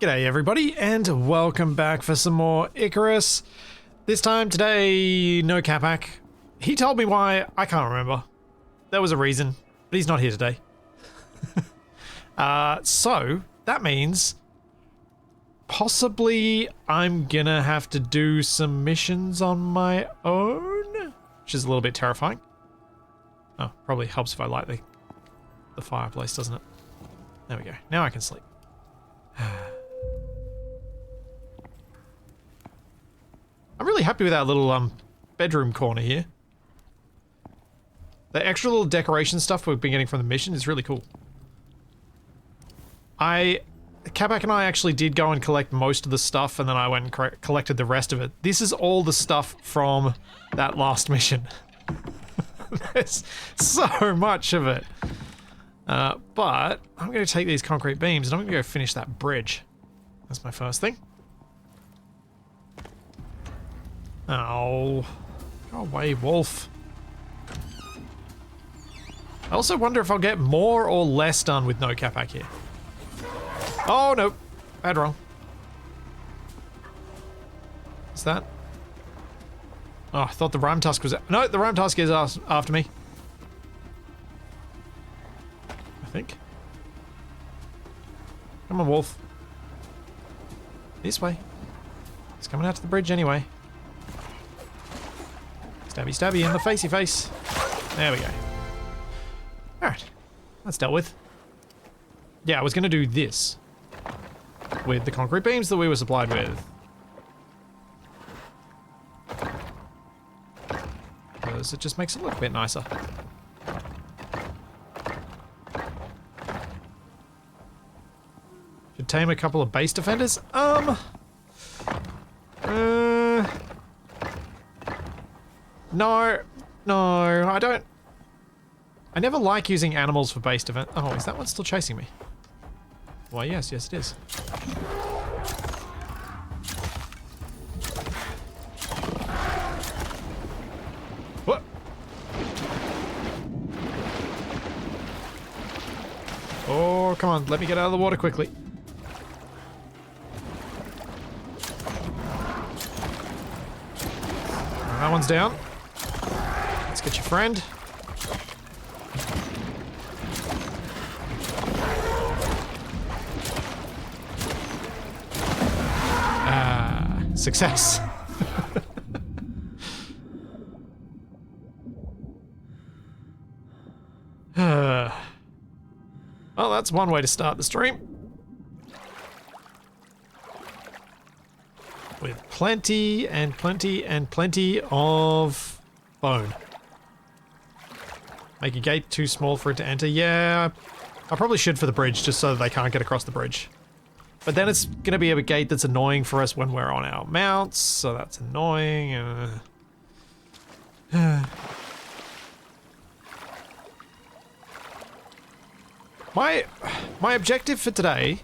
G'day everybody, and welcome back for some more Icarus. This time today, no Capac. He told me why, I can't remember. There was a reason, but he's not here today. So, that means possibly I'm gonna have to do some missions on my own, which is a little bit terrifying. Oh, probably helps if I light the fireplace, doesn't it? There we go. Now I can sleep. I'm really happy with that little bedroom corner here. The extra little decoration stuff we've been getting from the mission is really cool. Capac and I actually did go and collect most of the stuff, and then I went and collected the rest of it. This is all the stuff from that last mission. There's so much of it. But I'm going to take these concrete beams and I'm going to go finish that bridge. That's my first thing. Oh, go away, wolf. I also wonder if I'll get more or less done with no Capac here. Oh, no. Bad wrong. What's that? Oh, I thought the ram tusk was... No, the ram tusk is after me. I think. Come on, wolf. This way. He's coming out to the bridge anyway. Stabby stabby in the facey face. There we go. Alright. That's dealt with. Yeah, I was going to do this. With the concrete beams that we were supplied with. Because it just makes it look a bit nicer. Should tame a couple of base defenders? No, I don't. I never like using animals for base defense. Oh, is that one still chasing me? Why, yes, it is. What? Oh, come on, let me get out of the water quickly. That one's down. Let's get your friend. Success. Well, that's one way to start the stream. With plenty and plenty and plenty of bone. Make a gate too small for it to enter. Yeah, I probably should for the bridge, just so that they can't get across the bridge. But then it's going to be a gate that's annoying for us when we're on our mounts, so that's annoying. My objective for today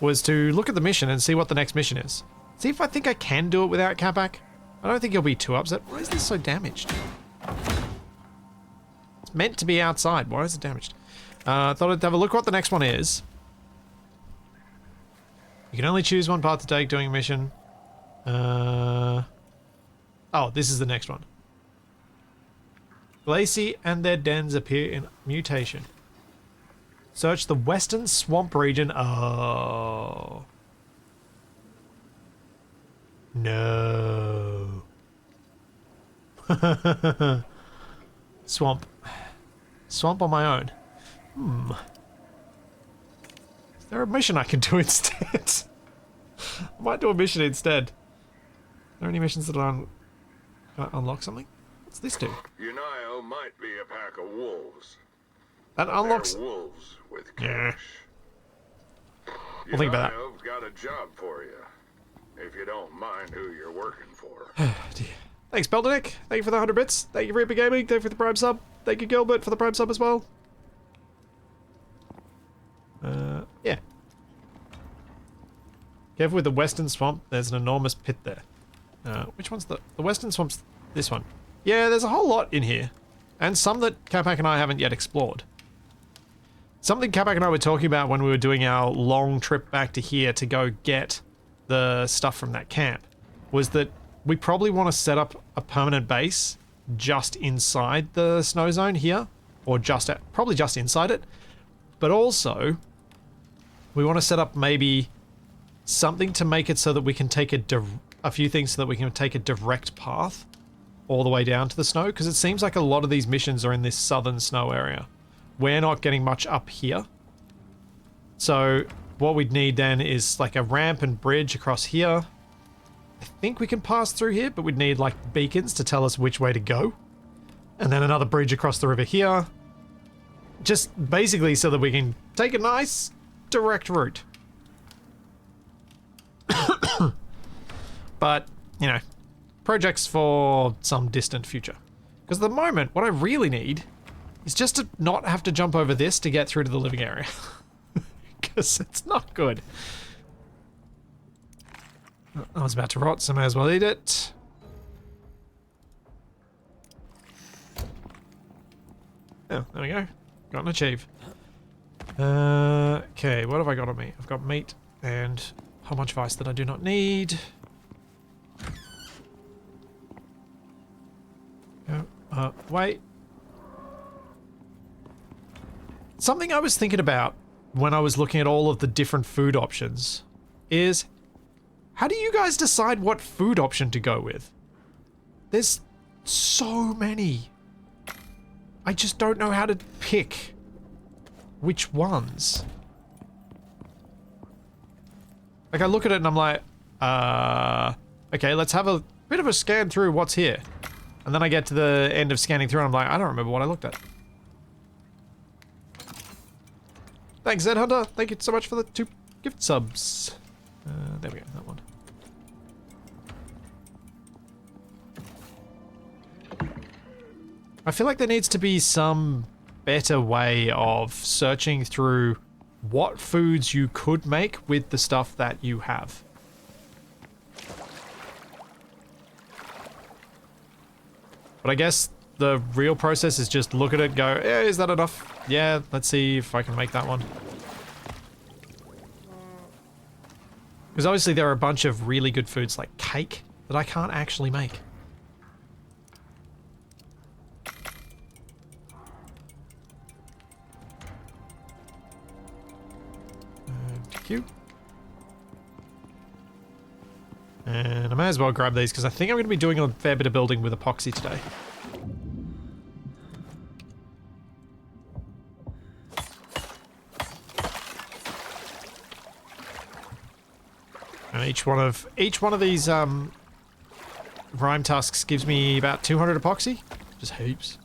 was to look at the mission and see what the next mission is. See if I think I can do it without Capac. I don't think he'll be too upset. Why is this so damaged? It's meant to be outside. Why is it damaged? Thought I'd have a look what the next one is. You can only choose one path to take doing a mission. Oh, this is the next one. Glacie and their dens appear in mutation. Search the western swamp region. Oh. No. Swamp. Swamp on my own. Is there a mission I can do instead? I might do a mission instead. Are there any missions that can I unlock something? What's this do? Unio might be a pack of wolves. That unlocks... They're wolves with cash. We'll think about that. Unio's got a job for you. If you don't mind who you're working for. Dear. Thanks, Beldenick. Thank you for the 100 bits. Thank you, Reaper Gaming. Thank you for the Prime sub. Thank you, Gilbert, for the Prime sub as well. Yeah. Careful with the western swamp. There's an enormous pit there. Which one's the western swamp's this one? Yeah, there's a whole lot in here. And some that Capac and I haven't yet explored. Something Capac and I were talking about when we were doing our long trip back to here to go get the stuff from that camp was that we probably want to set up a permanent base just inside the snow zone here, or probably just inside it. But also, we want to set up maybe something to make it so that we can take a few things so that we can take a direct path all the way down to the snow, because it seems like a lot of these missions are in this southern snow area. We're not getting much up here. So what we'd need then is like a ramp and bridge across here. I think we can pass through here, but we'd need like beacons to tell us which way to go. And then another bridge across the river here. Just basically so that we can take a nice direct route. But, you know, projects for some distant future. Because at the moment, what I really need is just to not have to jump over this to get through to the living area. Because it's not good. I was about to rot, so I may as well eat it. Oh, there we go. Got an achieve. Okay, what have I got on me? I've got meat and a whole bunch of ice that I do not need. Wait. Something I was thinking about when I was looking at all of the different food options is, how do you guys decide what food option to go with? There's so many. I just don't know how to pick which ones. Like, I look at it and I'm like, okay, let's have a bit of a scan through what's here. And then I get to the end of scanning through and I'm like, I don't remember what I looked at. Thanks, Zed Hunter. Thank you so much for the 2 gift subs. There we go, that one. I feel like there needs to be some better way of searching through what foods you could make with the stuff that you have. But I guess the real process is just look at it, go, yeah, is that enough? Yeah, let's see if I can make that one. Because obviously there are a bunch of really good foods like cake that I can't actually make. Thank you. And I may as well grab these because I think I'm going to be doing a fair bit of building with epoxy today. And each one of these rhyme tusks gives me about 200 epoxy. Just heaps.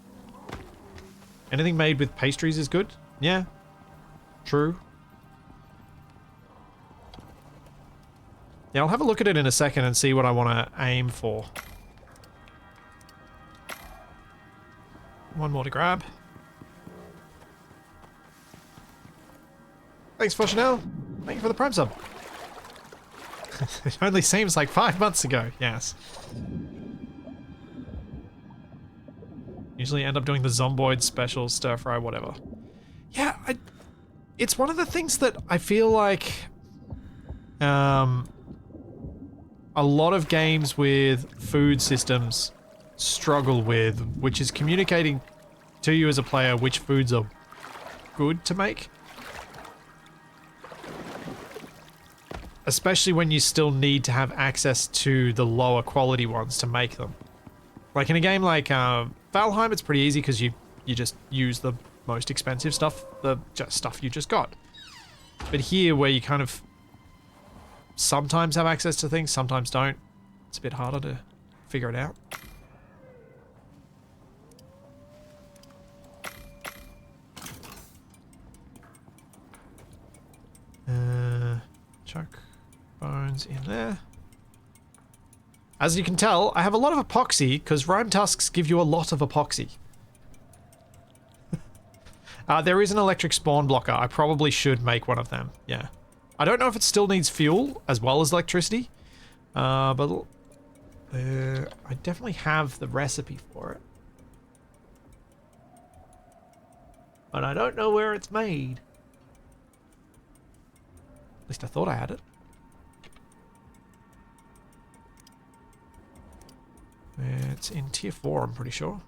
Anything made with pastries is good. Yeah. True. Yeah, I'll have a look at it in a second and see what I want to aim for. One more to grab. Thanks for Chanel. Thank you for the Prime sub. It only seems like 5 months ago. Yes. Usually end up doing the Zomboid special, stir fry, whatever. Yeah, it's one of the things that I feel like a lot of games with food systems struggle with, which is communicating to you as a player which foods are good to make. Especially when you still need to have access to the lower quality ones to make them. Like in a game like Valheim, it's pretty easy because you just use the most expensive stuff, the stuff you just got. But here, where you kind of sometimes have access to things, sometimes don't, it's a bit harder to figure it out. Chuck bones in there. As you can tell, I have a lot of epoxy because rhyme tusks give you a lot of epoxy. There is an electric spawn blocker. I probably should make one of them. Yeah. I don't know if it still needs fuel as well as electricity, but I definitely have the recipe for it. But I don't know where it's made. At least I thought I had it. It's in tier 4, I'm pretty sure.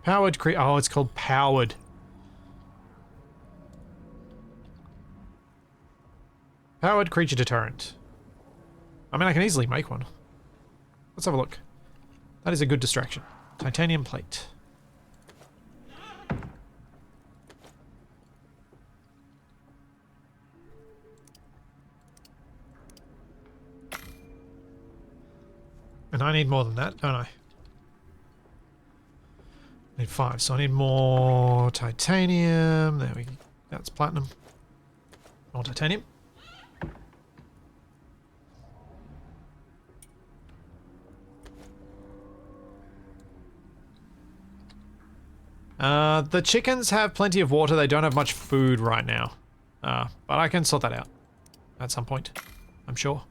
Powered oh, it's called powered. Powered creature deterrent. I mean, I can easily make one. Let's have a look. That is a good distraction. Titanium plate. And I need more than that, don't I? I need 5, so I need more titanium. There we go. That's platinum. More titanium. The chickens have plenty of water. They don't have much food right now. But I can sort that out at some point, I'm sure.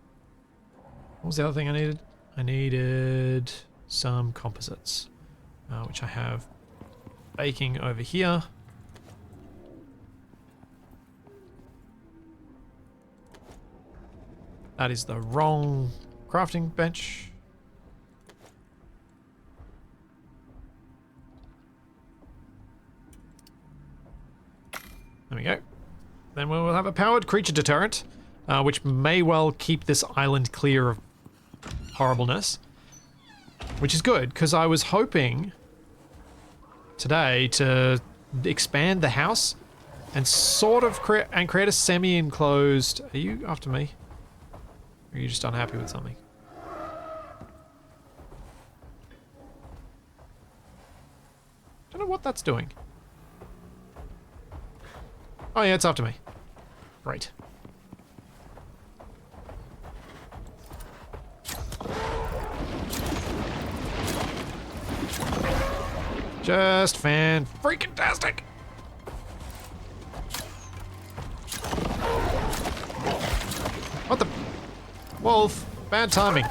What was the other thing I needed? I needed some composites, which I have baking over here. That is the wrong crafting bench. There we go. Then we'll have a powered creature deterrent, which may well keep this island clear of horribleness. Which is good, because I was hoping today to expand the house and sort of create a semi-enclosed... Are you after me? Or are you just unhappy with something? Don't know what that's doing. Oh yeah, it's after me. Great. Just fan-freaking-tastic! What the... Wolf, bad timing.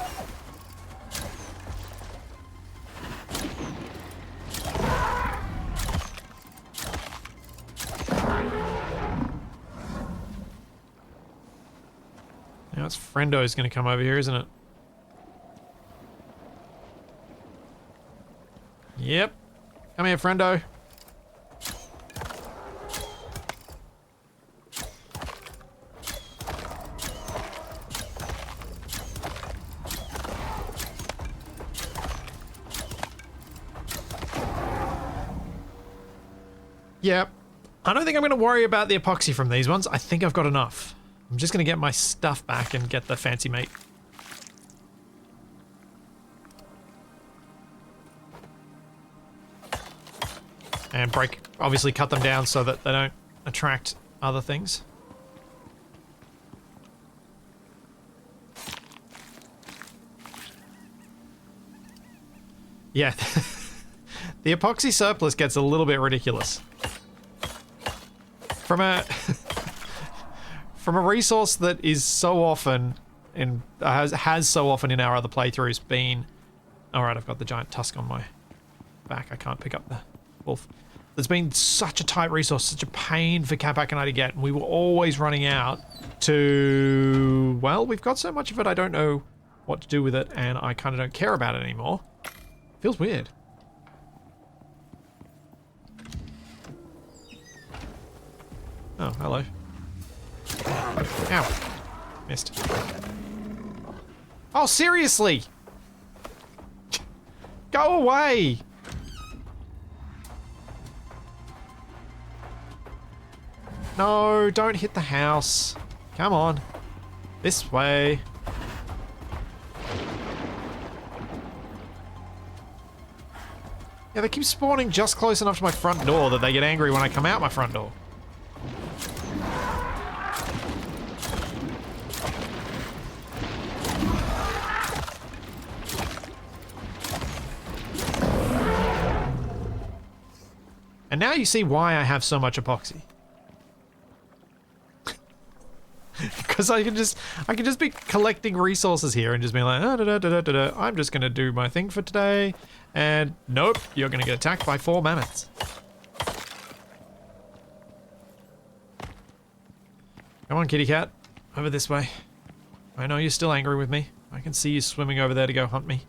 Now it's Friendo's gonna come over here, isn't it? Yep. Come here, Friendo. Yep. I don't think I'm going to worry about the epoxy from these ones. I think I've got enough. I'm just going to get my stuff back and get the fancy mate. And obviously cut them down so that they don't attract other things. Yeah, the epoxy surplus gets a little bit ridiculous. From a from a resource that is so often has so often in our other playthroughs been... Alright, I've got the giant tusk on my back. I can't pick up the wolf. There's been such a tight resource, such a pain for Capac and I to get, and we were always running out to... Well, we've got so much of it, I don't know what to do with it, and I kind of don't care about it anymore. Feels weird. Oh, hello. Ow. Missed. Oh, seriously! Go away! No, don't hit the house. Come on. This way. Yeah, they keep spawning just close enough to my front door that they get angry when I come out my front door. And now you see why I have so much epoxy. Because I can just be collecting resources here and just be like, oh, da, da, da, da, da, da. I'm just gonna do my thing for today, and nope, you're gonna get attacked by 4 mammoths. Come on, kitty cat. Over this way. I know you're still angry with me. I can see you swimming over there to go hunt me.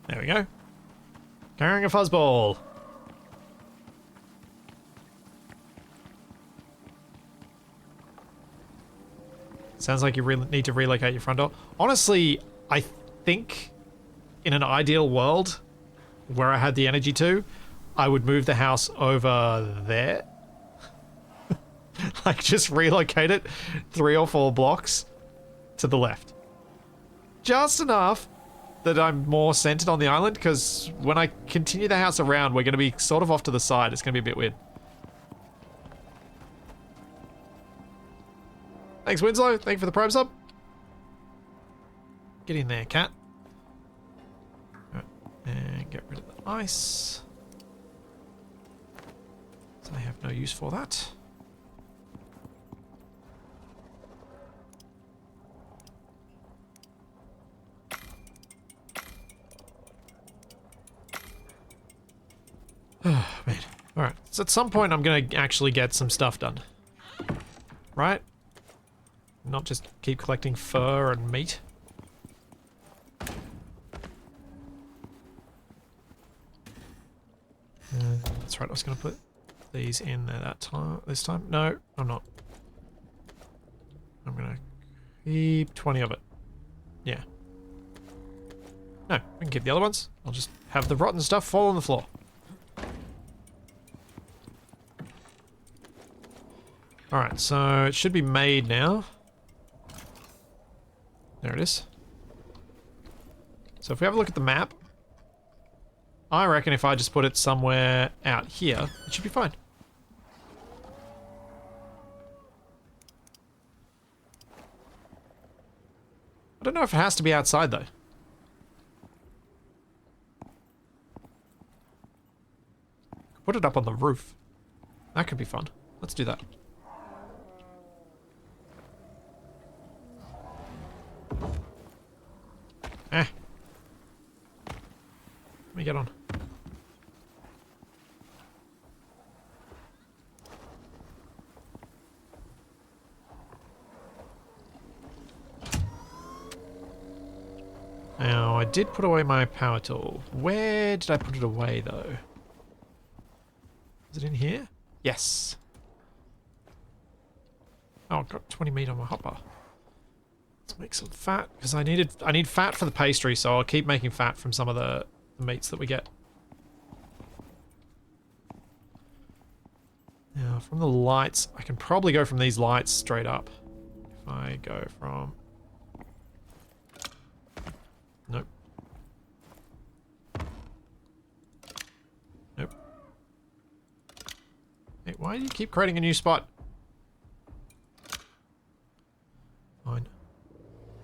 There we go. Carrying a fuzzball. Sounds like you really need to relocate your front door. Honestly, I think in an ideal world where I had the energy to, I would move the house over there. Like just relocate it 3 or 4 blocks to the left. Just enough that I'm more centered on the island, because when I continue the house around, we're going to be sort of off to the side. It's going to be a bit weird. Thanks, Winslow. Thank you for the Prime sub. Get in there, cat. Right. And get rid of the ice. So I have no use for that. Oh, man. Alright, so at some point I'm going to actually get some stuff done. Right? Not just keep collecting fur and meat. That's right, I was going to put these in there this time. No, I'm not. I'm going to keep 20 of it. Yeah. No, we can keep the other ones. I'll just have the rotten stuff fall on the floor. Alright, so it should be made now. There it is. So if we have a look at the map, I reckon if I just put it somewhere out here, it should be fine. I don't know if it has to be outside though. Put it up on the roof. That could be fun. Let's do that. Eh. Let me get on. Now, I did put away my power tool. Where did I put it away, though? Is it in here? Yes. Oh, I've got 20 meat on my hopper. Let's make some fat, because I need fat for the pastry, so I'll keep making fat from some of the meats that we get. Now, from the lights, I can probably go from these lights straight up. If I go from... Nope. Nope. Hey, why do you keep creating a new spot? Fine.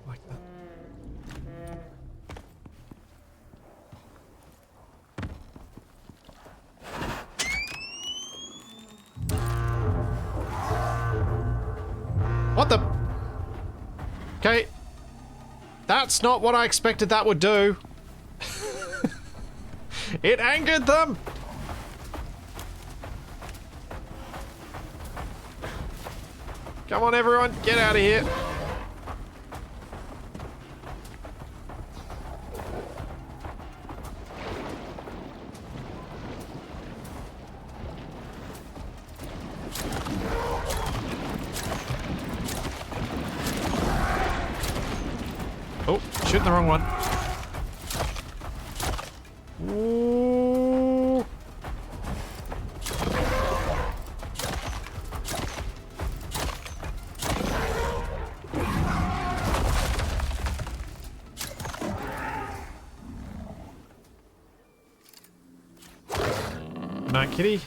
Like that. What the? Okay. That's not what I expected that would do. It angered them. Come on, everyone, get out of here. Oh, shooting the wrong one. Ooh. Night, kitty.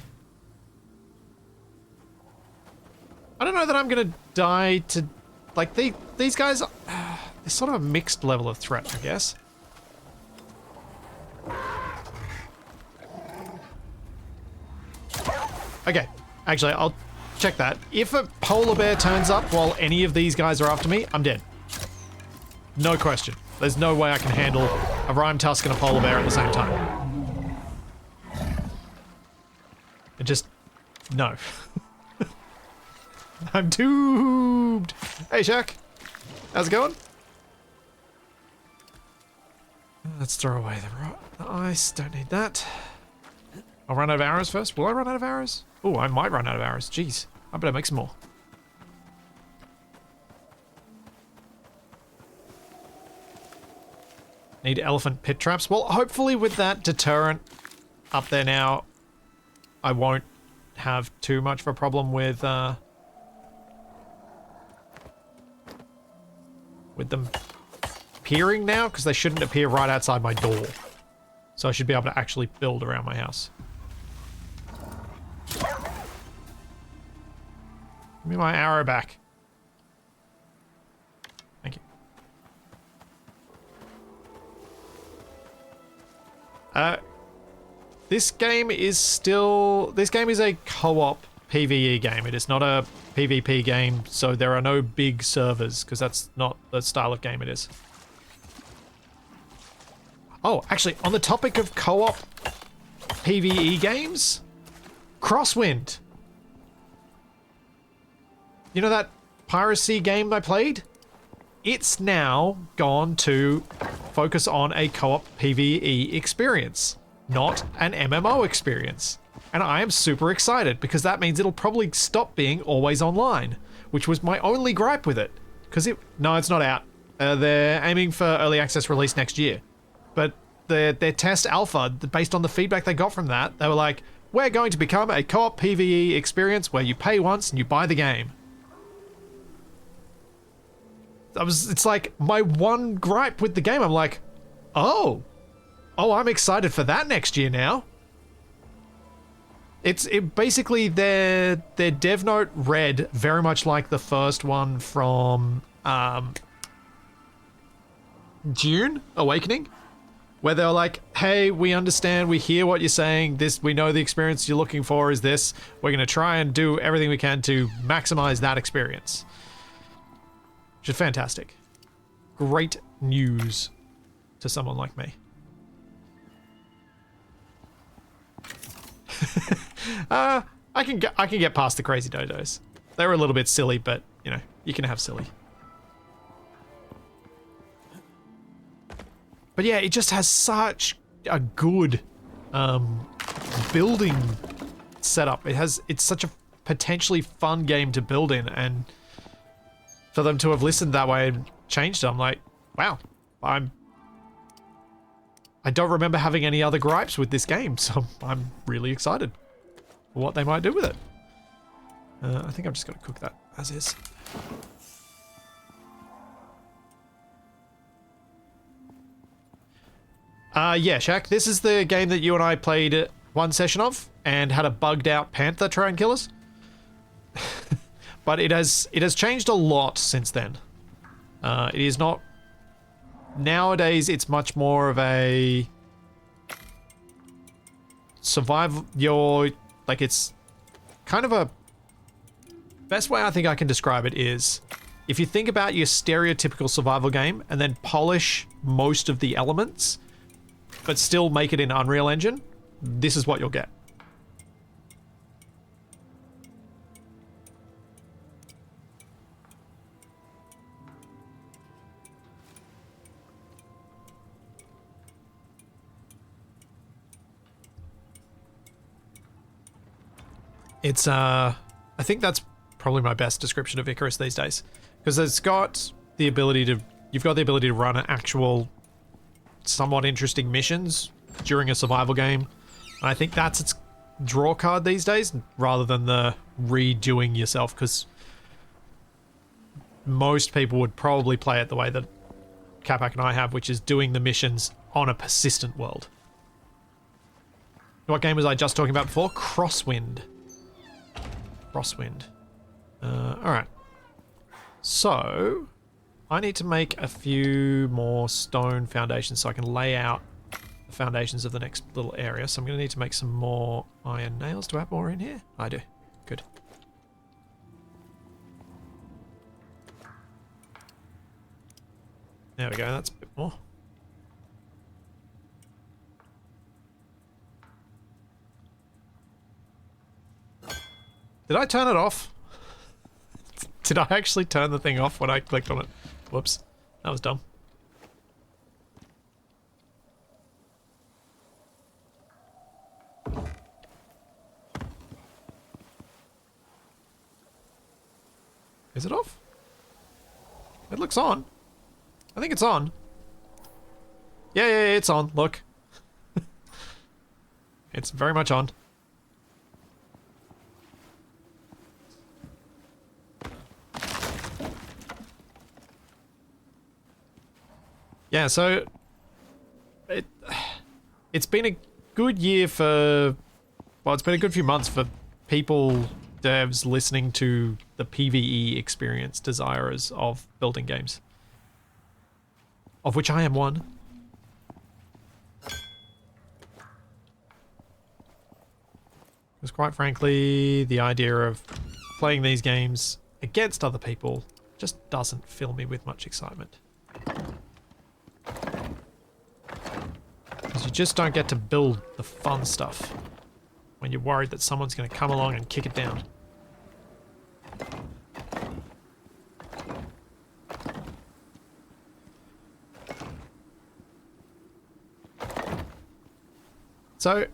I don't know that I'm gonna die to... Like, these guys... They're sort of a mixed level of threat, I guess. Okay, actually, check that. If a polar bear turns up while any of these guys are after me, I'm dead. No question. There's no way I can handle a rhyme tusk and a polar bear at the same time. It just... no. I'm doomed. Hey, Shaq. How's it going? Let's throw away the ice. Don't need that. I'll run out of arrows first. Will I run out of arrows? Oh, I might run out of arrows. Jeez. I better make some more. Need elephant pit traps. Well, hopefully with that deterrent up there now, I won't have too much of a problem with them appearing now, because they shouldn't appear right outside my door. So I should be able to actually build around my house. Give me my arrow back. Thank you. This game is a co-op PvE game. It is not a PvP game, so there are no big servers, because that's not the style of game it is. Oh, actually, on the topic of co-op PvE games, Crosswind. You know that piracy game I played? It's now gone to focus on a co-op PvE experience, not an MMO experience. And I am super excited, because that means it'll probably stop being always online, which was my only gripe with it. Because no, it's not out. They're aiming for early access release next year. But their test alpha, based on the feedback they got from that, they were like, we're going to become a co-op PvE experience where you pay once and you buy the game. It's like my one gripe with the game. I'm like, oh, I'm excited for that next year now. It basically their dev note read very much like the first one from Dune Awakening, where they're like, hey, we understand, we hear what you're saying, we know the experience you're looking for is this, we're going to try and do everything we can to maximize that experience. Which is fantastic. Great news to someone like me. I can get past the crazy dodos. They were a little bit silly, but you know, you can have silly. But yeah, it just has such a good building setup. It's such a potentially fun game to build in, and for them to have listened that way and changed it, I'm like, wow, I don't remember having any other gripes with this game, so I'm really excited for what they might do with it. I think I'm just going to cook that as is. Yeah, Shaq, this is the game that you and I played one session of and had a bugged out panther try and kill us. But it has changed a lot since then. It is not... Nowadays, it's much more of a... survival... like, it's kind of a... Best way I think I can describe it is, if you think about your stereotypical survival game and then polish most of the elements, but still make it in Unreal Engine, this is what you'll get. It's, I think that's probably my best description of Icarus these days. Because it's got the ability to, you've got the ability to run an actual, somewhat interesting missions during a survival game. And I think that's its draw card these days, rather than the redoing yourself, because most people would probably play it the way that Capac and I have, which is doing the missions on a persistent world. What game was I just talking about before? Crosswind. Crosswind. Alright. So, I need to make a few more stone foundations so I can lay out the foundations of the next little area. So I'm going to need to make some more iron nails. Do I have more in here? I do. Good. There we go, that's a bit more. Did I turn it off? Did I actually turn the thing off when I clicked on it? Whoops, that was dumb. Is it off? It looks on. I think it's on. Yeah, it's on. Look. It's very much on. Yeah, so it's been a good year for, well, it's been a good few months for people, devs, listening to the PvE experience desirers of building games. Of which I am one. Because quite frankly, the idea of playing these games against other people just doesn't fill me with much excitement. Because you just don't get to build the fun stuff when you're worried that someone's going to come along and kick it down. So,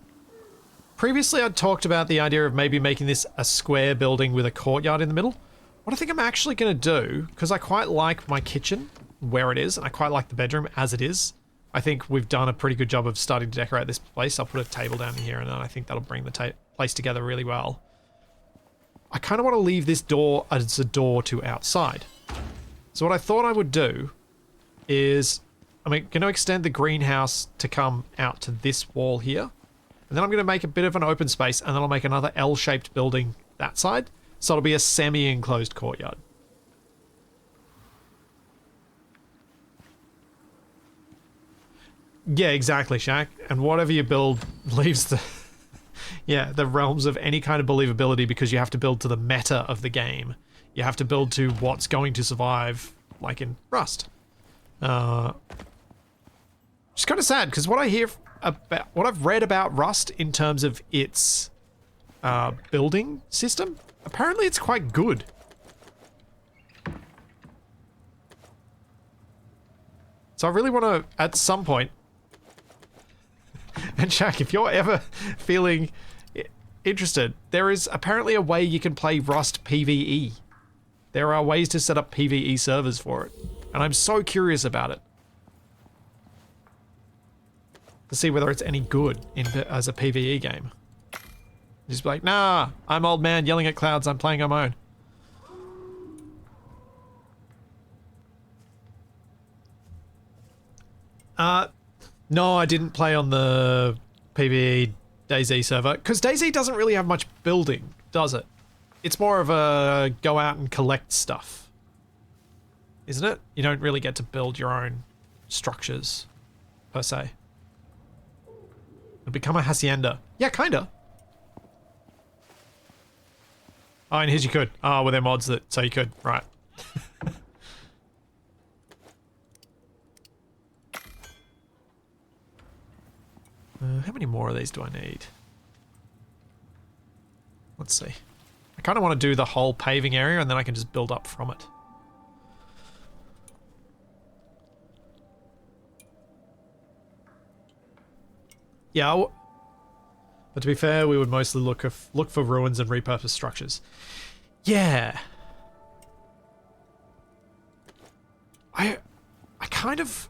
previously I'd talked about the idea of maybe making this a square building with a courtyard in the middle. What I think I'm actually going to do, because I quite like my kitchen where it is, and I quite like the bedroom as it is. I think we've done a pretty good job of starting to decorate this place. I'll put a table down here, and I think that'll bring the place together really well. I kind of want to leave this door as a door to outside. So what I thought I would do is, I'm going to extend the greenhouse to come out to this wall here. And then I'm going to make a bit of an open space, and then I'll make another L-shaped building that side. So it'll be a semi-enclosed courtyard. Yeah, exactly, Shaq. And whatever you build leaves the the realms of any kind of believability, because you have to build to the meta of the game. You have to build to what's going to survive, like in Rust. It's kind of sad, because what I hear about, what I've read about Rust in terms of its building system, apparently it's quite good. So I really want to, at some point, and Shaq, if you're ever feeling interested, there is apparently a way you can play Rust PvE. There are ways to set up PvE servers for it, and I'm so curious about it. To see whether it's any good as a PvE game. Just be like, nah, I'm old man yelling at clouds, I'm playing on my own. No, I didn't play on the PvE DayZ server, because DayZ doesn't really have much building, does it? It's more of a go out and collect stuff, isn't it? You don't really get to build your own structures, per se. It'll become a hacienda. Yeah, kinda. Oh, and here's you could. Oh, well, they're mods that, so you could, right. How many more of these do I need? Let's see. I kind of want to do the whole paving area, and then I can just build up from it. Yeah, but to be fair, we would mostly look for ruins and repurposed structures. Yeah. I kind of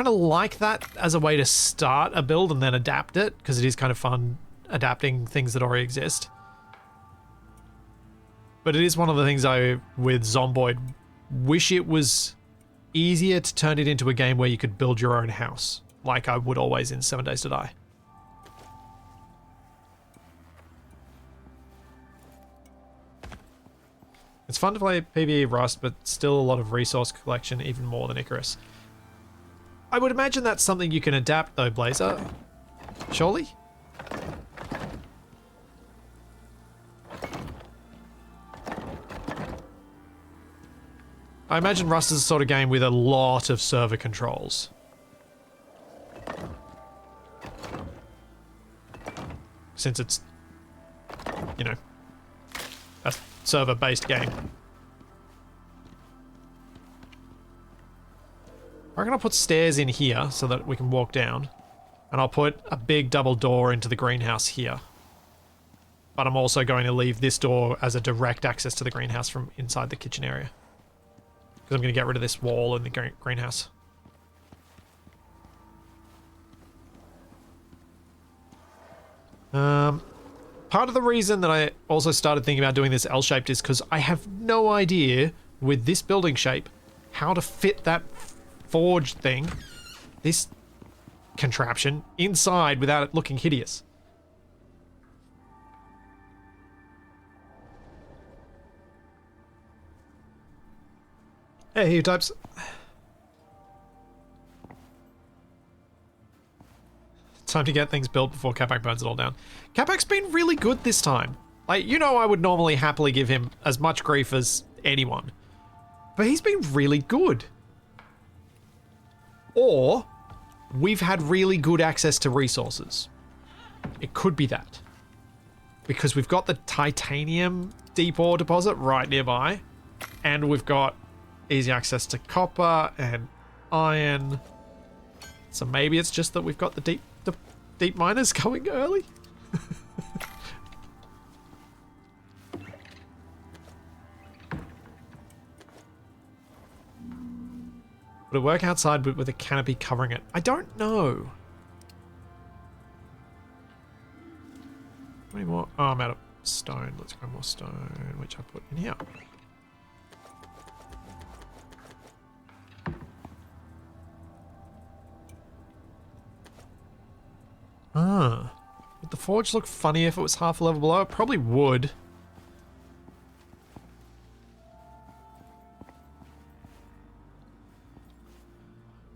like that as a way to start a build and then adapt it, because it is kind of fun adapting things that already exist. But it is one of the things I, with Zomboid, wish it was easier to turn it into a game where you could build your own house, like I would always in 7 Days to Die. It's fun to play PvE Rust, but still a lot of resource collection, even more than Icarus. I would imagine that's something you can adapt though, Blazer. Surely? I imagine Rust is the sort of game with a lot of server controls. Since it's, you know, a server-based game. I reckon I'll put stairs in here so that we can walk down. And I'll put a big double door into the greenhouse here. But I'm also going to leave this door as a direct access to the greenhouse from inside the kitchen area. Because I'm going to get rid of this wall in the greenhouse. Part of the reason that I also started thinking about doing this L-shaped is because I have no idea with this building shape how to fit that forge thing, this contraption, inside without it looking hideous. Hey, you types. Time to get things built before Capac burns it all down. Capac's been really good this time. Like, you know, I would normally happily give him as much grief as anyone. But he's been really good. Or, we've had really good access to resources. It could be that. Because we've got the titanium deep ore deposit right nearby. And we've got easy access to copper and iron. So maybe it's just that we've got the deep miners going early. Would it work outside but with a canopy covering it? I don't know. How many more? Oh, I'm out of stone. Let's grab more stone, which I put in here. Ah. Would the forge look funny if it was half a level below? It probably would.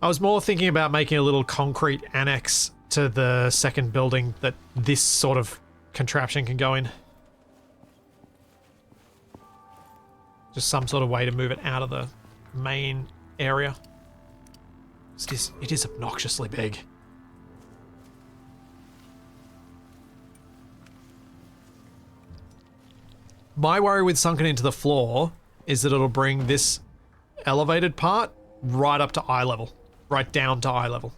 I was more thinking about making a little concrete annex to the second building that this sort of contraption can go in. Just some sort of way to move it out of the main area. It is obnoxiously big. My worry with sunken into the floor is that it'll bring this elevated part right up to eye level. Right down to eye level.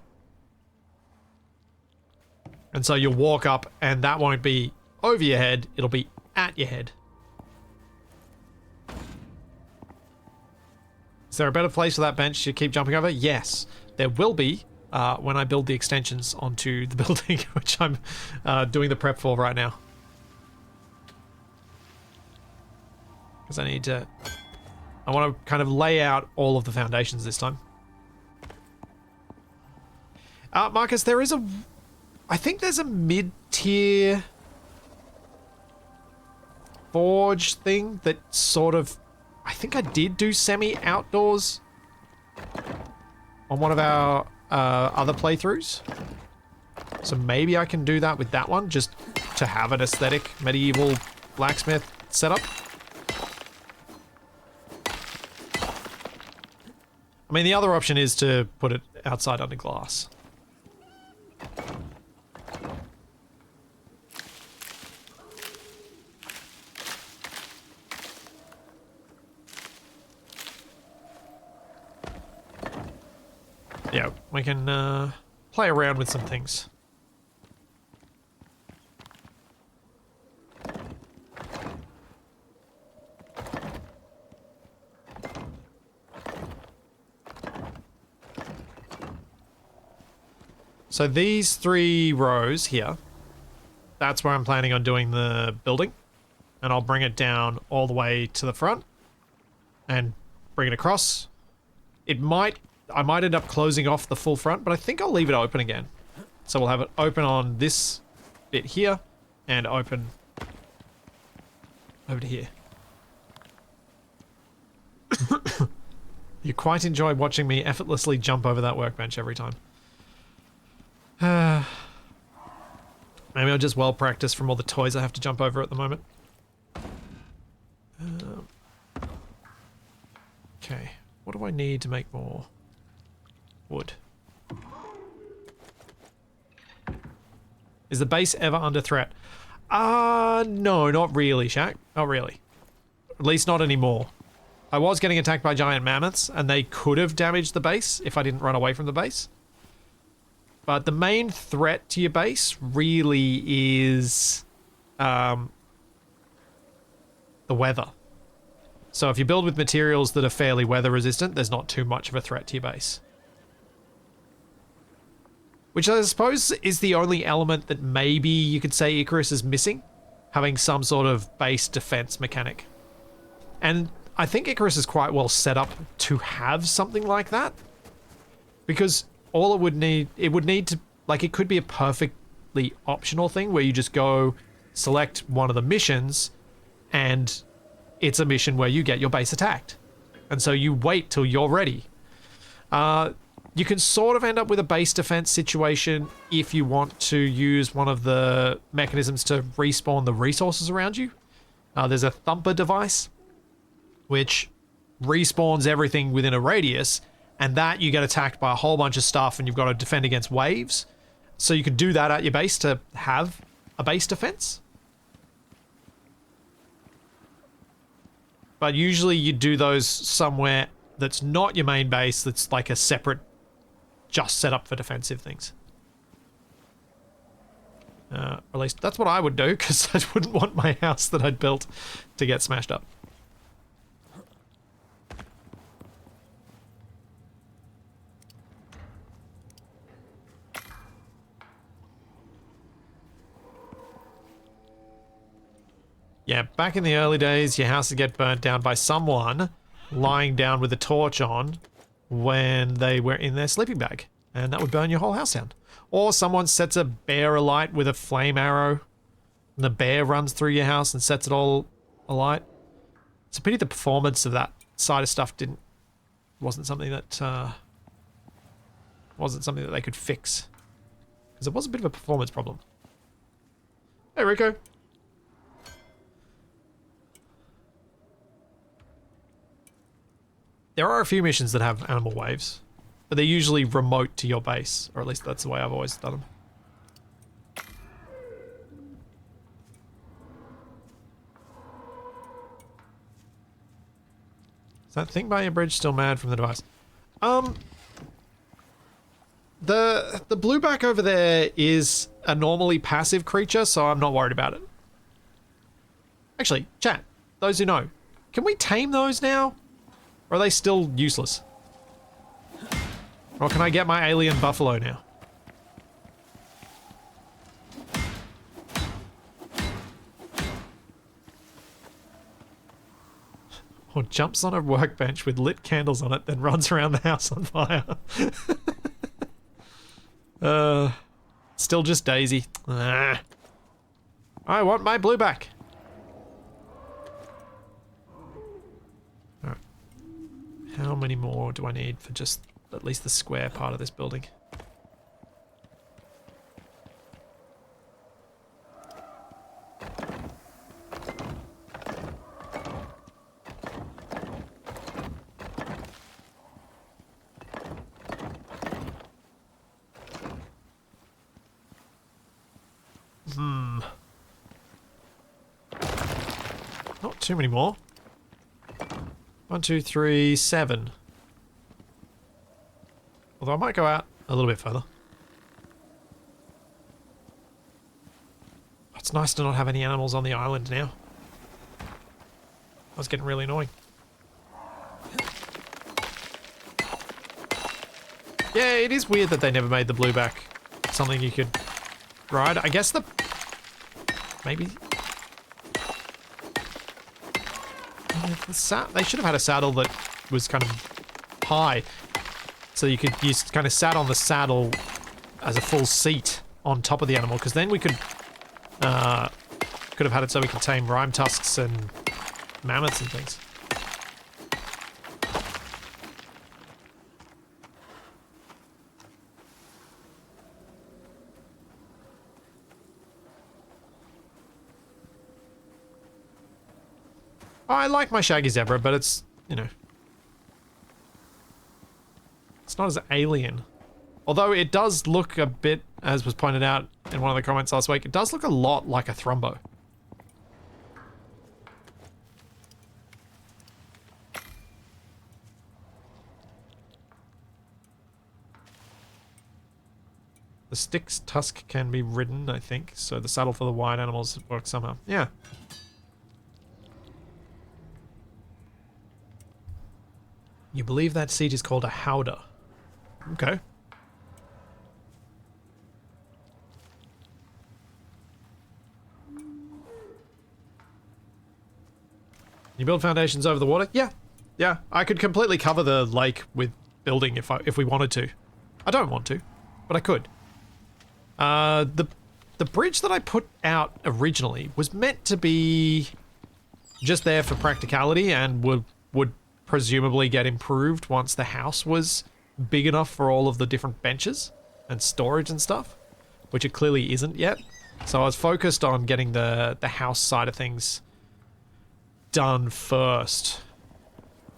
And so you'll walk up and that won't be over your head, it'll be at your head. Is there a better place for that bench to keep jumping over? Yes, there will be when I build the extensions onto the building, which I'm doing the prep for right now. Because I want to kind of lay out all of the foundations this time. Marcus, I think there's a mid-tier forge thing that sort of, I think I did do semi-outdoors on one of our other playthroughs. So maybe I can do that with that one, just to have an aesthetic medieval blacksmith setup. I mean, the other option is to put it outside under glass. Yeah, we can play around with some things. So these 3 rows here, that's where I'm planning on doing the building. And I'll bring it down all the way to the front and bring it across. I might end up closing off the full front, but I think I'll leave it open again. So we'll have it open on this bit here and open over to here. You quite enjoy watching me effortlessly jump over that workbench every time. Maybe I'll just well practice from all the toys I have to jump over at the moment. Okay, What do I need to make more wood? Is the base ever under threat? No, not really, Shaq. Not really. At least not anymore. I was getting attacked by giant mammoths, and they could have damaged the base if I didn't run away from the base. But the main threat to your base really is the weather. So if you build with materials that are fairly weather resistant, there's not too much of a threat to your base. Which I suppose is the only element that maybe you could say Icarus is missing, having some sort of base defense mechanic. And I think Icarus is quite well set up to have something like that. Because all it would need to, like, it could be a perfectly optional thing where you just go select one of the missions and it's a mission where you get your base attacked. And so you wait till you're ready. You can sort of end up with a base defense situation if you want to use one of the mechanisms to respawn the resources around you. There's a thumper device, which respawns everything within a radius, and that you get attacked by a whole bunch of stuff and you've got to defend against waves. So you could do that at your base to have a base defense. But usually you do those somewhere that's not your main base, that's like a separate, just set up for defensive things. Or at least that's what I would do, because I wouldn't want my house that I'd built to get smashed up. Yeah, back in the early days, your house would get burnt down by someone lying down with a torch on when they were in their sleeping bag, and that would burn your whole house down. Or someone sets a bear alight with a flame arrow, and the bear runs through your house and sets it all alight. It's a pity the performance of that side of stuff wasn't something that they could fix, because it was a bit of a performance problem. Hey, Rico. There are a few missions that have animal waves, but they're usually remote to your base, or at least that's the way I've always done them. Is that thing by your bridge still mad from the device? The blueback over there is a normally passive creature, so I'm not worried about it. Actually, chat, those who know, can we tame those now? Or are they still useless? Or can I get my alien buffalo now? Or jumps on a workbench with lit candles on it, then runs around the house on fire. Still just Daisy. I want my blueback. Alright. How many more do I need for just at least the square part of this building? Not too many more. 1, 2, 3, 7. Although I might go out a little bit further. It's nice to not have any animals on the island now. That was getting really annoying. Yeah, it is weird that they never made the blueback something you could ride. I guess maybe... They should have had a saddle that was kind of high, so you kind of sat on the saddle as a full seat on top of the animal, because then we could have had it so we could tame rime tusks and mammoths and things. I like my shaggy zebra, but it's, you know, It's not as alien. Although it does look a bit, as was pointed out in one of the comments last week, it does look a lot like a Thrumbo. The stick's tusk can be ridden, I think, so the saddle for the wild animals works somehow. Yeah. You believe that seat is called a howdah. Okay. You build foundations over the water? Yeah. Yeah, I could completely cover the lake with building if we wanted to. I don't want to, but I could. The bridge that I put out originally was meant to be just there for practicality and would presumably get improved once the house was big enough for all of the different benches and storage and stuff, which it clearly isn't yet. So I was focused on getting the house side of things done first,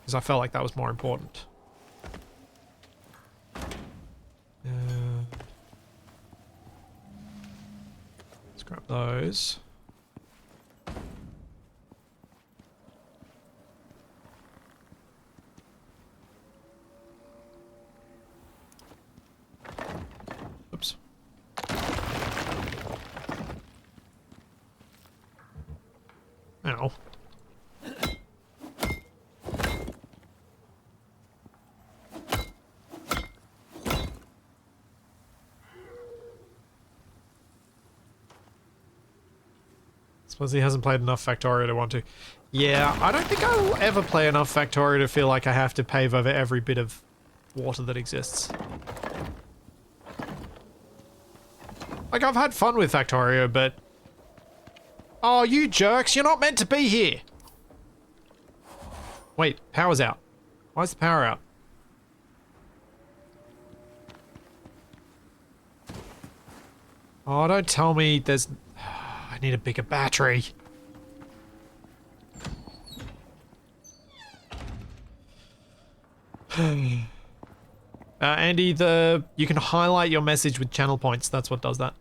because I felt like that was more important. Let's grab those. Oops. Ow. Suppose he hasn't played enough Factorio to want to. Yeah, I don't think I will ever play enough Factorio to feel like I have to pave over every bit of water that exists. Like, I've had fun with Factorio, but... Oh, you jerks, you're not meant to be here! Wait, power's out. Why is the power out? Oh, don't tell me there's... I need a bigger battery. Andy, you can highlight your message with channel points. That's what does that.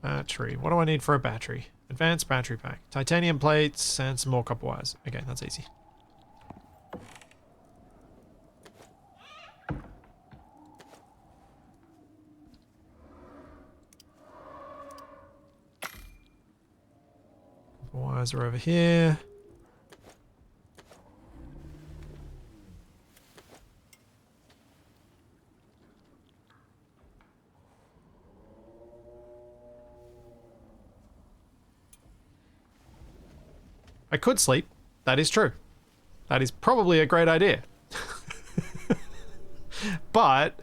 Battery. What do I need for a battery? Advanced battery pack. Titanium plates and some more copper wires. Okay, that's easy. Wires are over here. I could sleep. That is true. That is probably a great idea. But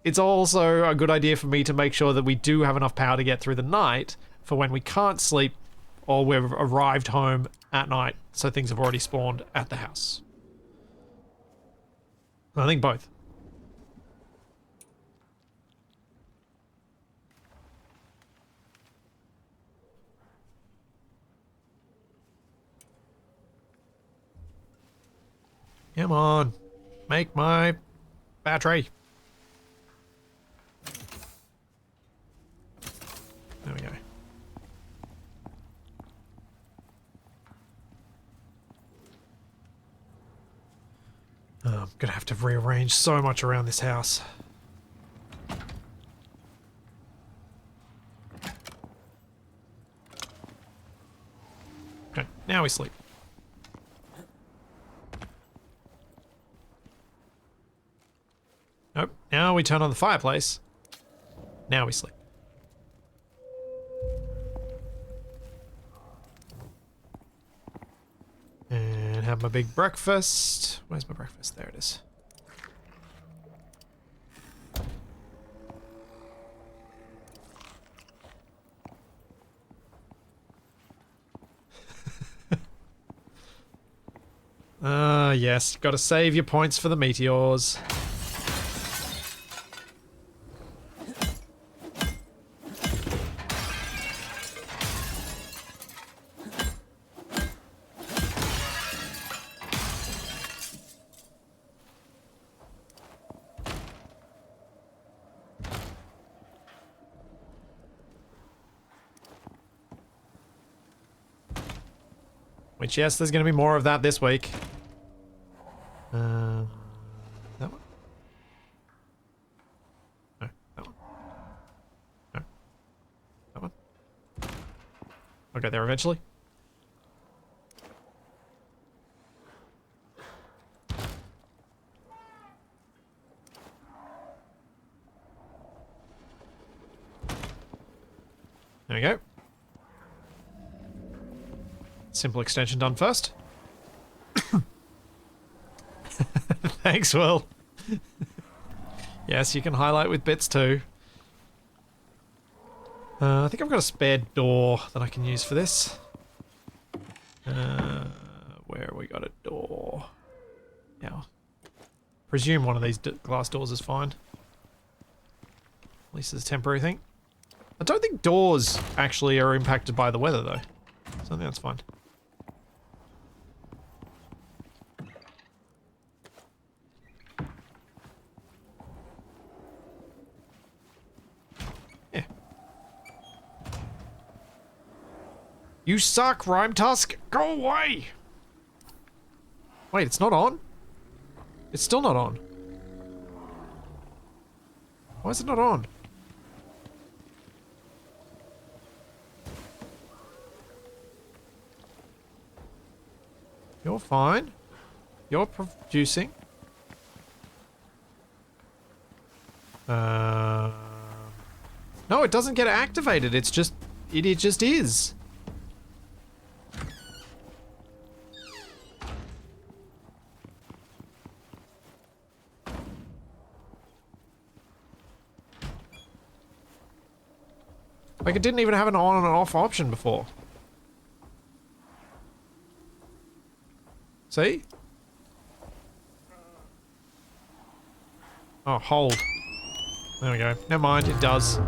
it's also a good idea for me to make sure that we do have enough power to get through the night for when we can't sleep or we've arrived home at night, so things have already spawned at the house. I think both. Come on, make my battery. There we go. I'm gonna have to rearrange so much around this house. Okay, now we sleep. Nope, now we turn on the fireplace. Now we sleep. And have my big breakfast. Where's my breakfast? There it is. Yes, gotta save your points for the meteors. Which, yes, there's going to be more of that this week. That one? No, that one. No. That one. I'll go there eventually. There we go. Simple extension done first. Thanks, Will. Yes, you can highlight with bits too. I think I've got a spare door that I can use for this. Where have we got a door? Yeah. Presume one of these glass doors is fine. At least it's a temporary thing. I don't think doors actually are impacted by the weather though. So I think that's fine. Yeah. You suck, Rhyme Tusk! Go away! Wait, it's not on? It's still not on. Why is it not on? You're fine. You're producing. No, it doesn't get activated. It's just... It just is. Like, it didn't even have an on and an off option before. See? Oh, hold. There we go. Never mind, it does.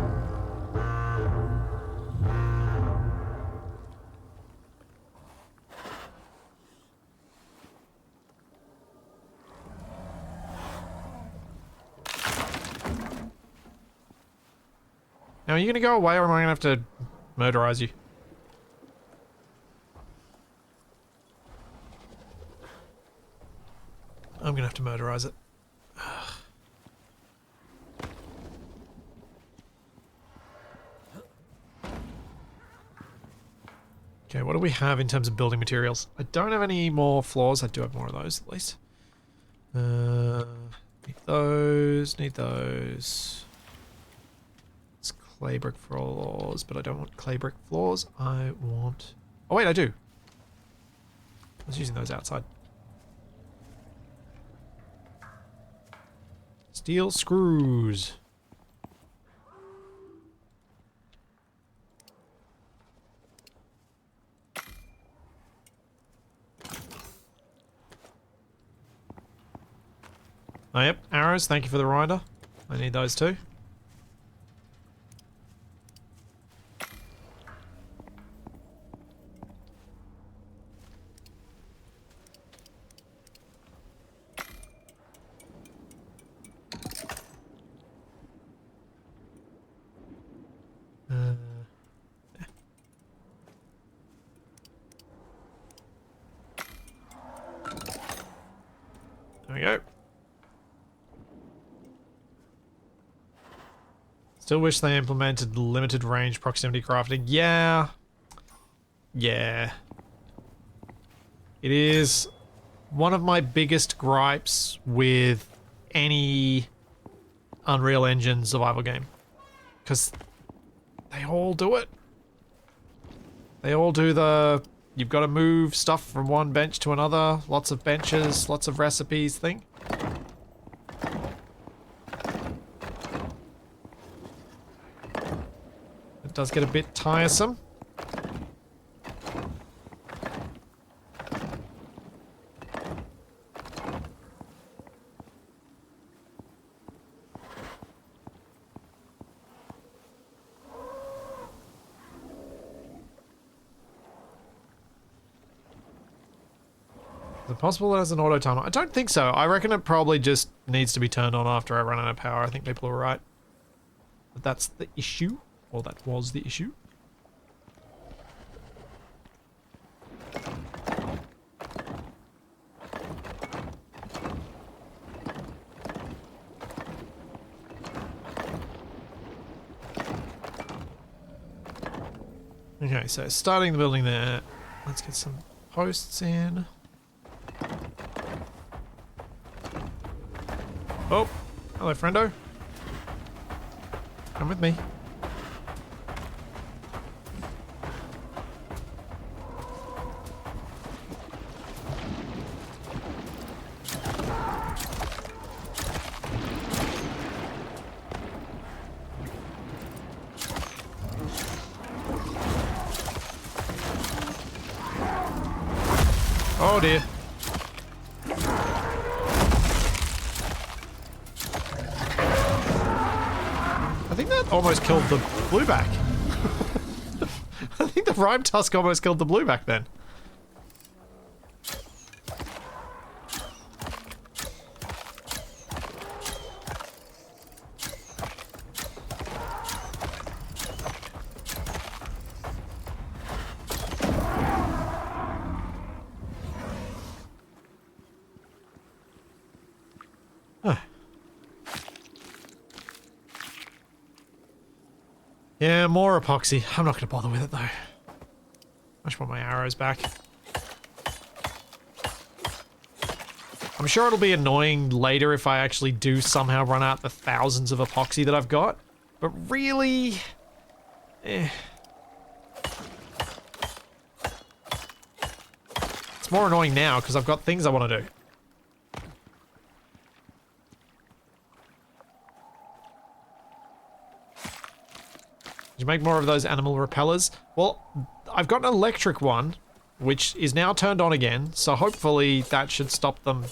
Now, are you gonna go away or am I gonna have to murderize you? I'm gonna have to murderize it. Okay, what do we have in terms of building materials? I don't have any more floors. I do have more of those, at least. Need those, need those. It's clay brick floors, but I don't want clay brick floors. I want... Oh wait, I do. I was using those outside. Steel screws. Oh, yep, arrows, thank you for the reminder. I need those too. There we go. Still wish they implemented limited range proximity crafting. Yeah. Yeah. It is one of my biggest gripes with any Unreal Engine survival game. Because they all do it. They all do the... You've got to move stuff from one bench to another. Lots of benches, lots of recipes thing. It does get a bit tiresome. Is it possible it has an auto timer? I don't think so. I reckon it probably just needs to be turned on after I run out of power. I think people are right. But that's the issue. Or that was the issue. Okay, so starting the building there. Let's get some posts in. Oh, hello, friendo. Come with me. Oh dear. I think that almost killed the blueback. I think the rhyme tusk almost killed the blueback then. Yeah, more epoxy. I'm not going to bother with it though. I just want my arrows back. I'm sure it'll be annoying later if I actually do somehow run out the thousands of epoxy that I've got. But really... It's more annoying now because I've got things I want to do. Did you make more of those animal repellers? Well, I've got an electric one, which is now turned on again, so hopefully that should stop them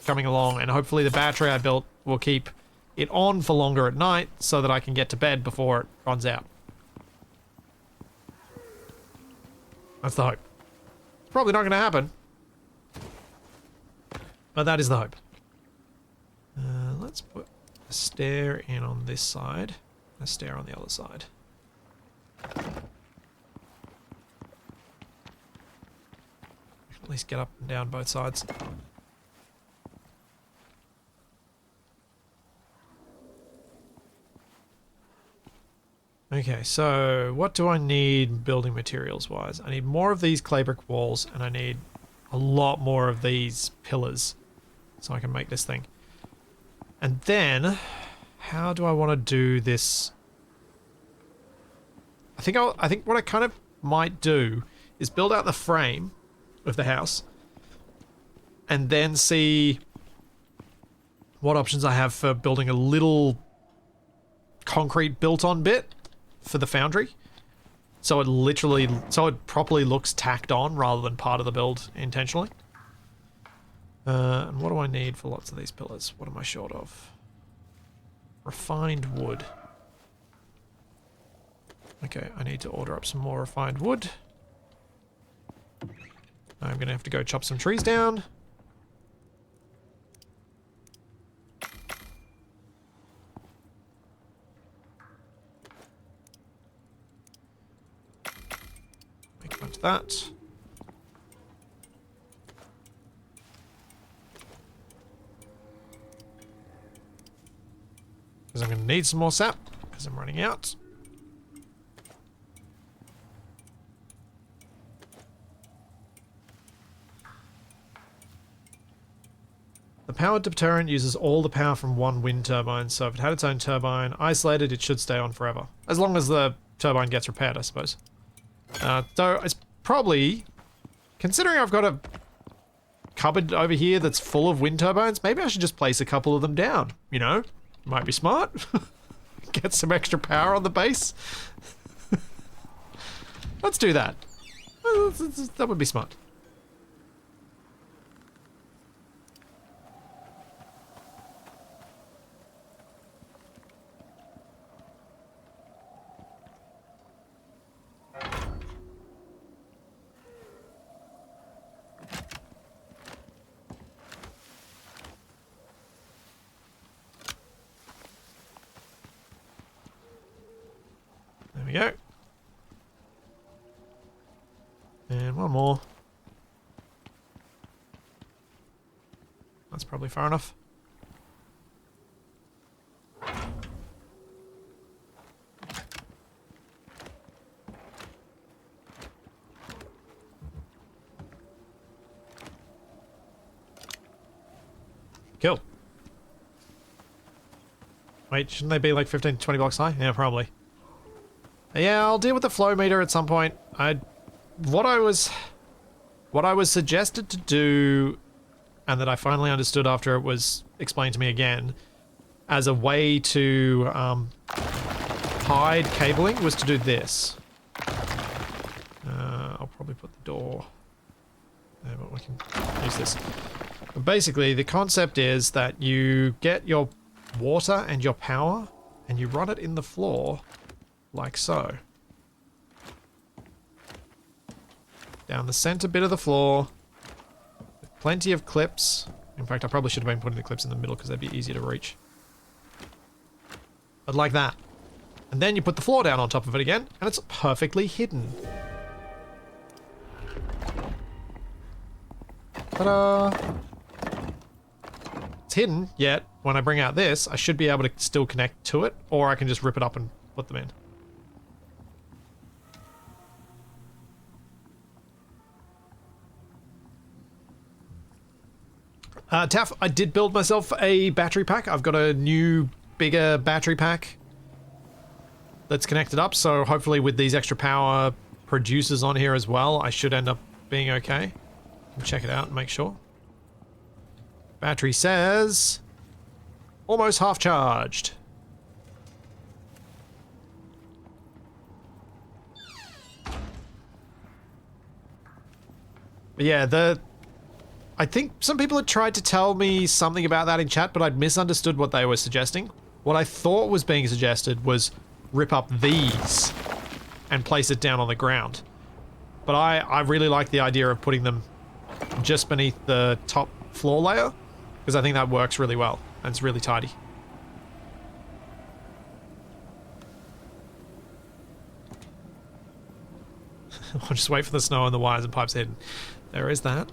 coming along, and hopefully the battery I built will keep it on for longer at night so that I can get to bed before it runs out. That's the hope. It's probably not going to happen, but that is the hope. Let's put a stair in on this side, a stair on the other side. I can at least get up and down both sides. Okay, so what do I need building materials wise? I need more of these clay brick walls, and I need a lot more of these pillars so I can make this thing. And then, how do I want to do this? I think what I kind of might do is build out the frame of the house and then see what options I have for building a little concrete built-on bit for the foundry. So it properly looks tacked on rather than part of the build intentionally. And what do I need for lots of these pillars? What am I short of? Refined wood. Okay, I need to order up some more refined wood. I'm going to have to go chop some trees down. Make a bunch of that. Because I'm going to need some more sap, because I'm running out. The powered deterrent uses all the power from one wind turbine, so if it had its own turbine isolated, it should stay on forever. As long as the turbine gets repaired, I suppose. Though it's probably, considering I've got a cupboard over here that's full of wind turbines, maybe I should just place a couple of them down, you know? Might be smart. Get some extra power on the base. Let's do that. That would be smart. There we go. And one more. That's probably far enough. Cool. Wait, shouldn't they be like 15 to 20 blocks high? Yeah, probably. Yeah, I'll deal with the flow meter at some point. What I was suggested to do, and that I finally understood after it was explained to me again, as a way to hide cabling, was to do this. I'll probably put the door there, but we can use this. But basically, the concept is that you get your water and your power, and you run it in the floor, like so. Down the center bit of the floor, with plenty of clips. In fact, I probably should have been putting the clips in the middle because they'd be easier to reach. But like that. And then you put the floor down on top of it again, and it's perfectly hidden. Ta-da! It's hidden, yet when I bring out this, I should be able to still connect to it, or I can just rip it up and put them in. Taff, I did build myself a battery pack. I've got a new, bigger battery pack that's connected up, so hopefully with these extra power producers on here as well, I should end up being okay. Check it out and make sure. Battery says almost half charged. But yeah, I think some people had tried to tell me something about that in chat, but I'd misunderstood what they were suggesting. What I thought was being suggested was rip up these and place it down on the ground. But I really like the idea of putting them just beneath the top floor layer, because I think that works really well and it's really tidy. I'll just wait for the snow and the wires and pipes hidden. There is that.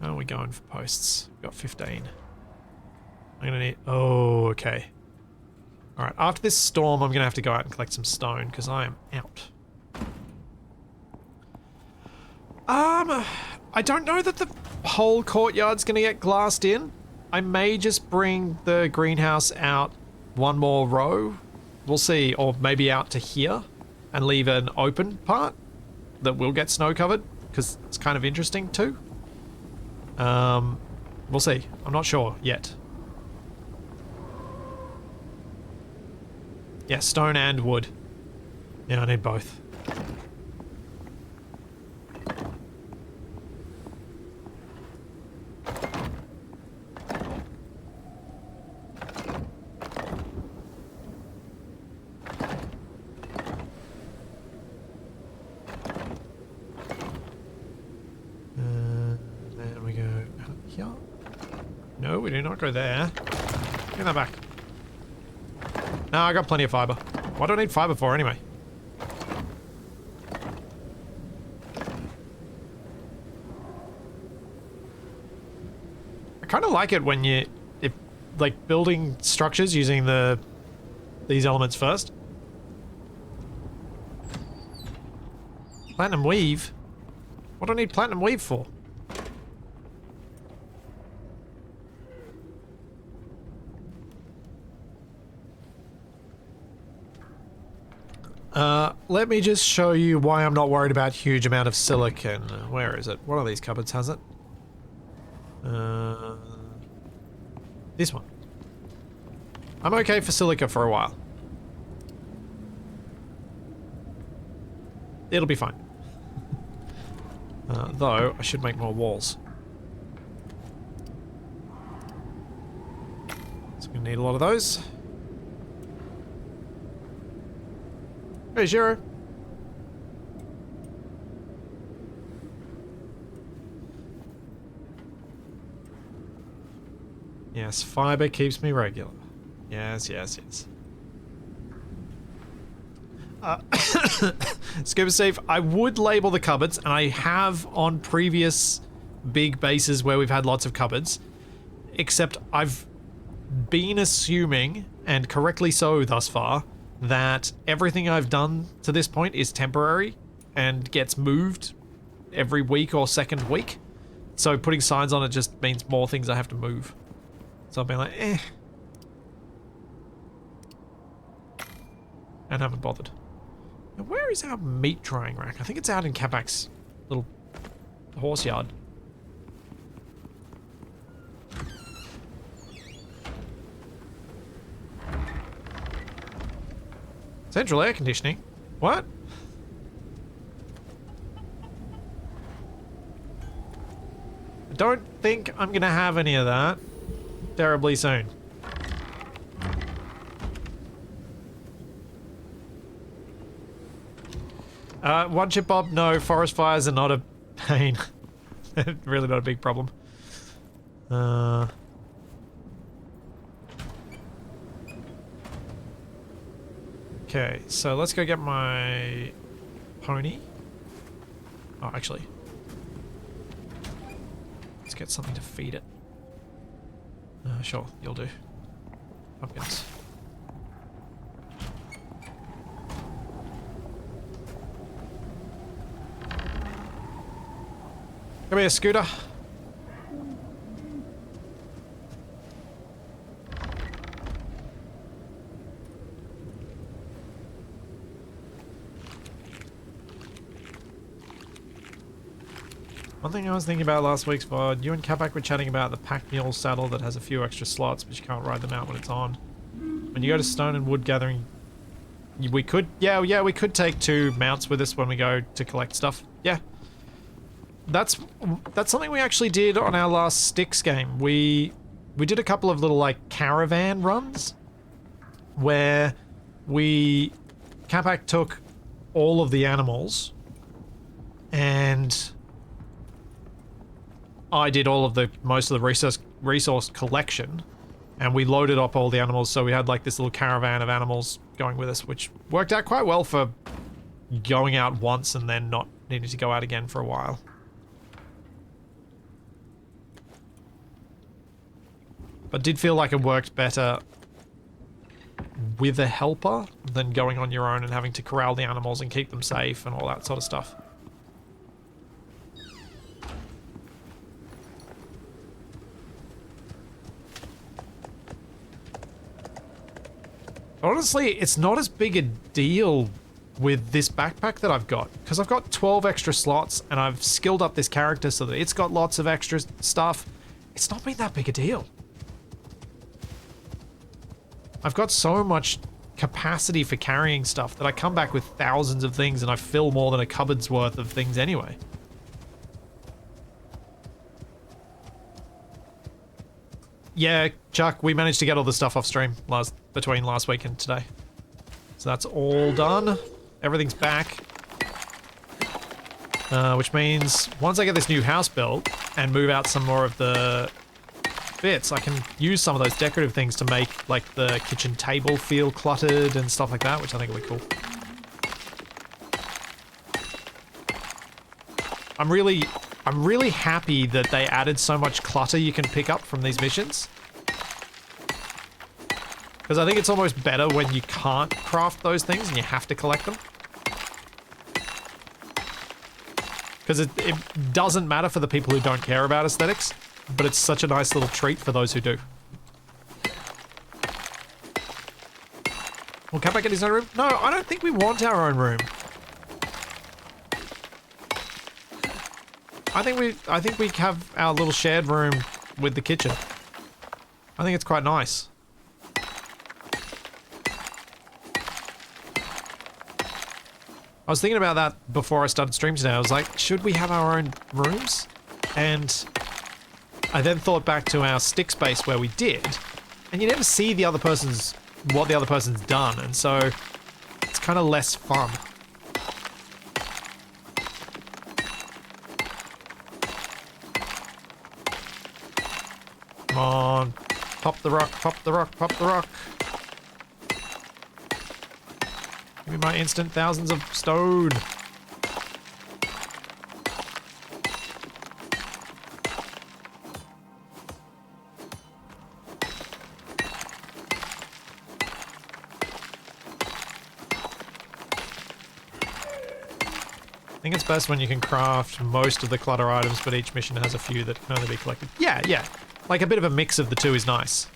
How are we going for posts? We've got 15. I'm gonna need... Oh, okay. Alright, after this storm, I'm gonna have to go out and collect some stone, because I am out. I don't know that the whole courtyard's gonna get glassed in. I may just bring the greenhouse out one more row. We'll see, or maybe out to here and leave an open part that will get snow covered, because it's kind of interesting too. We'll see. I'm not sure yet. Yeah, stone and wood. Yeah, I need both. There we go. Out here. No, we do not go there. Give that back. No, I got plenty of fiber. What do I need fiber for anyway? I kind of like it when like building structures using these elements first. Platinum weave? What do I need platinum weave for? Let me just show you why I'm not worried about huge amount of silicon. Where is it? One of these cupboards has it. This one. I'm okay for silica for a while. It'll be fine. Though, I should make more walls. So I'm gonna need a lot of those. Hey, Zero. Yes, fiber keeps me regular. Yes, yes, yes. Scuba Steve, I would label the cupboards, and I have on previous big bases where we've had lots of cupboards, except I've been assuming, and correctly so thus far, that everything I've done to this point is temporary and gets moved every week or second week. So putting signs on it just means more things I have to move. So I've been like, eh. And haven't bothered. Now, where is our meat drying rack? I think it's out in Capac's little horse yard. Central air conditioning? What? I don't think I'm gonna have any of that terribly soon. One chip Bob, no, forest fires are not a pain. Really not a big problem. Okay, so let's go get my pony. Oh, actually. Let's get something to feed it. Sure, you'll do. Pumpkins. Come here, Scooter. One thing I was thinking about last week's VOD, you and Capac were chatting about the pack mule saddle that has a few extra slots, but you can't ride them out when it's on. When you go to stone and wood gathering, we could, yeah, we could take 2 mounts with us when we go to collect stuff. Yeah. That's something we actually did on our last Sticks game. We did a couple of little like caravan runs where Capac took all of the animals and I did most of the resource collection, and we loaded up all the animals, so we had like this little caravan of animals going with us, which worked out quite well for going out once and then not needing to go out again for a while. But did feel like it worked better with a helper than going on your own and having to corral the animals and keep them safe and all that sort of stuff. Honestly, it's not as big a deal with this backpack that I've got, because I've got 12 extra slots and I've skilled up this character so that it's got lots of extra stuff. It's not been that big a deal. I've got so much capacity for carrying stuff that I come back with thousands of things and I fill more than a cupboard's worth of things anyway. Yeah, Chuck, we managed to get all the stuff off stream between last week and today. So that's all done. Everything's back. Which means once I get this new house built and move out some more of the bits, I can use some of those decorative things to make like the kitchen table feel cluttered and stuff like that, which I think will be cool. I'm really happy that they added so much clutter you can pick up from these missions. Because I think it's almost better when you can't craft those things and you have to collect them. Because it doesn't matter for the people who don't care about aesthetics, but it's such a nice little treat for those who do. Will Capac get his own room? No, I don't think we want our own room. I think we have our little shared room with the kitchen. I think it's quite nice. I was thinking about that before I started stream today. I was like, should we have our own rooms? And I then thought back to our stick space where we did, and you never see the other person's, what the other person's done, and so it's kind of less fun. Come on, pop the rock, pop the rock, pop the rock. Give me my instant thousands of stone. think it's best when you can craft most of the clutter items, but each mission has a few that can only be collected. Yeah, yeah. Like a bit of a mix of the two is nice.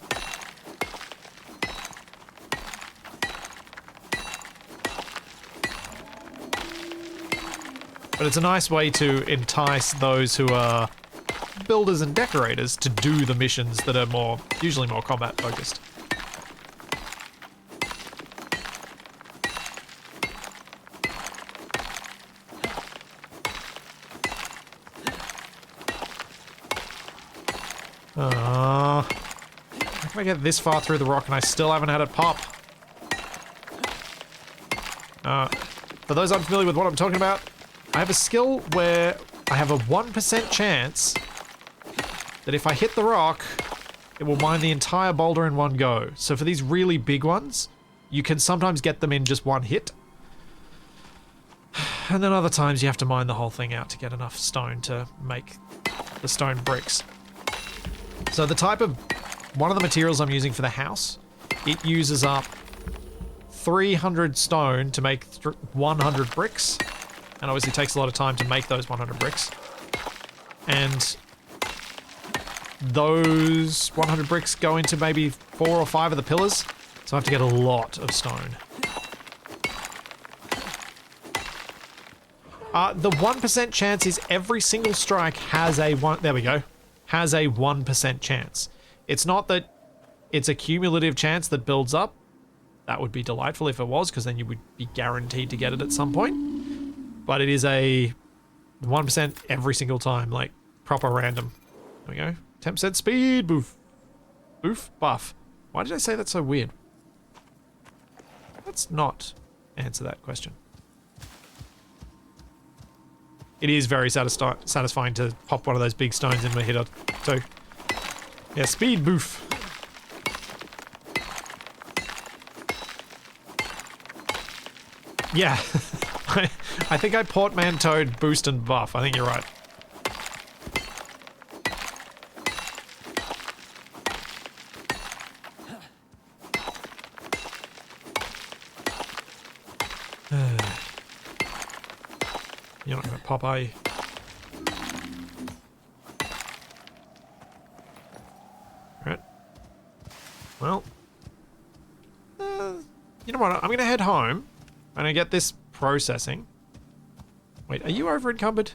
But it's a nice way to entice those who are builders and decorators to do the missions that are usually more combat focused. How can I get this far through the rock and I still haven't had it pop? For those unfamiliar with what I'm talking about, I have a skill where I have a 1% chance that if I hit the rock, it will mine the entire boulder in one go. So for these really big ones, you can sometimes get them in just one hit. And then other times you have to mine the whole thing out to get enough stone to make the stone bricks. So one of the materials I'm using for the house, it uses up 300 stone to make 100 bricks. And obviously takes a lot of time to make those 100 bricks. And those 100 bricks go into maybe 4 or 5 of the pillars. So I have to get a lot of stone. The 1% chance is every single strike has a there we go, has a 1% chance. It's not that it's a cumulative chance that builds up. That would be delightful if it was, because then you would be guaranteed to get it at some point. But it is a 1% every single time, like proper random. There we go. 10% speed, boof. Boof, buff. Why did I say that so weird? Let's not answer that question. It is very satisfying to pop one of those big stones in my hit or two. Yeah, speed, boof. Yeah. I think I portmanteaued boost and buff. I think you're right. You're not gonna pop, are you? Right. Well. You know what? I'm gonna head home. I'm gonna get this processing. Wait, are you over encumbered?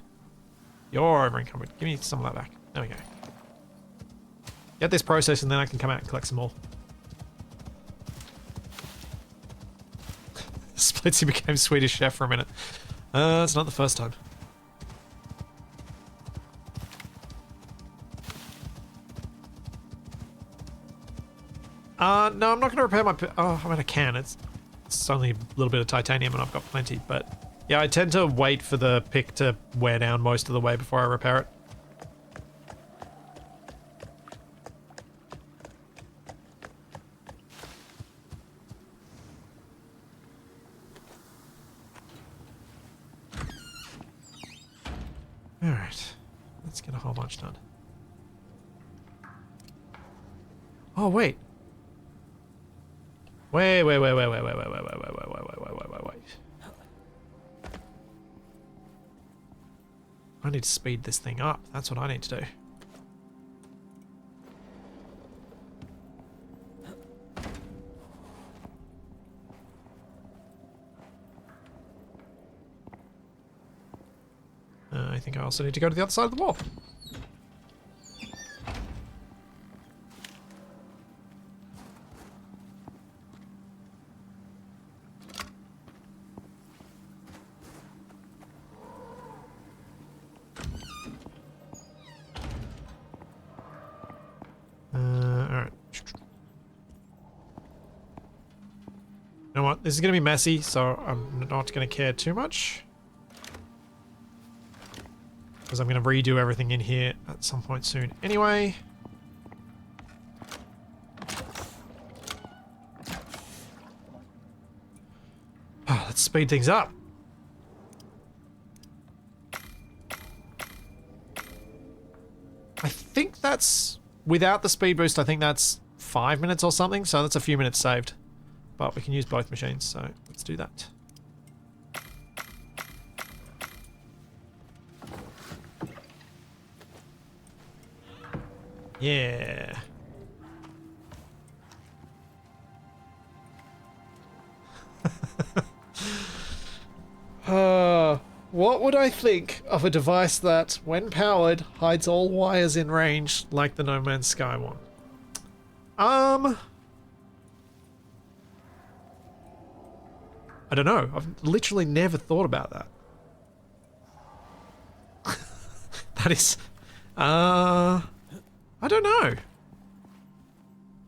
You're over encumbered. Give me some of that back. There we go. Get this processed and then I can come out and collect some more. Splitsy became Swedish chef for a minute. It's not the first time. No, I'm not going to repair my... Oh, I mean, I can. It's only a little bit of titanium and I've got plenty, but... Yeah, I tend to wait for the pick to wear down most of the way before I repair it. Alright. Let's get a whole bunch done. Oh, wait. Wait. I need to speed this thing up. That's what I need to do. I think I also need to go to the other side of the wall. Alright. You know what? This is going to be messy, so I'm not going to care too much. Because I'm going to redo everything in here at some point soon anyway. Oh, let's speed things up. I think that's... Without the speed boost, I think that's 5 minutes or something, so that's a few minutes saved. But we can use both machines, so let's do that. Yeah. What would I think of a device that, when powered, hides all wires in range like the No Man's Sky one? I don't know. I've literally never thought about that. That is... I don't know.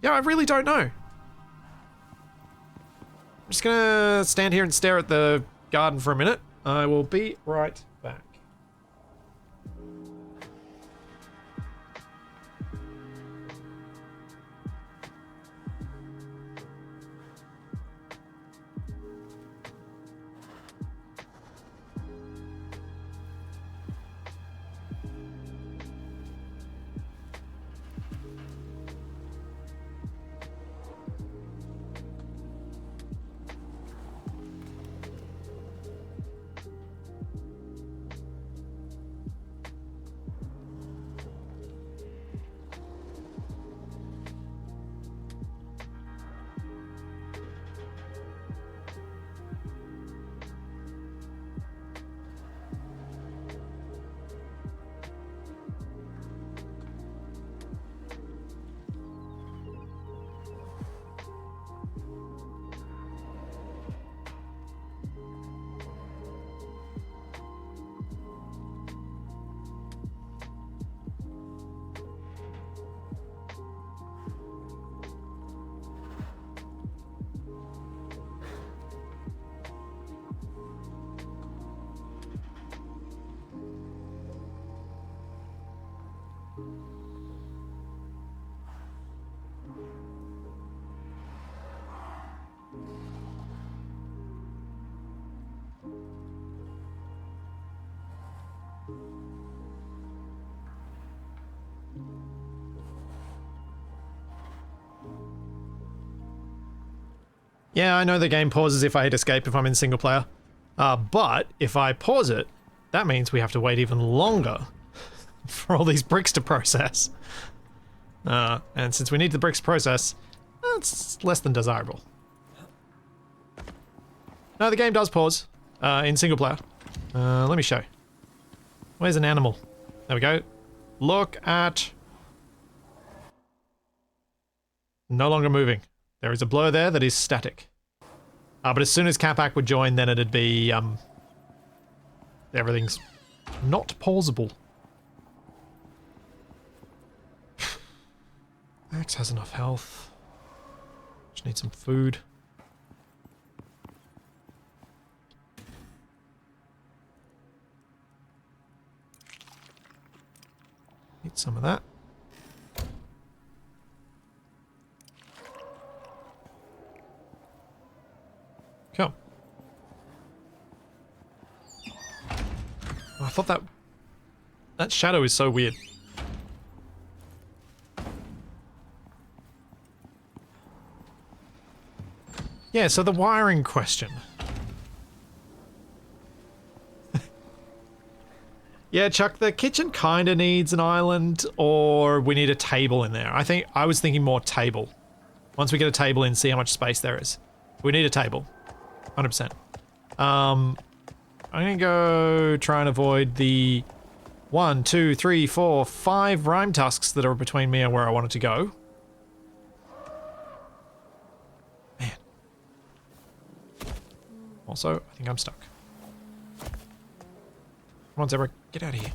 Yeah, I really don't know. I'm just gonna stand here and stare at the garden for a minute. I will be right back. Yeah, I know the game pauses if I hit escape if I'm in single player. But if I pause it, that means we have to wait even longer for all these bricks to process. And since we need the bricks to process, it's less than desirable. No, the game does pause in single player. Let me show. Where's an animal? There we go. Look at... No longer moving. There is a blur there that is static. But as soon as Capac would join, then it'd be, everything's not pausable. Max has enough health. Just need some food. Need some of that. Come. Oh, I thought that shadow is so weird. Yeah, so the wiring question. Yeah, Chuck, the kitchen kind of needs an island, or we need a table in there. I was thinking more table. Once we get a table in, see how much space there is. We need a table. 100%. I'm gonna go try and avoid the 1, 2, 3, 4, 5 rhyme tusks that are between me and where I wanted to go. Man. Also, I think I'm stuck. Come on, Zebra, get out of here.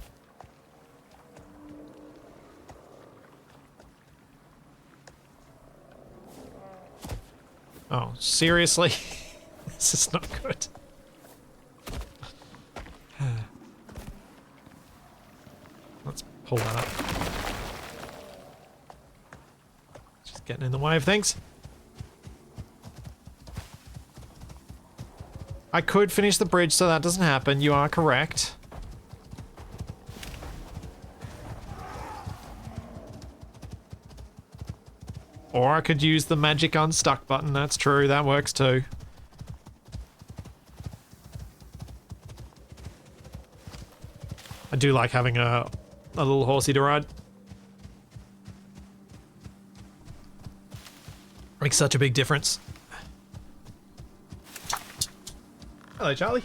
Oh, seriously? This is not good. Let's pull that up. Just getting in the way of things. I could finish the bridge so that doesn't happen. You are correct. Or I could use the magic unstuck button. That's true. That works too. I do like having a little horsey to ride. Makes such a big difference. Hello, Charlie.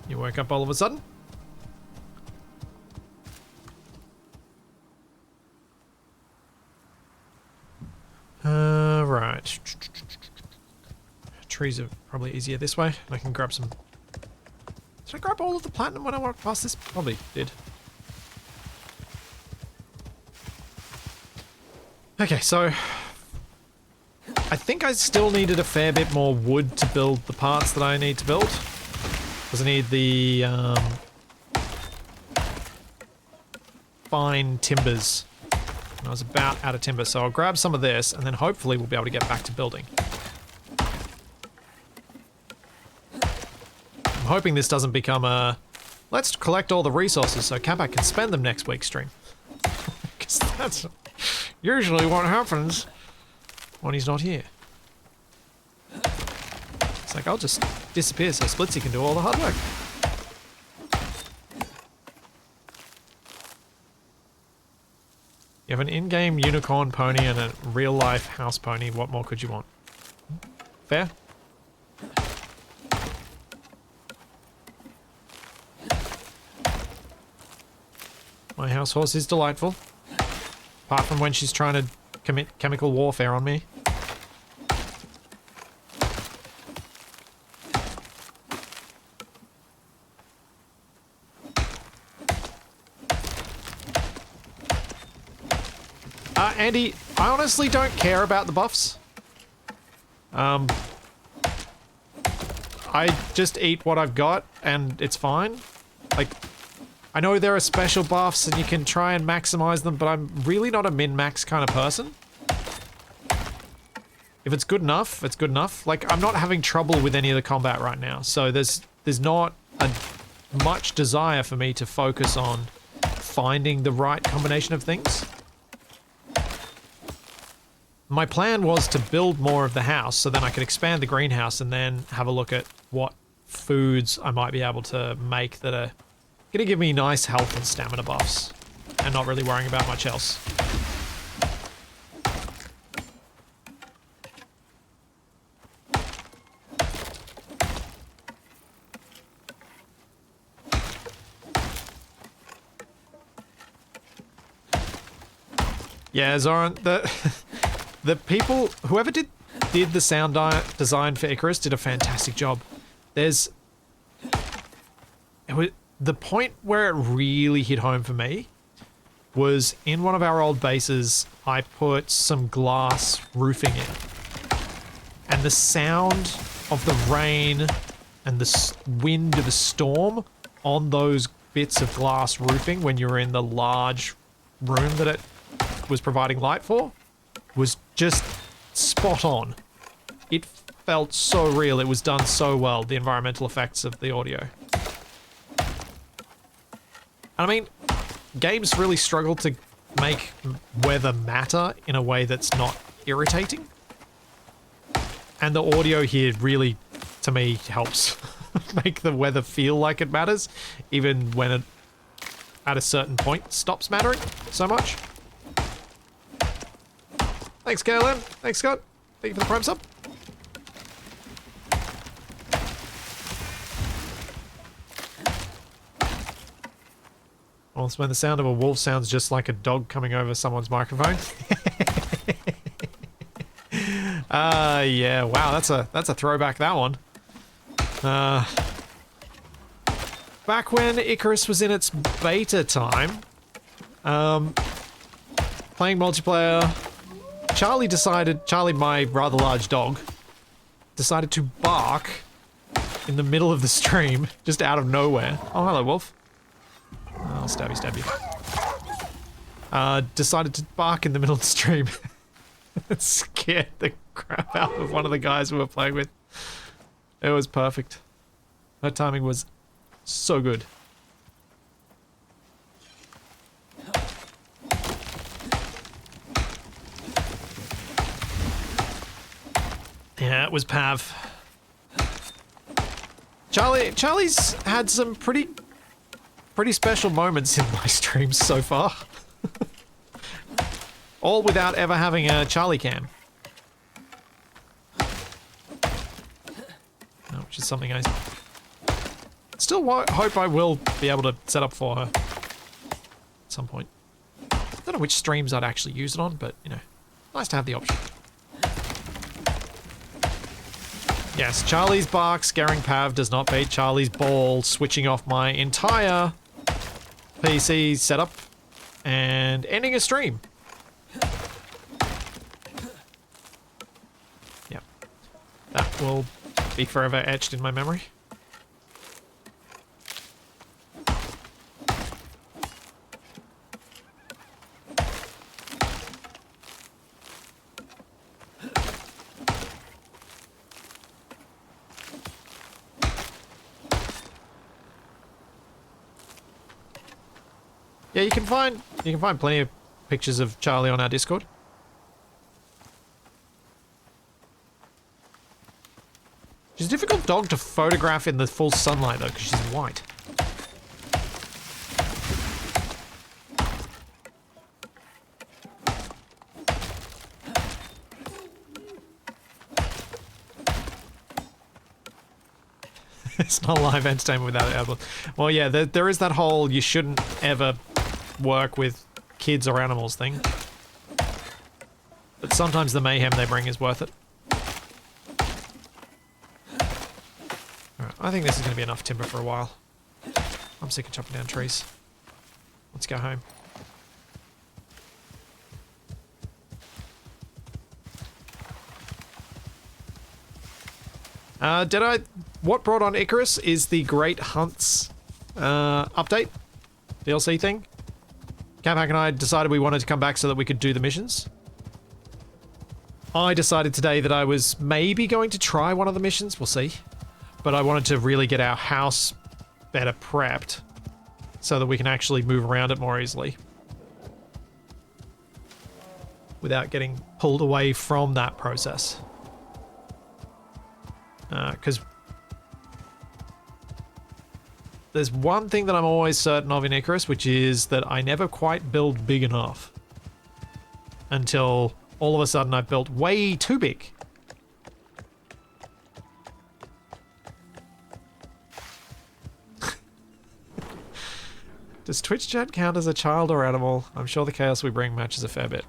You woke up all of a sudden? Right. Trees are probably easier this way. I can grab some... Did I grab all of the platinum when I walked past this? Probably did. Okay, so... I think I still needed a fair bit more wood to build the parts that I need to build. Because I need the fine timbers. And I was about out of timber, so I'll grab some of this and then hopefully we'll be able to get back to building. I'm hoping this doesn't become a let's collect all the resources so Capac can spend them next week stream. Because that's usually what happens when he's not here. It's like, I'll just disappear so Splitsy can do all the hard work. You have an in-game unicorn pony and a real-life house pony. What more could you want? Fair? My house horse is delightful. Apart from when she's trying to commit chemical warfare on me. Andy, I honestly don't care about the buffs. I just eat what I've got and it's fine. Like, I know there are special buffs and you can try and maximize them, but I'm really not a min-max kind of person. If it's good enough, it's good enough. Like, I'm not having trouble with any of the combat right now, so there's not a much desire for me to focus on finding the right combination of things. My plan was to build more of the house so then I could expand the greenhouse and then have a look at what foods I might be able to make that are going to give me nice health and stamina buffs and not really worrying about much else. Yeah, Zoran, the people, whoever did the sound design for Icarus did a fantastic job. The point where it really hit home for me was in one of our old bases, I put some glass roofing in. And the sound of the rain and the wind of a storm on those bits of glass roofing when you're in the large room that it was providing light for was just spot on. It felt so real. It was done so well, the environmental effects of the audio. I mean, games really struggle to make weather matter in a way that's not irritating. And the audio here really, to me, helps make the weather feel like it matters, even when it, at a certain point, stops mattering so much. Thanks, KLM. Thanks, Scott. Thank you for the Prime sub. Well, it's when the sound of a wolf sounds just like a dog coming over someone's microphone. Yeah. Wow, that's a throwback, that one. Back when Icarus was in its beta time, playing multiplayer, Charlie, my rather large dog, decided to bark in the middle of the stream, just out of nowhere. Oh, hello, wolf. I'll stab you. Decided to bark in the middle of the stream. It scared the crap out of one of the guys we were playing with. It was perfect. Her timing was so good. Yeah, it was Pav. Charlie's had some pretty special moments in my streams so far. All without ever having a Charlie cam. No, which is something I still hope I will be able to set up for her at some point. I don't know which streams I'd actually use it on, but, you know, nice to have the option. Yes, Charlie's bark scaring Pav does not beat Charlie's ball switching off my entire PC setup and ending a stream. Yep. That will be forever etched in my memory. Yeah, you can find plenty of pictures of Charlie on our Discord. She's a difficult dog to photograph in the full sunlight though, because she's white. It's not live entertainment without it. Well, yeah, there is that whole you shouldn't ever work with kids or animals thing. But sometimes the mayhem they bring is worth it. Alright, I think this is going to be enough timber for a while. I'm sick of chopping down trees. Let's go home. What brought on Icarus is the Great Hunts update, DLC thing. Capac and I decided we wanted to come back so that we could do the missions. I decided today that I was maybe going to try one of the missions, we'll see. But I wanted to really get our house better prepped so that we can actually move around it more easily. Without getting pulled away from that process. Because there's one thing that I'm always certain of in Icarus, which is that I never quite build big enough. Until all of a sudden I've built way too big. Does Twitch chat count as a child or animal? I'm sure the chaos we bring matches a fair bit.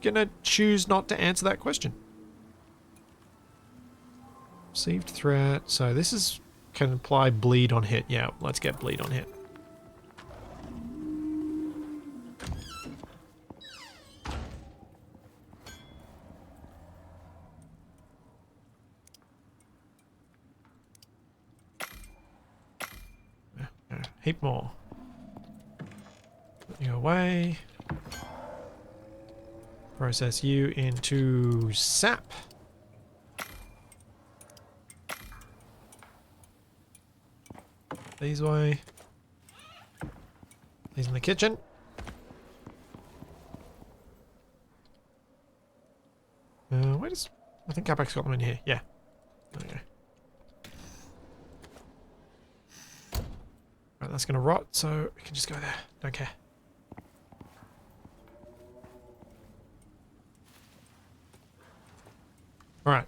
Gonna choose not to answer that question. Received threat. So this is can imply bleed on hit. Yeah, let's get bleed on hit. Heap more. Put you away. Process you into sap. These way. These in the kitchen. Where does... I think Capac's got them in here. Yeah. There we go. Right, that's going to rot, so we can just go there. Don't care. Alright.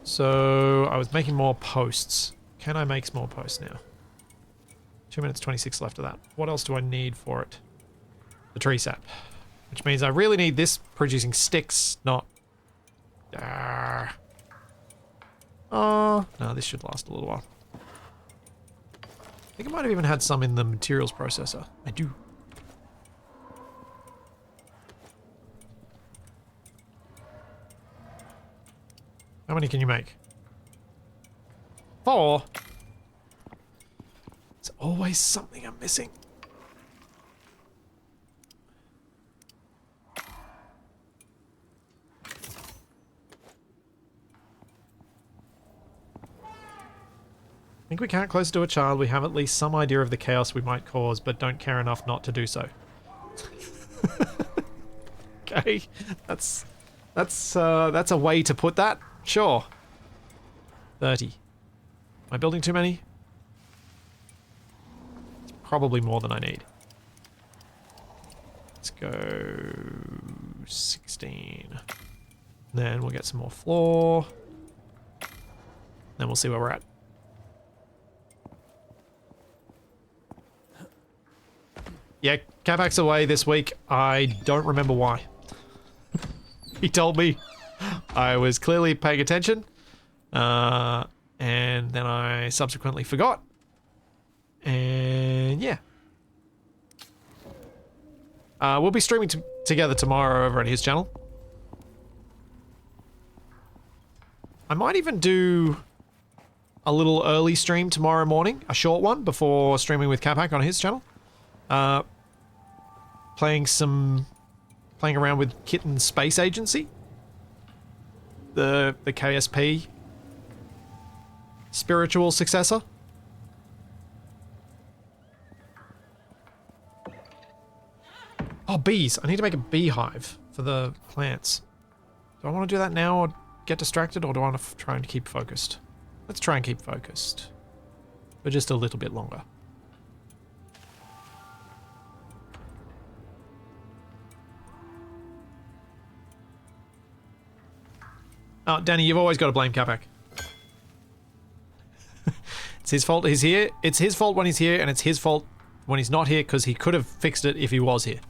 So, I was making more posts. Can I make more posts now? 2 minutes 26 left of that. What else do I need for it? The tree sap. Which means I really need this producing sticks, not... Oh, no, this should last a little while. I think I might have even had some in the materials processor. I do. How many can you make? 4. There's always something I'm missing. I think we can't close to a child. We have at least some idea of the chaos we might cause, but don't care enough not to do so. Okay, that's a way to put that. Sure. 30. Am I building too many? probably more than I need. Let's go 16. Then we'll get some more floor. Then we'll see where we're at. Yeah, Capac's away this week. I don't remember why. He told me I was clearly paying attention. And then I subsequently forgot. And yeah. We'll be streaming together tomorrow over at his channel. I might even do a little early stream tomorrow morning, a short one, before streaming with Capac on his channel. Playing around with Kitten Space Agency. The KSP spiritual successor. Oh, bees. I need to make a beehive for the plants. Do I want to do that now or get distracted, or do I want to try and keep focused? Let's try and keep focused. For just a little bit longer. Oh, Danny, you've always got to blame Capac. It's his fault he's here. It's his fault when he's here, and it's his fault when he's not here, because he could have fixed it if he was here.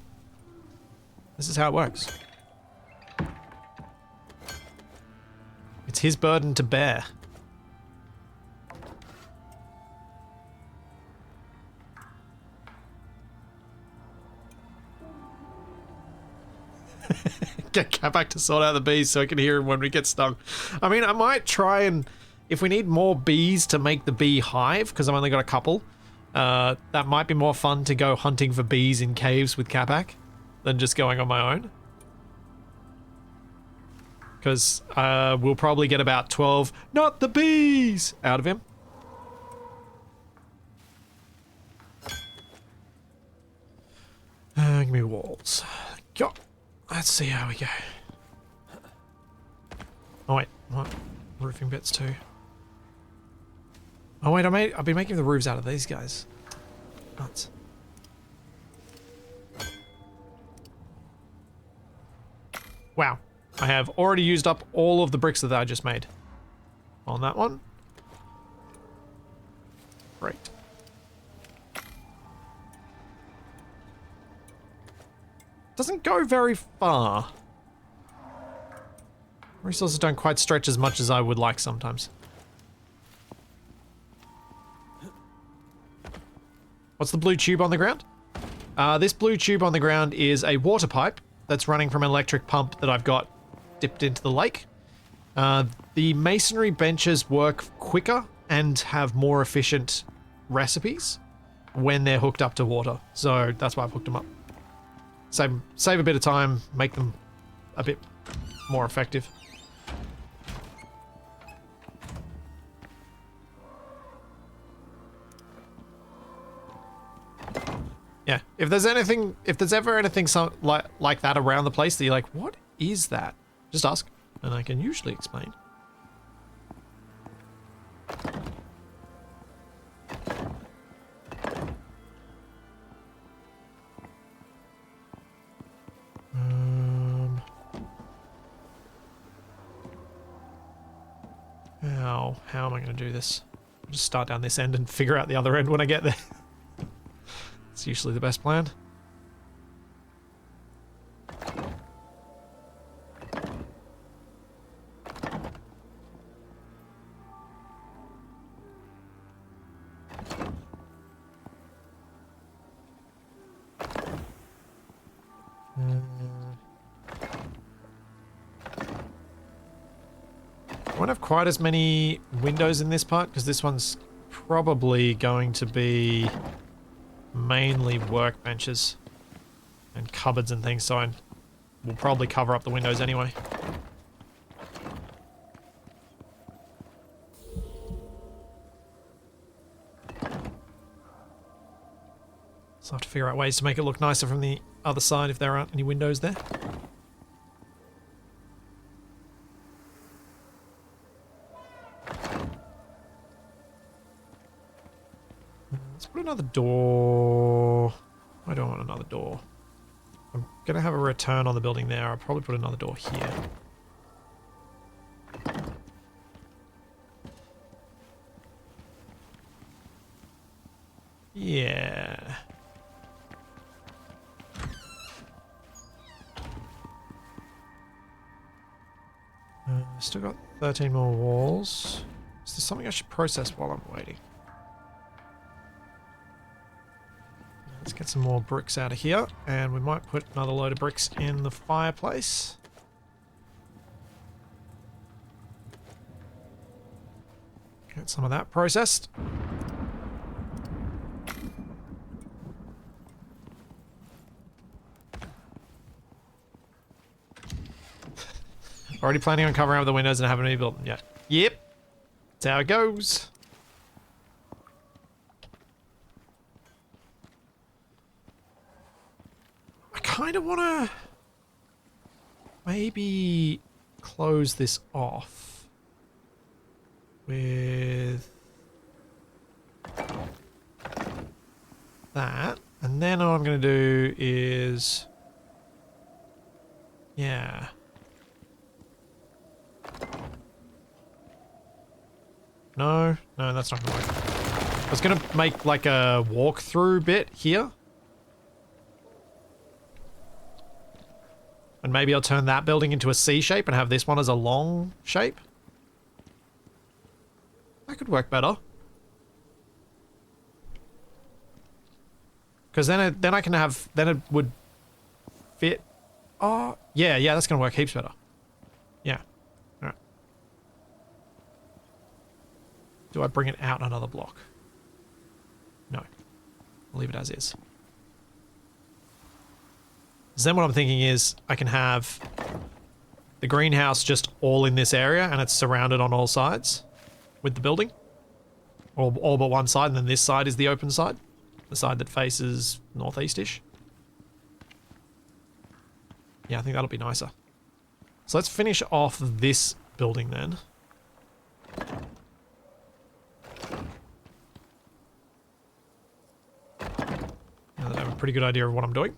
This is how it works. It's his burden to bear. Get Capac to sort out the bees so I can hear him when we get stung. I mean, I might try and... If we need more bees to make the bee hive, because I've only got a couple, that might be more fun to go hunting for bees in caves with Capac than just going on my own. Because we'll probably get about 12, not the bees, out of him. Give me walls. Go. Let's see how we go. Oh wait, what? Roofing bits too. Oh wait, I've been making the roofs out of these guys. Nuts. Wow. I have already used up all of the bricks that I just made. On that one. Great. Doesn't go very far. Resources don't quite stretch as much as I would like sometimes. What's the blue tube on the ground? This blue tube on the ground is a water pipe that's running from an electric pump that I've got dipped into the lake. The masonry benches work quicker and have more efficient recipes when they're hooked up to water. So that's why I've hooked them up. Save a bit of time, make them a bit more effective. Yeah, if there's ever anything like that around the place that you're like, what is that? Just ask, and I can usually explain. How am I going to do this? I'll just start down this end and figure out the other end when I get there. It's usually the best plan. I won't have quite as many windows in this part because this one's probably going to be mainly workbenches and cupboards and things, so I will probably cover up the windows anyway. So I have to figure out ways to make it look nicer from the other side if there aren't any windows there. Let's put another door. I don't want another door. I'm going to have a return on the building there. I'll probably put another door here. Yeah. Still got 13 more walls. Is there something I should process while I'm waiting? Let's get some more bricks out of here, and we might put another load of bricks in the fireplace. Get some of that processed. Already planning on covering up the windows and having any built yet. Yep. That's how it goes. I kind of want to maybe close this off with that. And then all I'm going to do is, yeah. No, that's not gonna work. I was gonna make like a walk-through bit here. And maybe I'll turn that building into a C shape and have this one as a long shape. That could work better. Because then I can have, then it would fit. Oh, yeah, that's gonna work heaps better. Yeah. Do I bring it out another block? No. I'll leave it as is. So then what I'm thinking is I can have the greenhouse just all in this area and it's surrounded on all sides with the building. Or all but one side, and then this side is the open side. The side that faces northeast-ish. Yeah, I think that'll be nicer. So let's finish off this building then. Now that I have a pretty good idea of what I'm doing.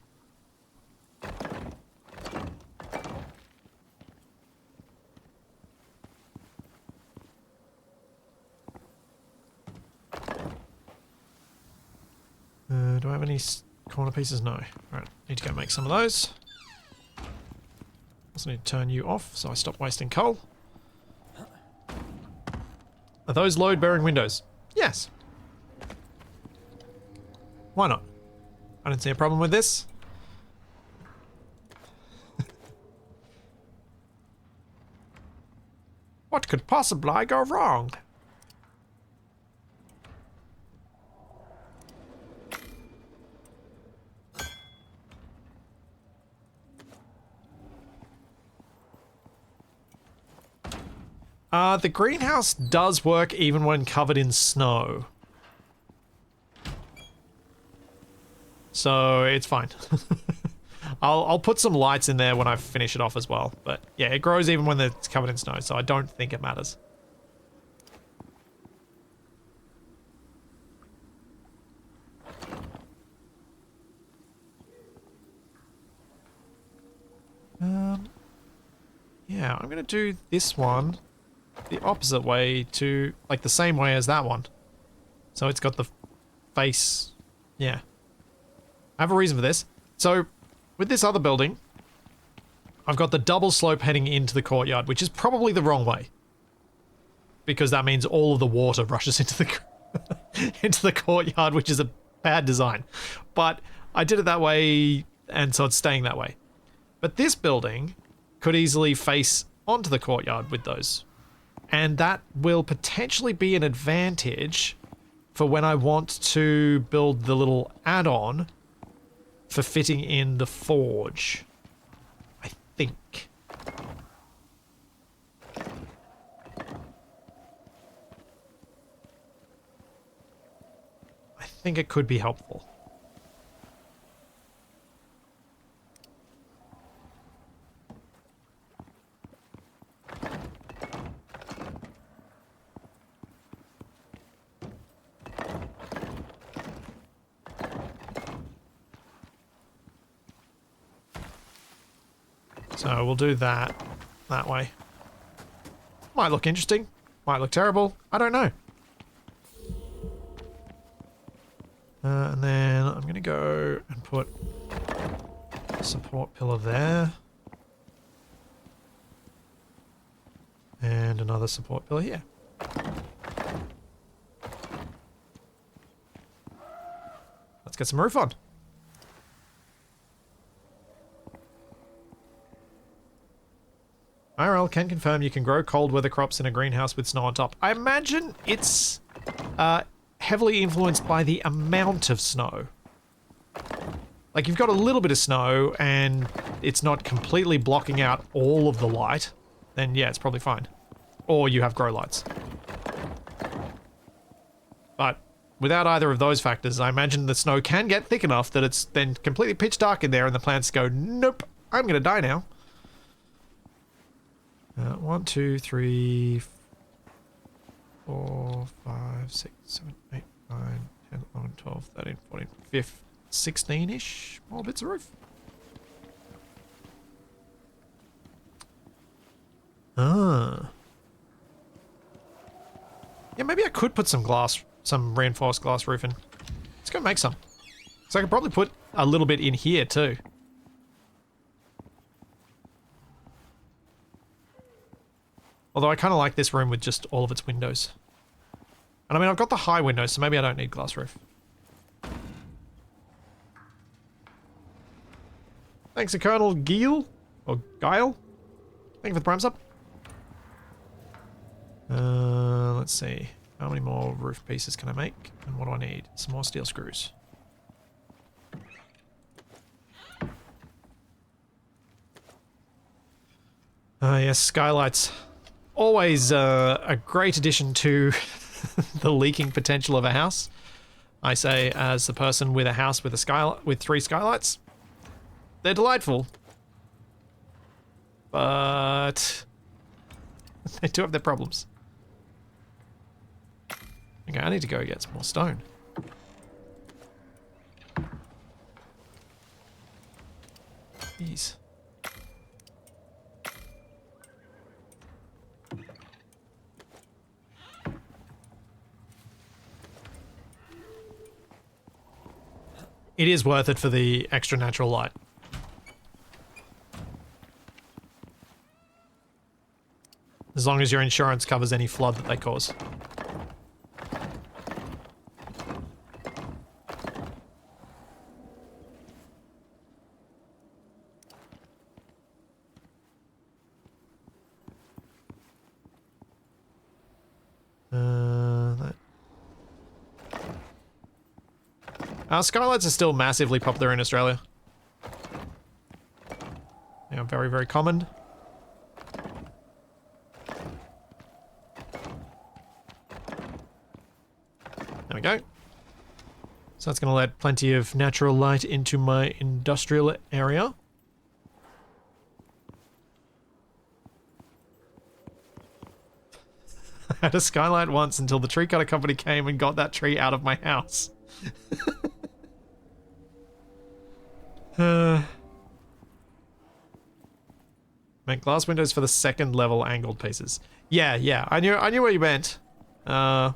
Do I have any corner pieces? No. Alright, need to go make some of those. Also need to turn you off so I stop wasting coal. Are those load-bearing windows? Yes. Why not? I don't see a problem with this. What could possibly go wrong? The greenhouse does work even when covered in snow. So it's fine. I'll put some lights in there when I finish it off as well. But yeah, it grows even when it's covered in snow, so I don't think it matters. Yeah, I'm gonna do this one the opposite way to, like the same way as that one. So it's got the face, yeah. I have a reason for this. So, with this other building, I've got the double slope heading into the courtyard, which is probably the wrong way. Because that means all of the water rushes into the into the courtyard, which is a bad design. But I did it that way, and so it's staying that way. But this building could easily face onto the courtyard with those. And that will potentially be an advantage for when I want to build the little add-on for fitting in the forge, I think. I think it could be helpful. So we'll do that way. Might look interesting. Might look terrible. I don't know. And then I'm going to go and put a support pillar there. And another support pillar here. Let's get some roof on. IRL can confirm you can grow cold weather crops in a greenhouse with snow on top. I imagine it's heavily influenced by the amount of snow. Like, you've got a little bit of snow and it's not completely blocking out all of the light, then yeah, it's probably fine. Or you have grow lights. But without either of those factors, I imagine the snow can get thick enough that it's then completely pitch dark in there and the plants go, nope, I'm going to die now. 1, 2, 3, 4, 5, 6, 7, 8, 9, 10, 11, 12, 13, 14, 15, 16-ish more bits of roof. Ah. Yeah, maybe I could put some reinforced glass roof in. Let's go make some. So I could probably put a little bit in here too. Although I kind of like this room with just all of its windows. And I mean, I've got the high windows, so maybe I don't need glass roof. Thanks to Colonel Giel, or Guile. Thank you for the prime sub. Let's see. How many more roof pieces can I make? And what do I need? Some more steel screws. Yes, skylights. Always a great addition to the leaking potential of a house. I say, as the person with a house with with 3 skylights, they're delightful, but they do have their problems. Okay, I need to go get some more stone. Jeez. It is worth it for the extra natural light. As long as your insurance covers any flood that they cause. Skylights are still massively popular in Australia. Yeah, very, very common. There we go. So that's going to let plenty of natural light into my industrial area. I had a skylight once until the tree cutter company came and got that tree out of my house. Make glass windows for the second level angled pieces. Yeah, I knew what you meant. And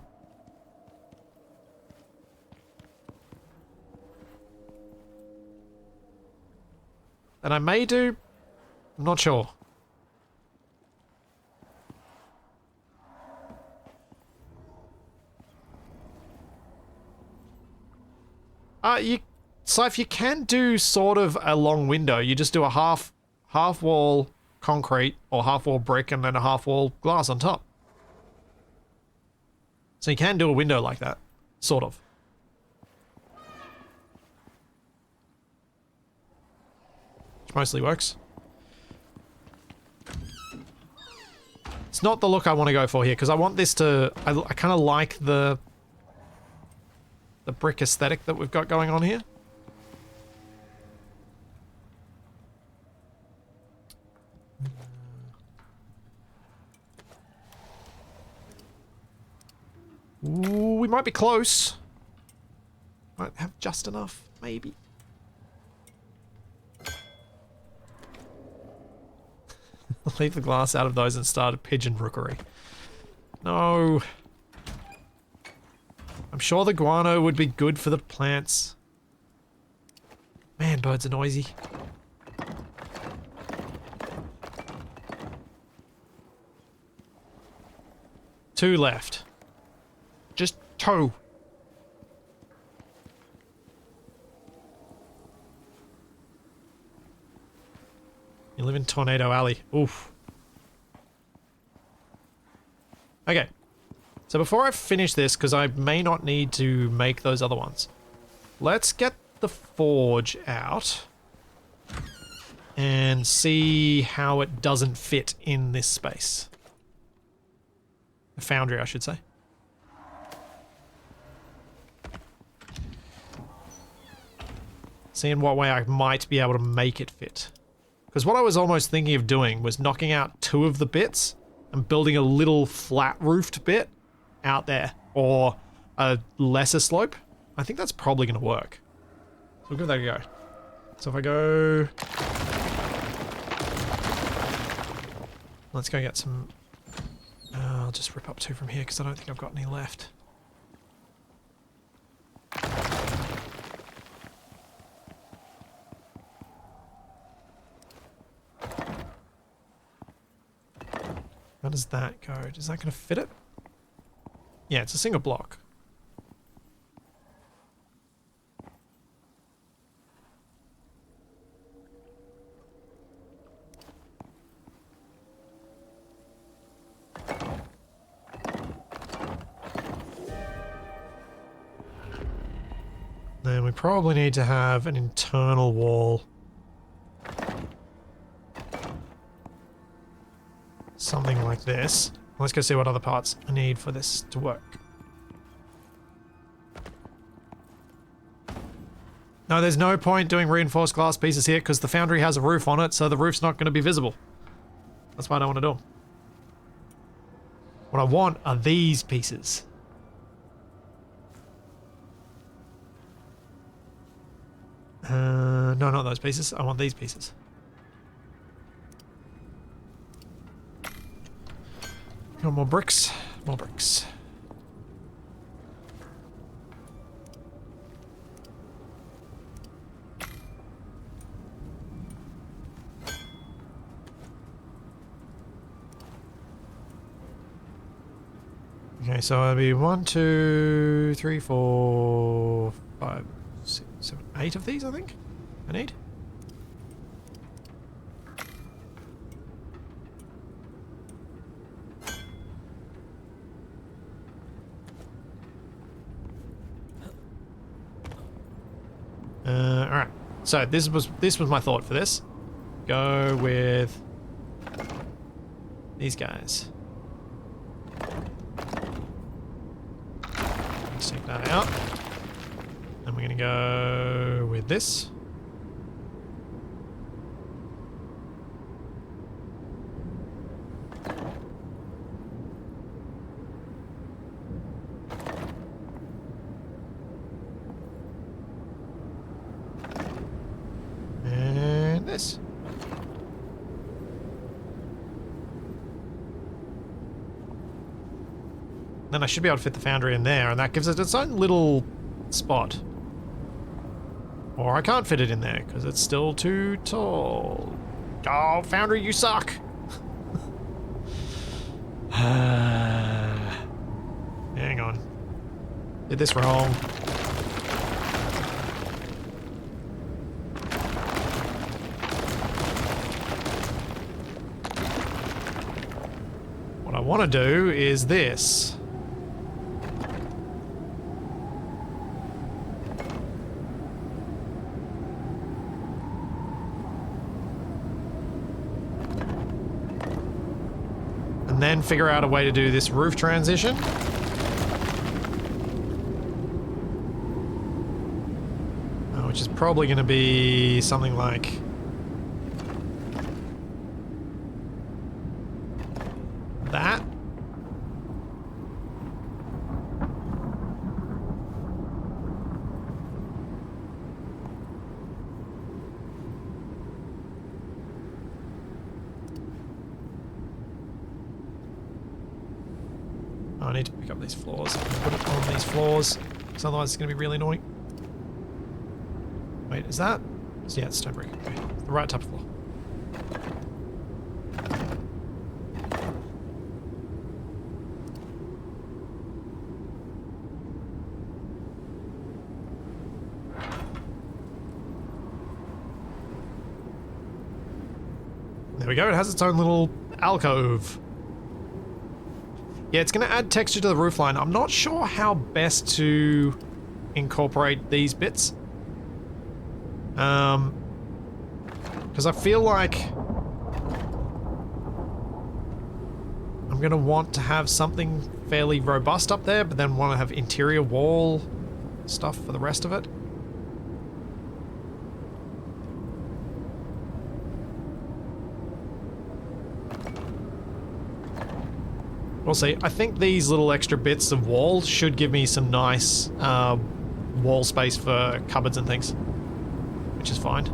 I may do. I'm not sure. Scythe, you can do sort of a long window. You just do a half wall concrete or half wall brick and then a half wall glass on top. So you can do a window like that, sort of. Which mostly works. It's not the look I want to go for here because I want this to. I kind of like the brick aesthetic that we've got going on here. Ooh, we might be close. Might have just enough, maybe. Leave the glass out of those and start a pigeon rookery. No. I'm sure the guano would be good for the plants. Man, birds are noisy. Two left. Just two. You live in Tornado Alley. Oof. Okay. So before I finish this, because I may not need to make those other ones, let's get the forge out and see how it doesn't fit in this space. The foundry, I should say. See in what way I might be able to make it fit. Because what I was almost thinking of doing was knocking out two of the bits and building a little flat-roofed bit out there, or a lesser slope. I think that's probably going to work. So we'll give that a go. So if I go... Let's go get some... I'll just rip up two from here because I don't think I've got any left. How does that go? Is that going to fit it? Yeah, it's a single block. Then we probably need to have an internal wall. Something like this. Let's go see what other parts I need for this to work. No, there's no point doing reinforced glass pieces here because the foundry has a roof on it, so the roof's not going to be visible. That's why I don't want to do them. What I want are these pieces. No, not those pieces. I want these pieces. Got more bricks. More bricks. Okay, so it'll be 1, 2, 3, 4, 5, 6, 7, 8 of these, I think I need. Alright. So this was my thought for this. Go with these guys. Let's take that out. And we're gonna go with this. And this. Then I should be able to fit the foundry in there, and that gives it its own little spot. Or I can't fit it in there, because it's still too tall. Oh, foundry, you suck! Hang on. Did this wrong. What I want to do is this. And then figure out a way to do this roof transition. Which is probably going to be something like that. I need to pick up these floors and put it on these floors, because otherwise it's going to be really annoying. Wait, is that? Yeah, it's stone brick. Okay, it's the right type of floor. There we go, it has its own little alcove. Yeah, it's going to add texture to the roofline. I'm not sure how best to incorporate these bits. Because I feel like I'm going to want to have something fairly robust up there, but then want to have interior wall stuff for the rest of it. We'll see. I think these little extra bits of wall should give me some nice wall space for cupboards and things, which is fine.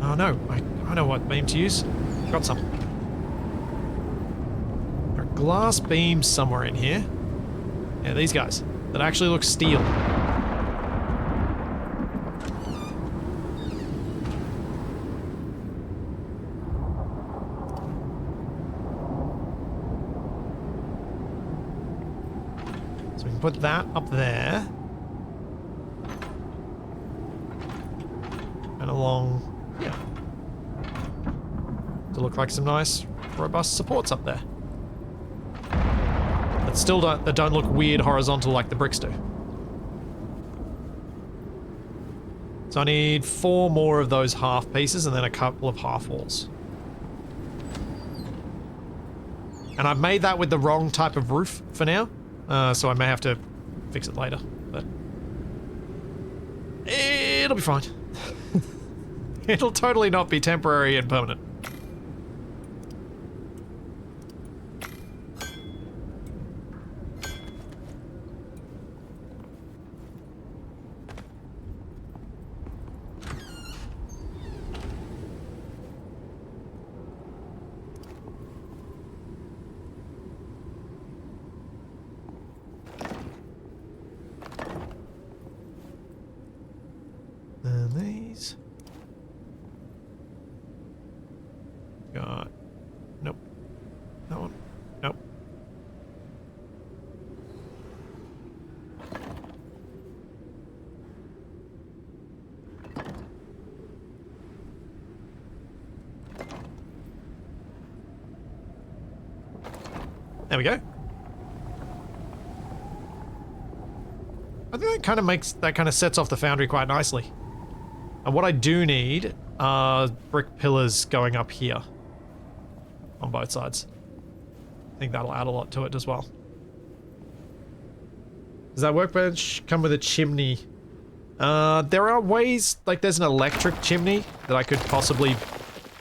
Oh no, I know what beam to use. Got some. There are glass beams somewhere in here. Yeah, these guys that actually look steel. Put that up there. And along here. To look like some nice, robust supports up there. That still don't look weird horizontal like the bricks do. So I need 4 more of those half pieces and then a couple of half walls. And I've made that with the wrong type of roof for now. So I may have to fix it later, but it'll be fine. It'll totally not be temporary and permanent. And these. Got. Nope. That one. Nope. There we go. I think that kind of sets off the foundry quite nicely. And what I do need are brick pillars going up here on both sides. I think that'll add a lot to it as well. Does that workbench come with a chimney? There are ways, like there's an electric chimney that I could possibly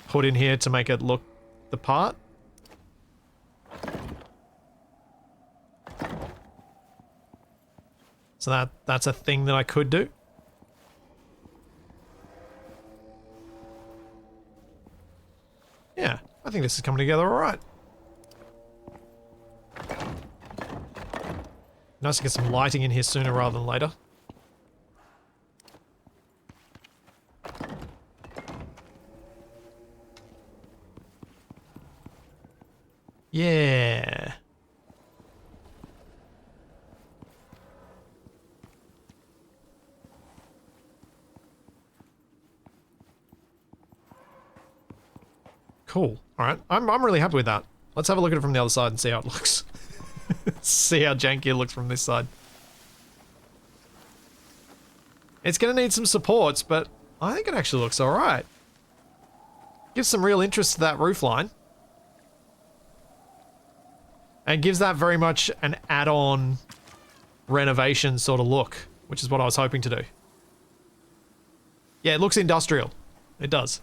put in here to make it look the part. So that's a thing that I could do. Yeah, I think this is coming together all right. Nice to get some lighting in here sooner rather than later. Yeah. Cool. All right. I'm really happy with that. Let's have a look at it from the other side and see how it looks. See how janky it looks from this side. It's going to need some supports, but I think it actually looks all right. Gives some real interest to that roof line. And gives that very much an add-on renovation sort of look, which is what I was hoping to do. Yeah, it looks industrial. It does.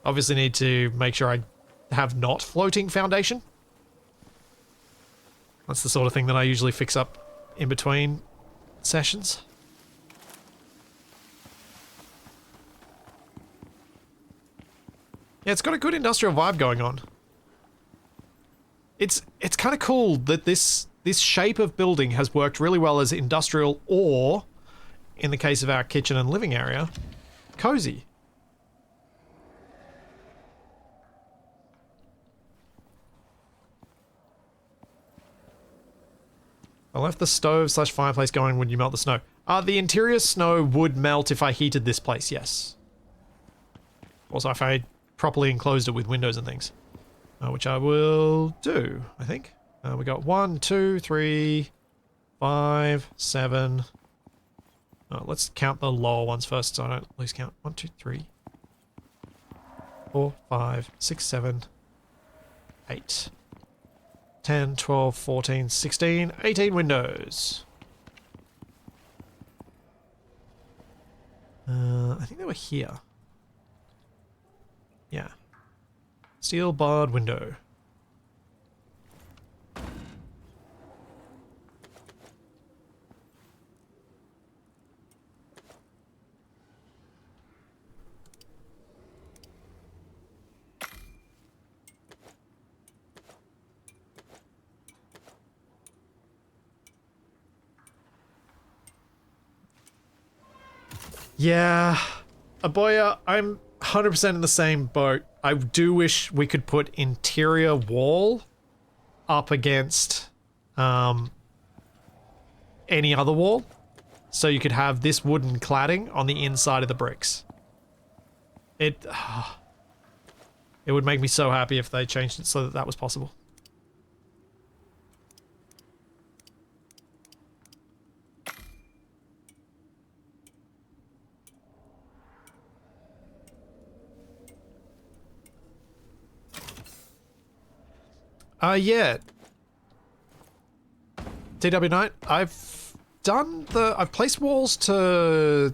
Obviously need to make sure I have not floating foundation. That's the sort of thing that I usually fix up in between sessions. It's got a good industrial vibe going on. It's kind of cool that this shape of building has worked really well as industrial or, in the case of our kitchen and living area, cozy. I left the stove / fireplace going when you melt the snow. The interior snow would melt if I heated this place, yes. Also, if I properly enclosed it with windows and things. Which I will do, I think. We got 1, 2, 3, 5, 7. Let's count the lower ones first so I don't lose count. 1, 2, 3, 4, 5, 6, 7, 8. 10, 12, 14, 16, 18 windows. I think they were here. Yeah. Steel barred window. Yeah, Aboya, I'm 100% in the same boat. I do wish we could put interior wall up against any other wall. So you could have this wooden cladding on the inside of the bricks. It would make me so happy if they changed it so that that was possible. Yeah. TW Knight, I've placed walls to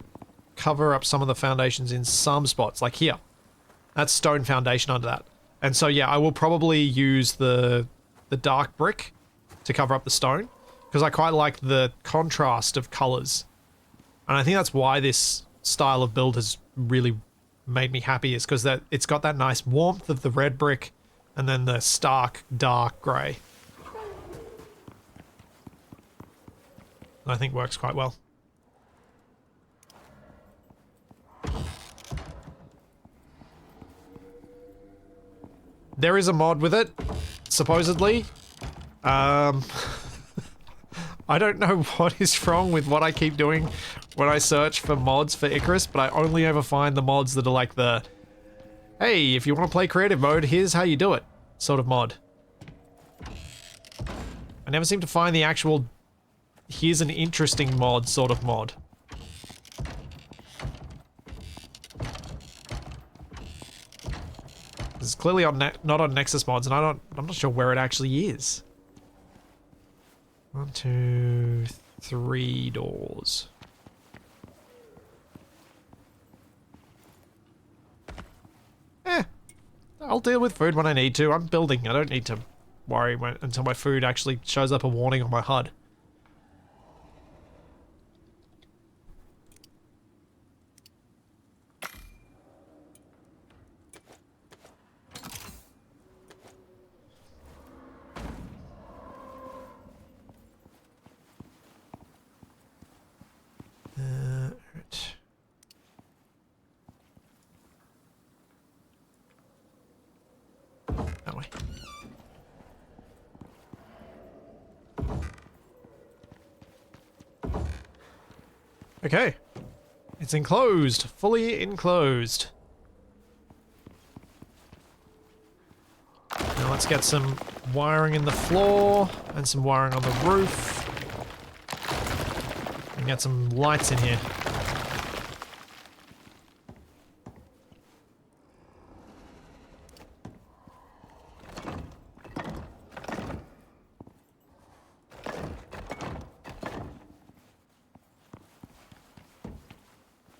cover up some of the foundations in some spots, like here. That's stone foundation under that. And so yeah, I will probably use the dark brick to cover up the stone, because I quite like the contrast of colors. And I think that's why this style of build has really made me happy, is because that it's got that nice warmth of the red brick and then the stark, dark grey. I think works quite well. There is a mod with it, supposedly. I don't know what is wrong with what I keep doing when I search for mods for Icarus, but I only ever find the mods that are like the, hey, if you want to play creative mode, here's how you do it, sort of mod. I never seem to find the actual, here's an interesting mod sort of mod. It's clearly on not on Nexus mods, and I'm not sure where it actually is. 1, 2, 3 doors. I'll deal with food when I need to. I'm building. I don't need to worry until my food actually shows up a warning on my HUD. Right. That way. Okay. It's enclosed. Fully enclosed. Now let's get some wiring in the floor and some wiring on the roof. And get some lights in here.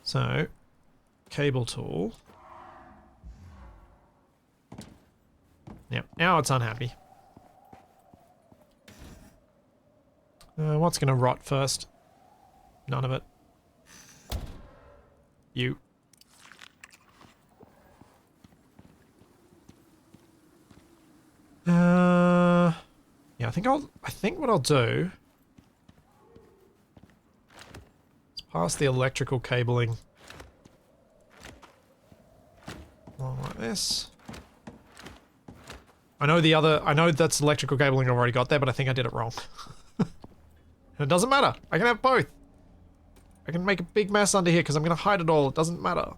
So, cable tool. Yep, now it's unhappy. What's gonna rot first? None of it. You. Yeah, I think what I'll do is pass the electrical cabling along like this. I know that's electrical cabling I've already got there, but I think I did it wrong. It doesn't matter. I can have both. I can make a big mess under here because I'm going to hide it all. It doesn't matter.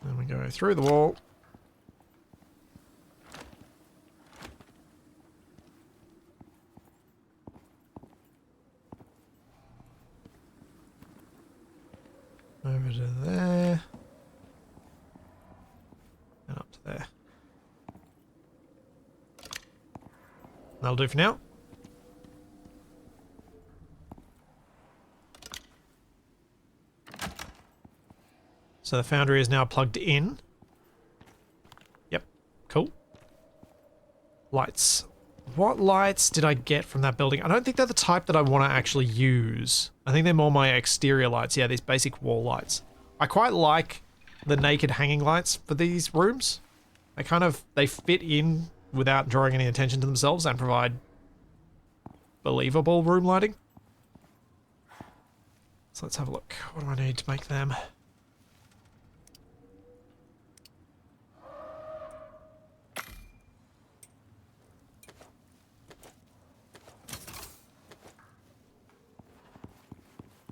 Then we go through the wall. Over to there. And up to there. That'll do for now. So the Foundry is now plugged in. Yep, cool. Lights. What lights did I get from that building? I don't think they're the type that I want to actually use. I think they're more my exterior lights. Yeah, these basic wall lights. I quite like the naked hanging lights for these rooms. They fit in without drawing any attention to themselves and provide believable room lighting. So let's have a look. What do I need to make them?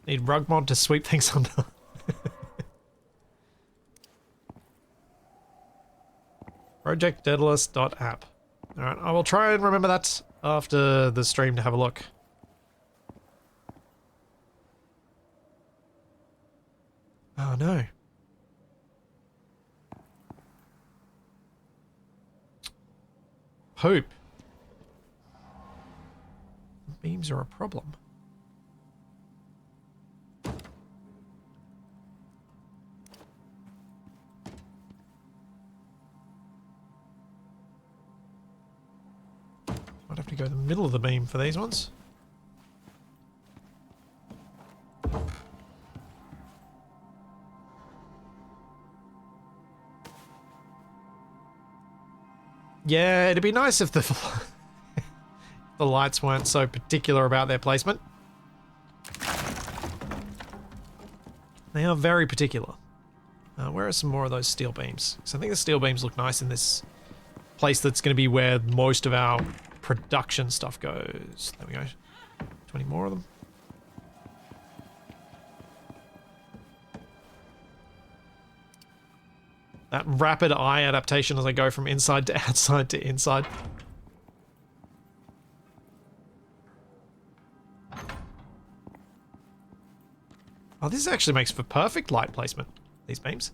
Need rug mod to sweep things under. Project.daedalus.app. Alright, I will try and remember that after the stream to have a look. Oh no. Poop. Beams are a problem. Might have to go to the middle of the beam for these ones. Yeah, it'd be nice if the the lights weren't so particular about their placement. They are very particular. Where are some more of those steel beams? Because I think the steel beams look nice in this place that's going to be where most of our production stuff goes. There we go. 20 more of them. That rapid eye adaptation as I go from inside to outside to inside. Oh, this actually makes for perfect light placement, these beams.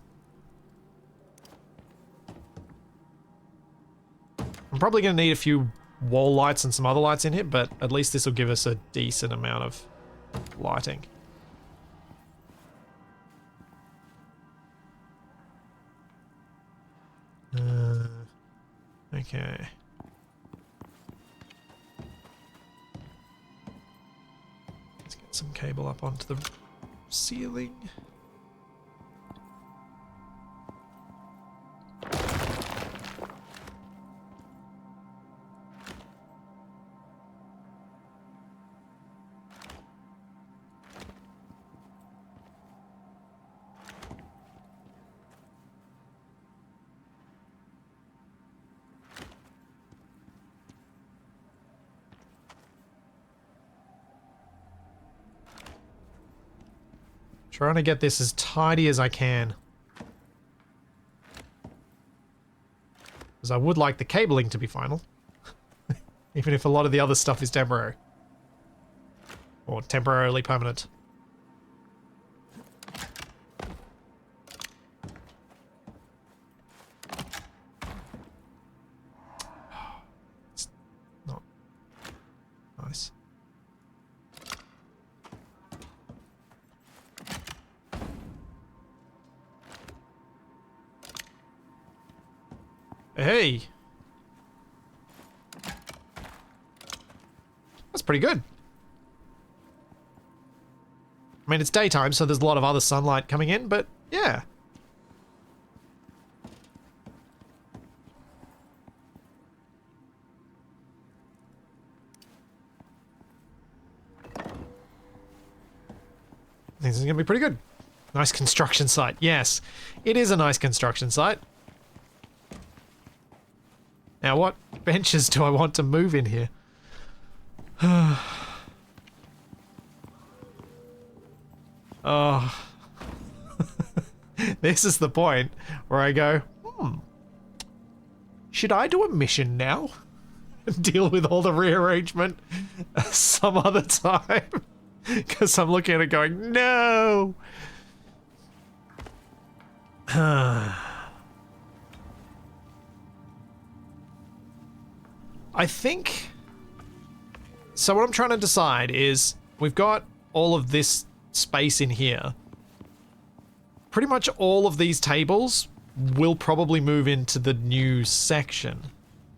I'm probably going to need a few wall lights and some other lights in here, but at least this will give us a decent amount of lighting. Okay. Let's get some cable up onto the ceiling. Trying to get this as tidy as I can. Because I would like the cabling to be final. Even if a lot of the other stuff is temporary. Or temporarily permanent. It's not nice. Hey. That's pretty good. I mean, it's daytime, so there's a lot of other sunlight coming in, but yeah. I think this is going to be pretty good. Nice construction site. Yes, it is a nice construction site. Now, what benches do I want to move in here? Oh. This is the point where I go, should I do a mission now? Deal with all the rearrangement some other time? Because I'm looking at it going, no! I think... So what I'm trying to decide is, we've got all of this space in here. Pretty much all of these tables will probably move into the new section.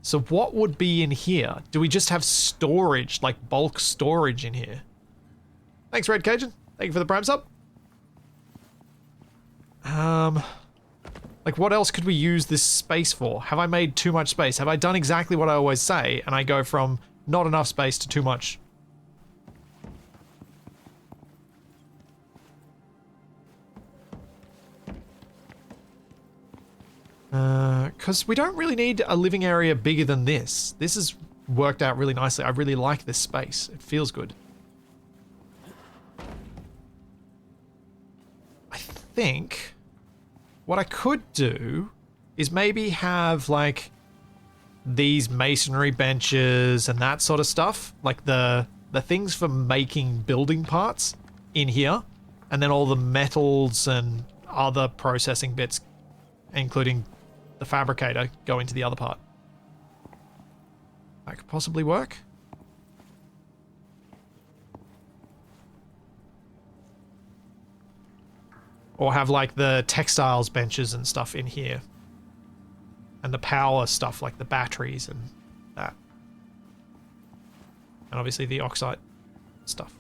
So what would be in here? Do we just have storage, like bulk storage in here? Thanks, Red Cajun. Thank you for the Prime sub. Like what else could we use this space for? Have I made too much space? Have I done exactly what I always say and I go from not enough space to too much? Because we don't really need a living area bigger than this. This has worked out really nicely. I really like this space. It feels good. I think what I could do is maybe have like these masonry benches and that sort of stuff, like the things for making building parts in here, and then all the metals and other processing bits, including the fabricator, go into the other part. That could possibly work. Or have like the textiles benches and stuff in here. And the power stuff like the batteries and that. And obviously the oxide stuff.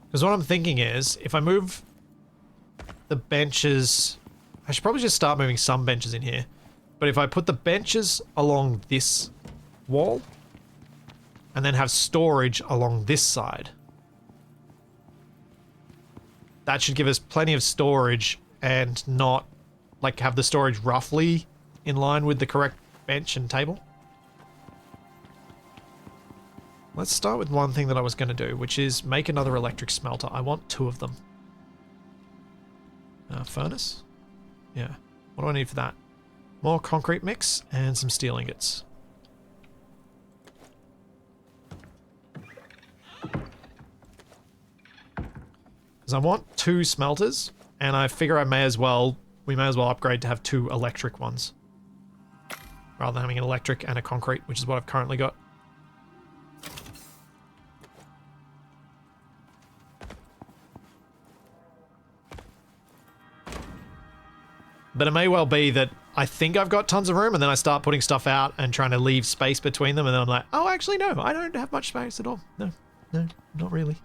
Because what I'm thinking is, if I move the benches... I should probably just start moving some benches in here. But if I put the benches along this wall, and then have storage along this side, that should give us plenty of storage and not, like, have the storage roughly in line with the correct bench and table. Let's start with one thing that I was going to do, which is make another electric smelter. I want 2 of them. Furnace? Yeah. What do I need for that? More concrete mix and some steel ingots. Because I want 2 smelters, and I figure we may as well upgrade to have 2 electric ones. Rather than having an electric and a concrete, which is what I've currently got. But it may well be that I think I've got tons of room and then I start putting stuff out and trying to leave space between them, and then I'm like, oh, actually, no, I don't have much space at all. No, not really.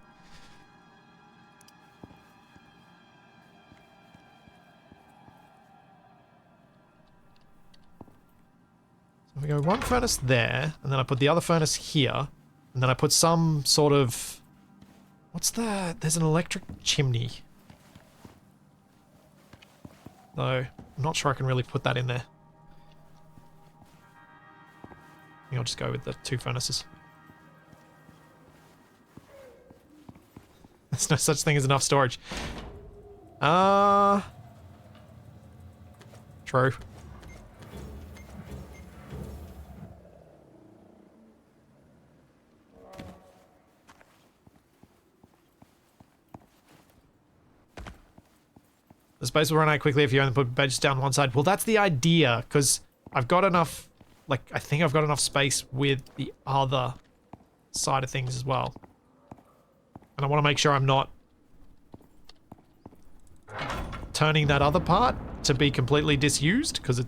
So we go 1 furnace there, and then I put the other furnace here, and then I put some sort of... There's an electric chimney. Though, I'm not sure I can really put that in there. I think I'll just go with the 2 furnaces. There's no such thing as enough storage. True. The space will run out quickly if you only put benches down one side. Well, that's the idea, because I've got enough, like, I think I've got enough space with the other side of things as well. And I want to make sure I'm not turning that other part to be completely disused because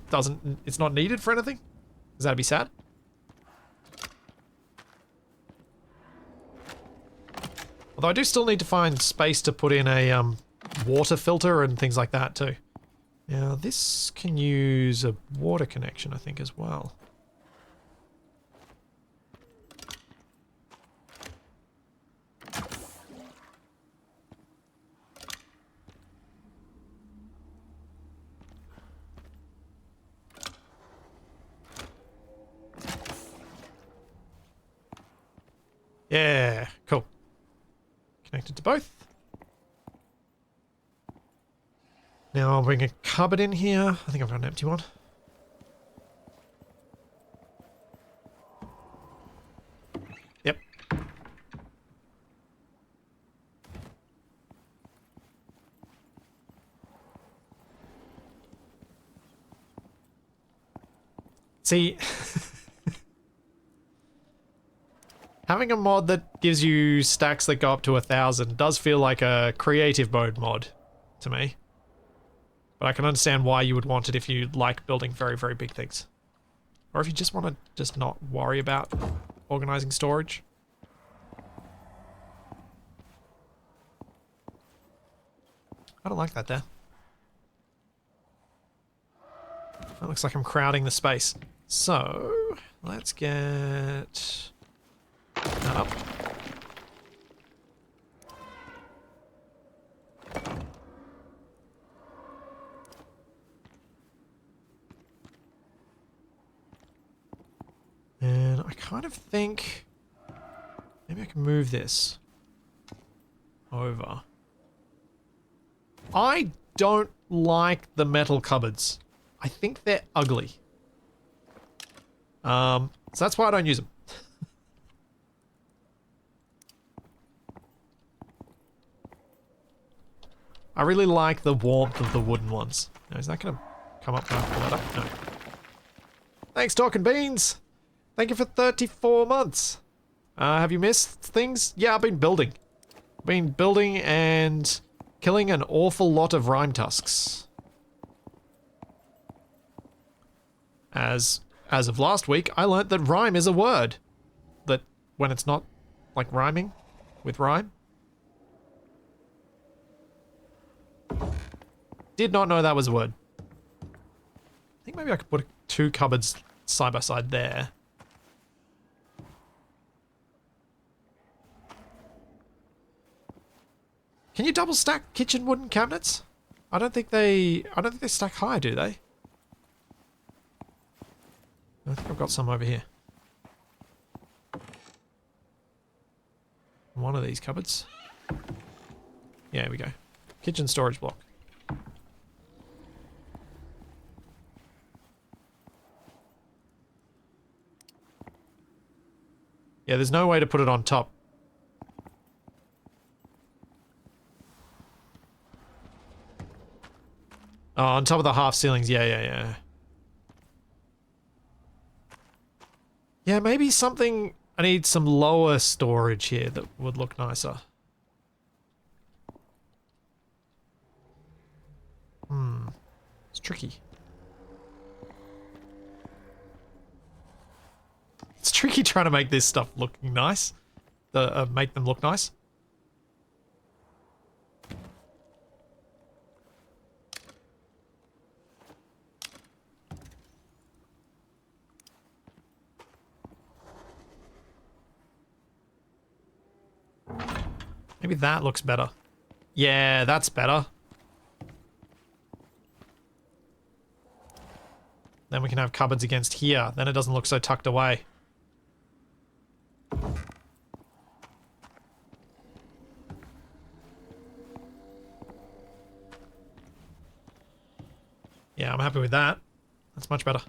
it's not needed for anything. Because that'd be sad. Although I do still need to find space to put in a water filter and things like that too. Now this can use a water connection, I think, as well. Yeah, cool. Connected to both. Now I'll bring a cupboard in here. I think I've got an empty one. Yep. See, having a mod that gives you stacks that go up to 1,000 does feel like a creative mode mod to me. But I can understand why you would want it if you like building very, very big things. Or if you just want to just not worry about organizing storage. I don't like that there. That looks like I'm crowding the space. So, let's get that up. And I kind of think maybe I can move this over. I don't like the metal cupboards. I think they're ugly. So that's why I don't use them. I really like the warmth of the wooden ones. Now, is that going to come up when I pull that up? No. Thanks, Talking Beans! Thank you for 34 months. Have you missed things? Yeah, I've been building. Been building and killing an awful lot of rime tusks. As of last week, I learnt that rime is a word. That when it's not like rhyming with rhyme. Did not know that was a word. I think maybe I could put 2 cupboards side by side there. Can you double stack kitchen wooden cabinets? I don't think they stack high, do they? I think I've got some over here. One of these cupboards. Yeah, here we go. Kitchen storage block. Yeah, there's no way to put it on top. Oh, on top of the half ceilings. Yeah. Yeah, maybe something... I need some lower storage here that would look nicer. It's tricky. It's tricky trying to make this stuff look nice. Make them look nice. Maybe that looks better. Yeah, that's better. Then we can have cupboards against here. Then it doesn't look so tucked away. Yeah, I'm happy with that. That's much better.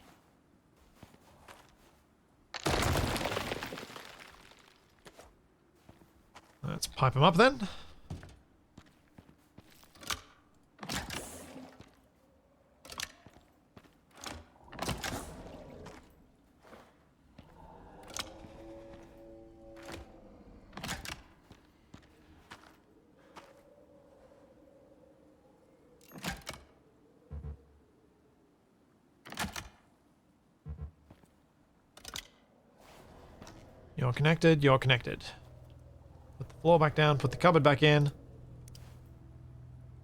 Let's pipe them up then. You're connected, you're connected. Put the floor back down, put the cupboard back in.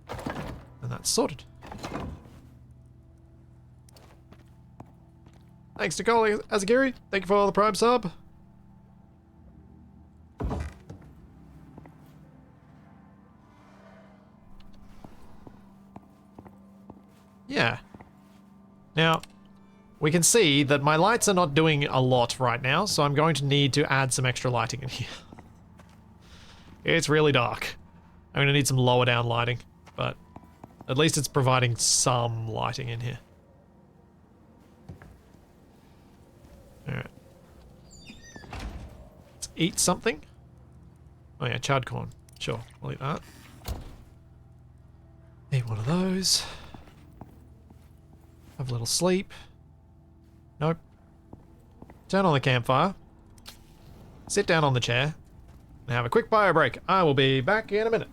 And that's sorted. Thanks to Cole Azagiri. Thank you for the Prime sub. Yeah. Now, we can see that my lights are not doing a lot right now, so I'm going to need to add some extra lighting in here. It's really dark. I'm going to need some lower down lighting, but at least it's providing some lighting in here. Alright. Let's eat something. Oh yeah, charred corn. Sure, I'll eat that. Eat one of those. Have a little sleep. Nope. Turn on the campfire. Sit down on the chair. And have a quick bio break. I will be back in a minute.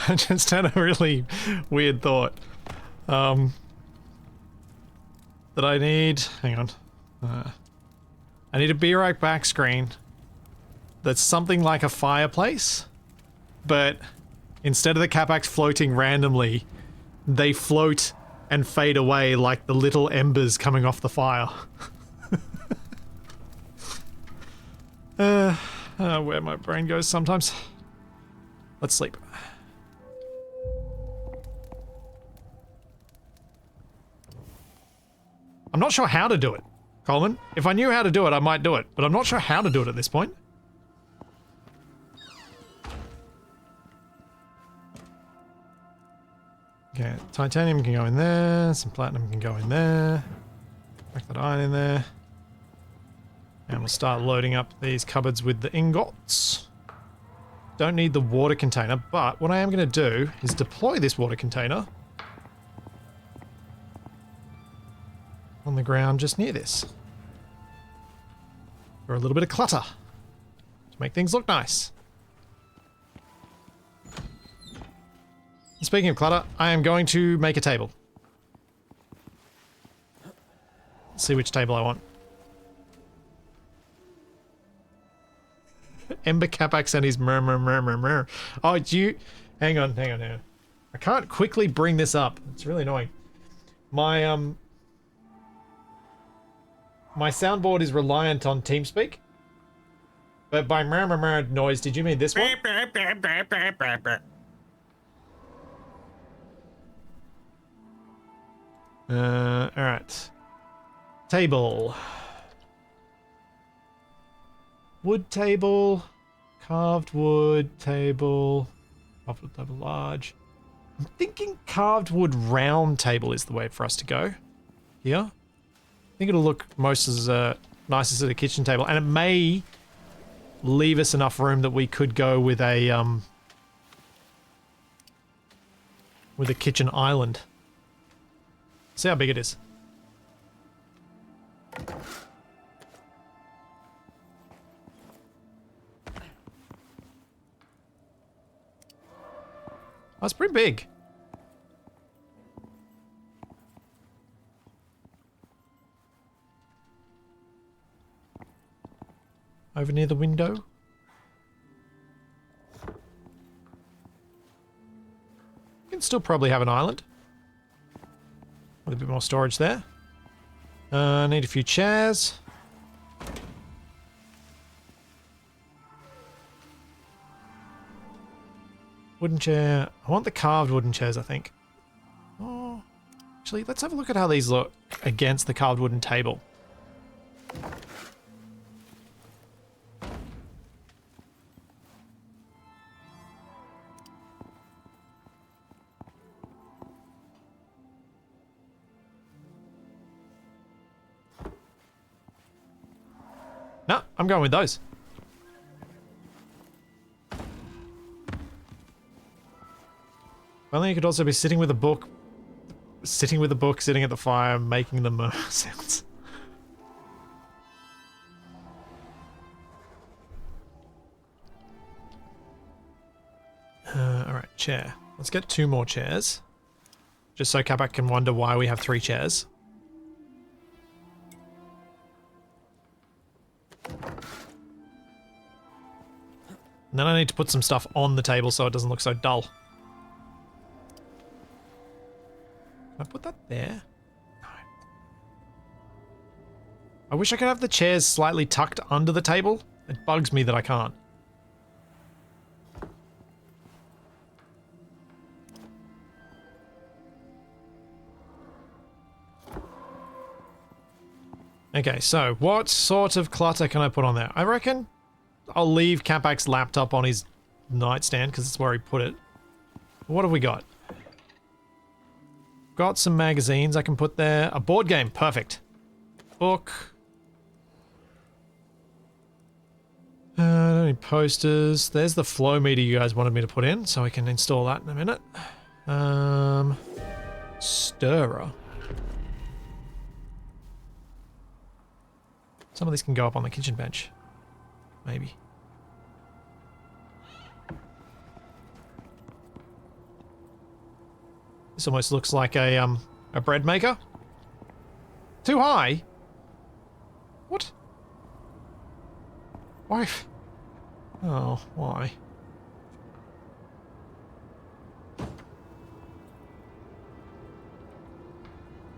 I just had a really weird thought. That I need... Hang on. I need a Be Right Back screen that's something like a fireplace, but instead of the Capacs floating randomly, they float and fade away like the little embers coming off the fire. Where my brain goes sometimes. Let's sleep. I'm not sure how to do it, Coleman. If I knew how to do it, I might do it, but I'm not sure how to do it at this point. Okay, titanium can go in there, some platinum can go in there. Back that iron in there. And we'll start loading up these cupboards with the ingots. Don't need the water container, but what I am going to do is deploy this water container on the ground just near this. For a little bit of clutter. To make things look nice. Speaking of clutter, I am going to make a table. Let's see which table I want. Ember Capac and his murmur. Oh, hang on. I can't quickly bring this up. It's really annoying. My my soundboard is reliant on TeamSpeak. But by murmur noise, did you mean this one? Alright. Table. Wood table. Carved wood table. Carved wood table large. I'm thinking carved wood round table is the way for us to go. Here. I think it'll look most as nice as a kitchen table. And it may leave us enough room that we could go with a kitchen island. See how big it is. Oh, it's pretty big. Over near the window. You can still probably have an island. With a bit more storage there. Need a few chairs. Wooden chair. I want the carved wooden chairs, I think. Oh, actually, let's have a look at how these look against the carved wooden table. No, I'm going with those. Well, you could also be sitting with a book, sitting at the fire, making the sounds. Alright, chair. Let's get 2 more chairs. Just so Capac can wonder why we have 3 chairs. And then I need to put some stuff on the table so it doesn't look so dull. Can I put that there? No. I wish I could have the chairs slightly tucked under the table. It bugs me that I can't. Okay, so what sort of clutter can I put on there? I reckon I'll leave Capac's laptop on his nightstand because it's where he put it. What have we got? Got some magazines I can put there. A board game, perfect. Book. Don't need posters. There's the flow meter you guys wanted me to put in, so I can install that in a minute. Stirrer. Some of these can go up on the kitchen bench. Maybe. This almost looks like a bread maker. Too high? What? Why? Oh, why?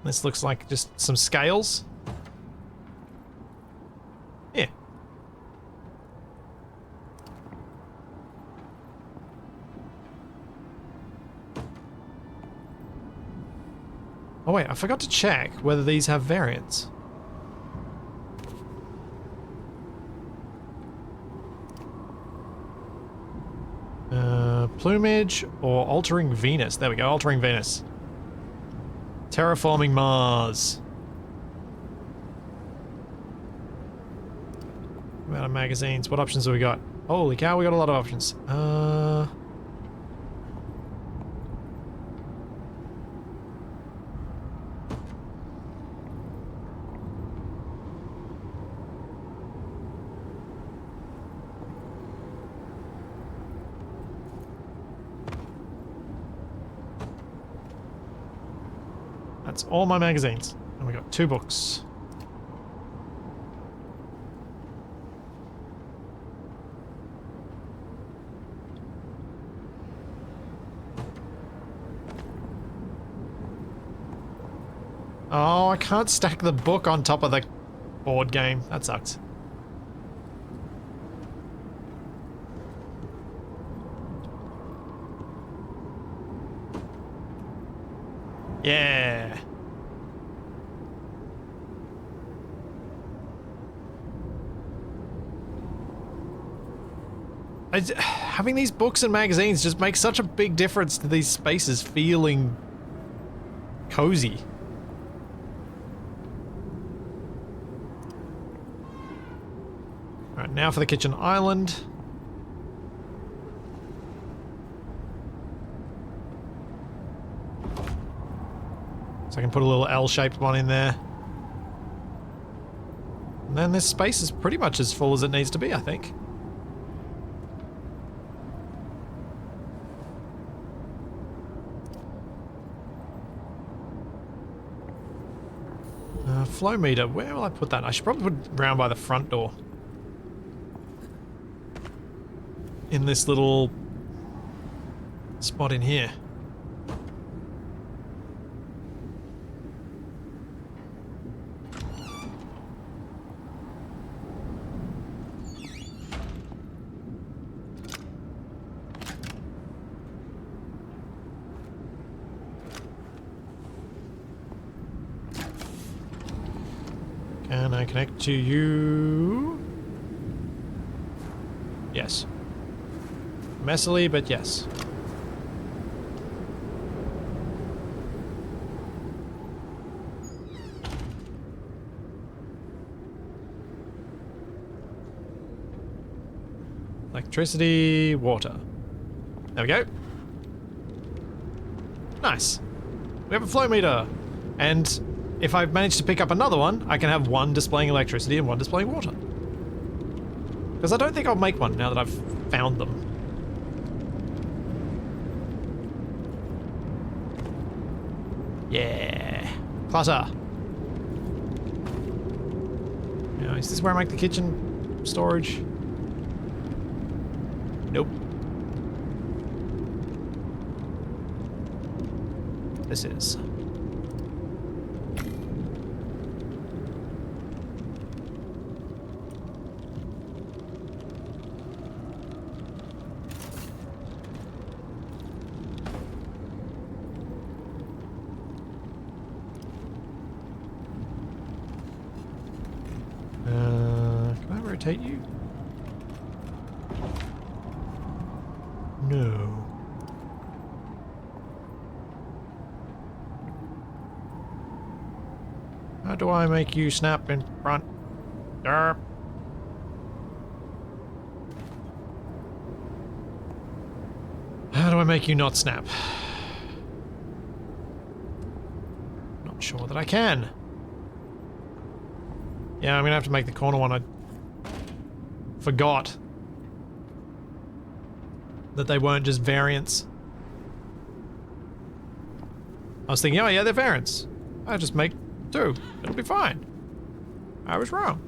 This looks like just some scales. Yeah. Oh wait, I forgot to check whether these have variants. Plumage or altering Venus. There we go, altering Venus. Terraforming Mars. Amount of magazines. What options have we got? Holy cow, we got a lot of options. That's all my magazines. And we got 2 books. Oh, I can't stack the book on top of the board game. That sucks. Yeah. Having these books and magazines just makes such a big difference to these spaces feeling cozy. Alright, now for the kitchen island. So I can put a little L-shaped one in there. And then this space is pretty much as full as it needs to be, I think. Flow meter, where will I put that? I should probably put it round by the front door. In this little spot in here. Can I connect to you? Yes. Messily, but yes. Electricity, water. There we go. Nice. We have a flow meter. And if I manage to pick up another one, I can have one displaying electricity and one displaying water. Because I don't think I'll make one now that I've found them. Yeah. Clutter. Now, is this where I make the kitchen storage? Nope. This is. Can I rotate you? No. How do I make you snap in front? Derp. How do I make you not snap? Not sure that I can. Yeah, I'm gonna have to make the corner one. I forgot that they weren't just variants. I was thinking, oh yeah, they're variants. I'll just make 2. It'll be fine. I was wrong.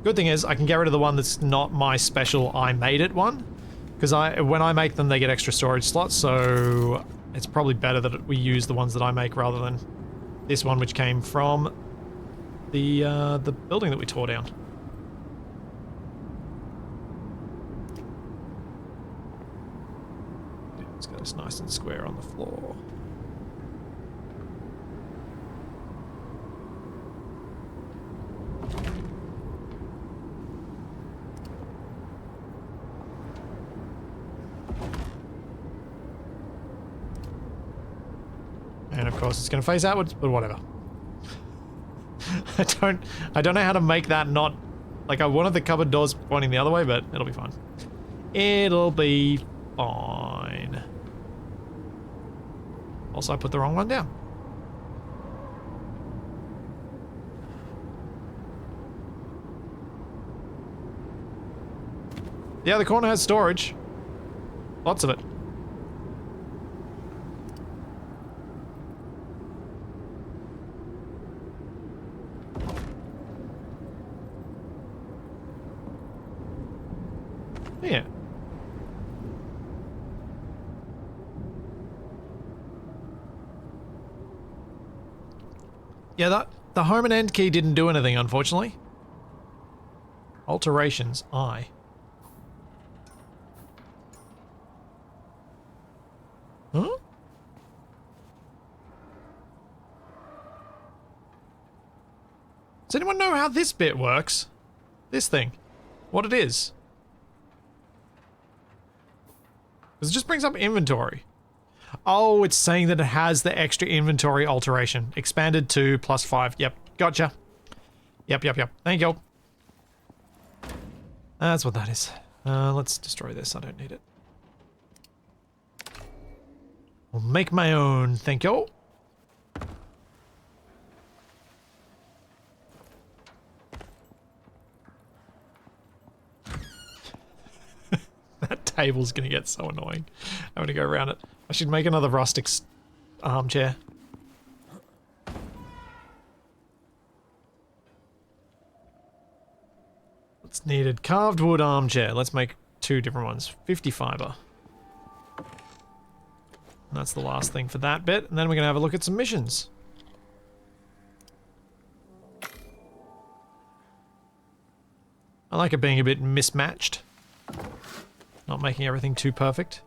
Good thing is, I can get rid of the one that's not my special I made it one. Because when I make them, they get extra storage slots, so it's probably better that we use the ones that I make rather than this one, which came from the building that we tore down. Yeah, let's get this nice and square on the floor. And of course it's going to face outwards, but whatever. I don't know how to make that not... Like, I wanted the cupboard doors pointing the other way, but it'll be fine. It'll be fine. Also, I put the wrong one down. The other corner has storage. Lots of it. Yeah. Yeah, the home and end key didn't do anything, unfortunately. Alterations, I. Huh? Does anyone know how this bit works? This thing. What it is? Because it just brings up inventory. Oh, it's saying that it has the extra inventory alteration. Expanded to +5. Yep, gotcha. Yep. Thank you. That's what that is. Let's destroy this. I don't need it. I'll make my own. Thank you. That table's gonna get so annoying. I'm gonna go around it. I should make another rustic armchair. What's needed? Carved wood armchair. Let's make 2 different ones. 50 fiber. And that's the last thing for that bit. And then we're gonna have a look at some missions. I like it being a bit mismatched. Not making everything too perfect.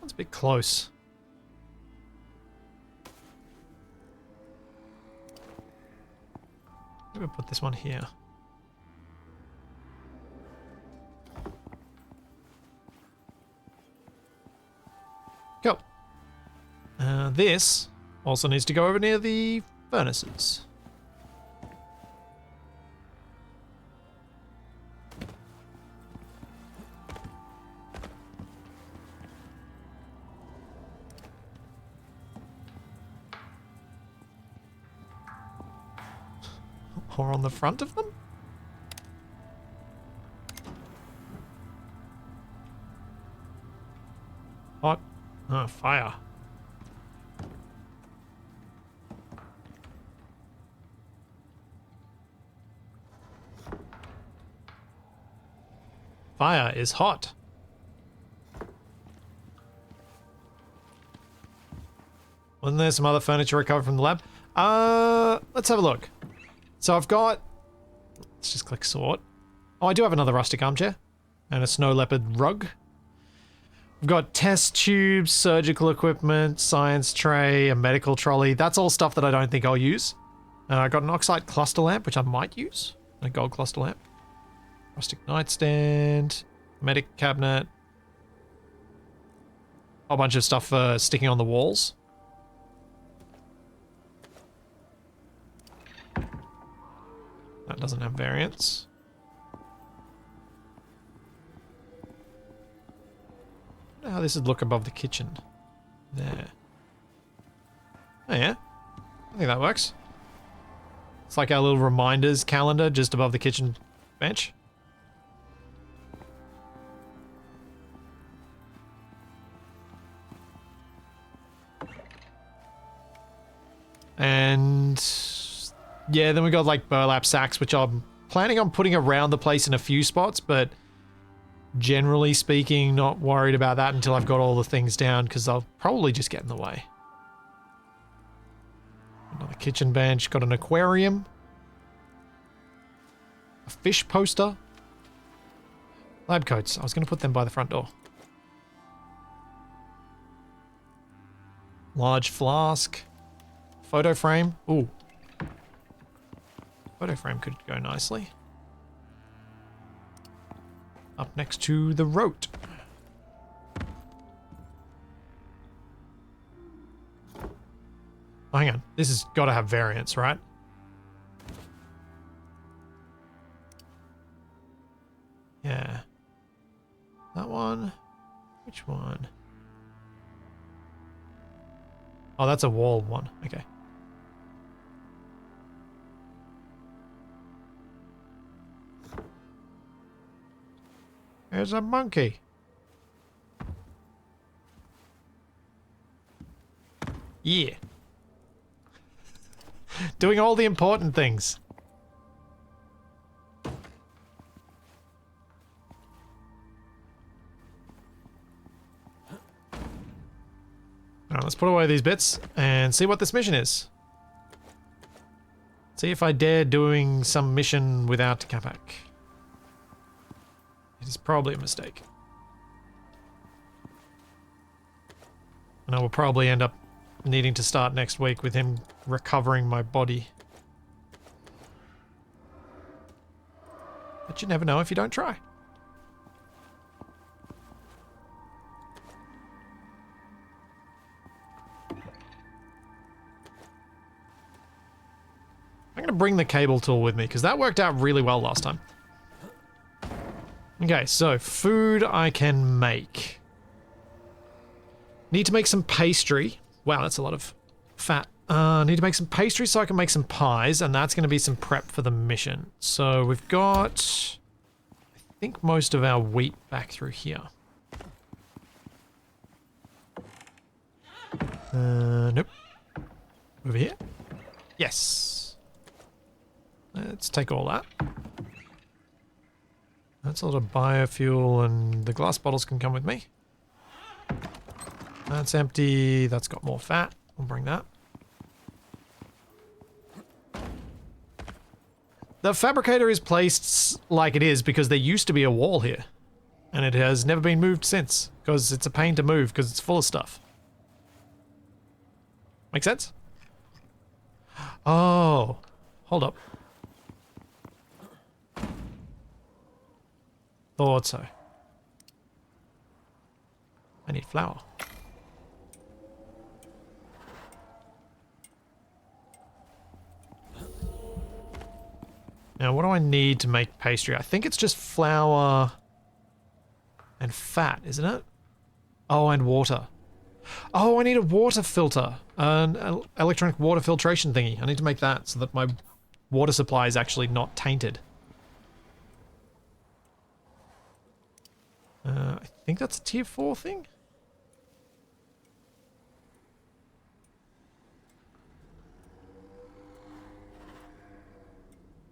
That's a bit close. Maybe put this one here. Go. This also needs to go over near the furnaces. Or on the front of them? Hot. Oh, fire. Fire is hot. Wasn't there some other furniture recovered from the lab? Let's have a look. So I've got... Let's just click sort. Oh, I do have another rustic armchair. And a snow leopard rug. We've got test tubes, surgical equipment, science tray, a medical trolley. That's all stuff that I don't think I'll use. I got an oxide cluster lamp, which I might use. And a gold cluster lamp. Rustic nightstand. Medic cabinet. A whole bunch of stuff for sticking on the walls. That doesn't have variants. I wonder how this would look above the kitchen. There. Oh yeah. I think that works. It's like our little reminders calendar just above the kitchen bench. And yeah, then we got like burlap sacks, which I'm planning on putting around the place in a few spots, but generally speaking, not worried about that until I've got all the things down, because they'll probably just get in the way. Another kitchen bench, got an aquarium. A fish poster. Lab coats. I was going to put them by the front door. Large flask. Photo frame. Ooh. Photo frame could go nicely. Up next to the rote. Oh, hang on. This has got to have variants, right? Yeah. That one. Which one? Oh, that's a wall one. Okay. There's a monkey. Yeah. Doing all the important things. Alright, let's put away these bits and see what this mission is. See if I dare doing some mission without Capac. It is probably a mistake. And I will probably end up needing to start next week with him recovering my body. But you never know if you don't try. I'm going to bring the cable tool with me because that worked out really well last time. Okay, so food I can make. Need to make some pastry. Wow, that's a lot of fat. Need to make some pastry so I can make some pies, and that's going to be some prep for the mission. So we've got, I think, most of our wheat back through here. Nope. Over here? Yes. Let's take all that. That's a lot of biofuel, and the glass bottles can come with me. That's empty. That's got more fat. We'll bring that. The fabricator is placed like it is because there used to be a wall here. And it has never been moved since. Because it's a pain to move because it's full of stuff. Make sense? Oh. Hold up. Thought so. I need flour. Now, what do I need to make pastry? I think it's just flour and fat, isn't it? Oh, and water. Oh, I need a water filter. An electronic water filtration thingy. I need to make that so that my water supply is actually not tainted. I think that's a tier 4 thing.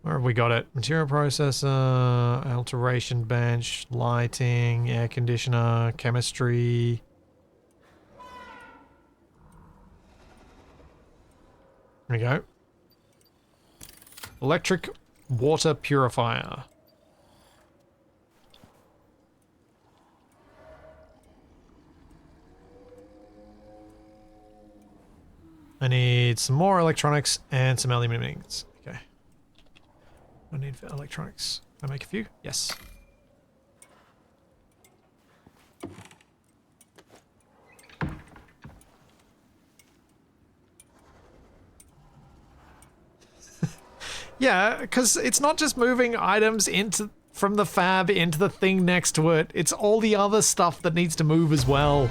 Where have we got it? Material processor, alteration bench, lighting, air conditioner, chemistry. There we go. Electric water purifier. I need some more electronics and some aluminum ingots. Okay. I need for electronics. Can I make a few? Yes. Yeah, because it's not just moving items from the fab into the thing next to it. It's all the other stuff that needs to move as well.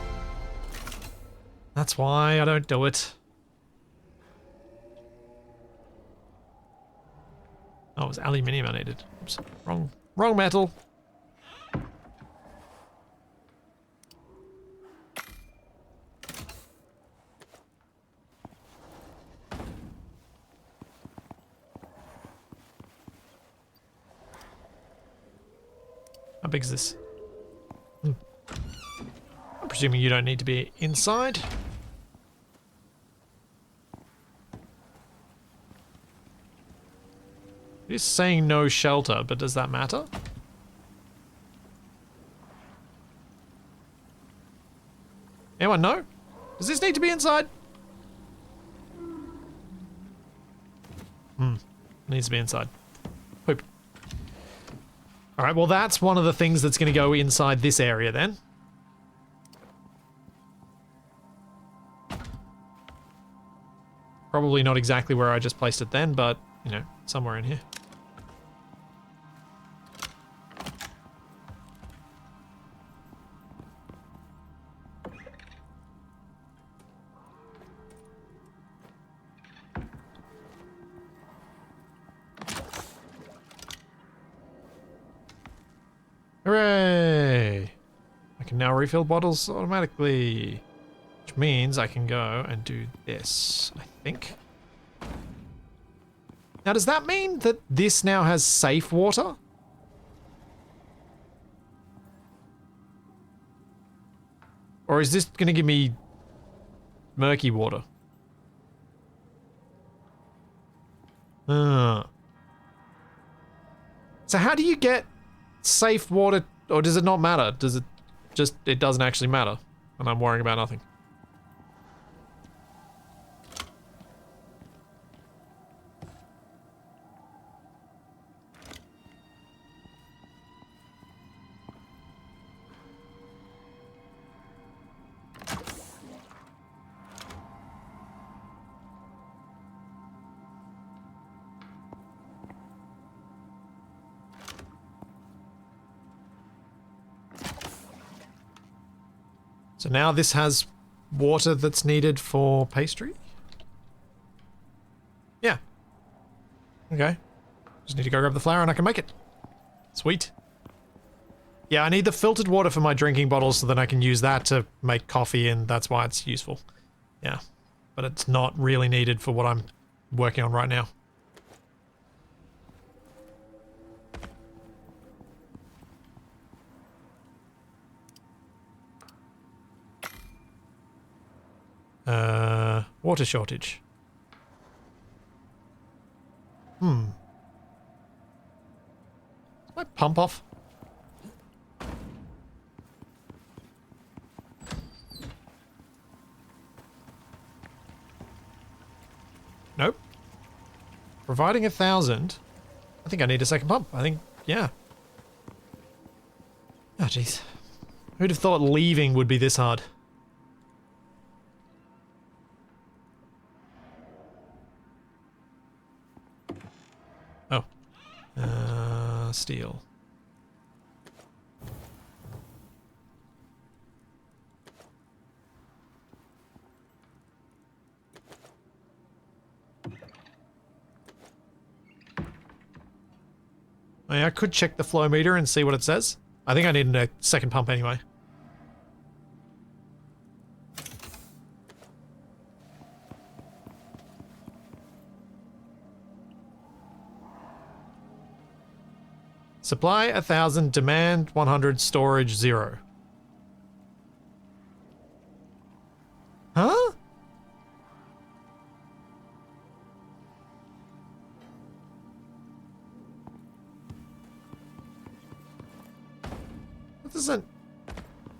That's why I don't do it. Oh, it was aluminium I needed. Oops. Wrong metal. How big is this? I'm presuming you don't need to be inside. It is saying no shelter, but does that matter? Anyone know? Does this need to be inside? Needs to be inside. Poop. Alright, well that's one of the things that's going to go inside this area then. Probably not exactly where I just placed it then, but, you know, somewhere in here. Hooray! I can now refill bottles automatically. Which means I can go and do this, I think. Now, does that mean that this now has safe water? Or is this going to give me murky water? So how do you get safe water, or does it not matter? Does it just, it doesn't actually matter, and I'm worrying about nothing? So now this has water that's needed for pastry? Yeah. Okay. Just need to go grab the flour and I can make it. Sweet. Yeah, I need the filtered water for my drinking bottles so that I can use that to make coffee, and that's why it's useful. Yeah. But it's not really needed for what I'm working on right now. Water shortage. Is my pump off? Nope. Providing 1,000. I think I need a second pump. I think, yeah. Oh, jeez. Who'd have thought leaving would be this hard? Steel. I could check the flow meter and see what it says. I think I need a second pump anyway. Supply 1,000, demand 100, storage 0. Huh? That doesn't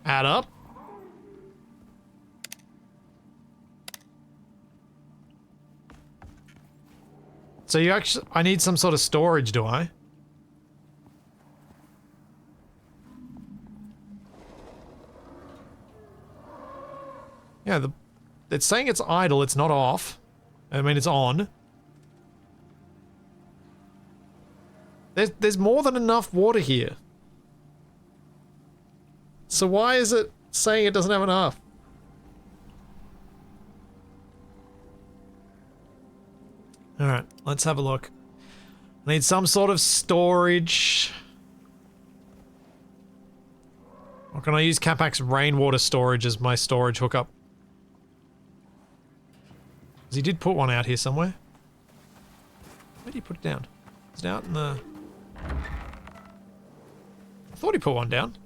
add up. So you actually, I need some sort of storage, do I? Yeah, it's saying it's idle, it's not off. I mean, it's on. There's more than enough water here. So why is it saying it doesn't have enough? Alright, let's have a look. I need some sort of storage. Or can I use Capac's rainwater storage as my storage hookup? He did put one out here somewhere. Where did he put it down? Is it out in the... I thought he put one down.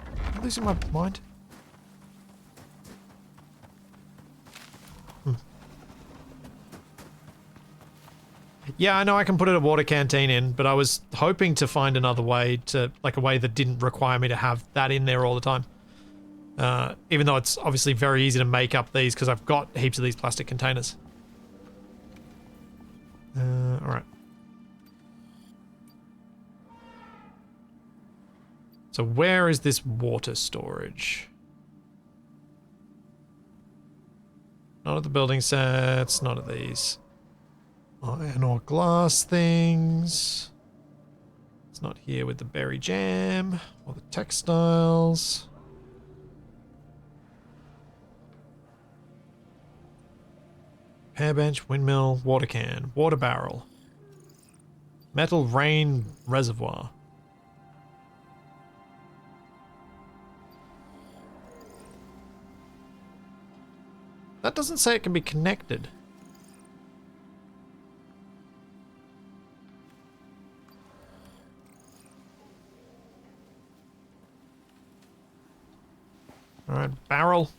Am I losing my mind? Yeah, I know I can put a water canteen in, but I was hoping to find another way to... like a way that didn't require me to have that in there all the time. Even though it's obviously very easy to make up these because I've got heaps of these plastic containers. Alright. So where is this water storage? Not at the building sets, not at these iron or glass things. It's not here with the berry jam or the textiles. Repair bench, windmill, water can, water barrel. Metal rain reservoir. That doesn't say it can be connected. Alright, barrel.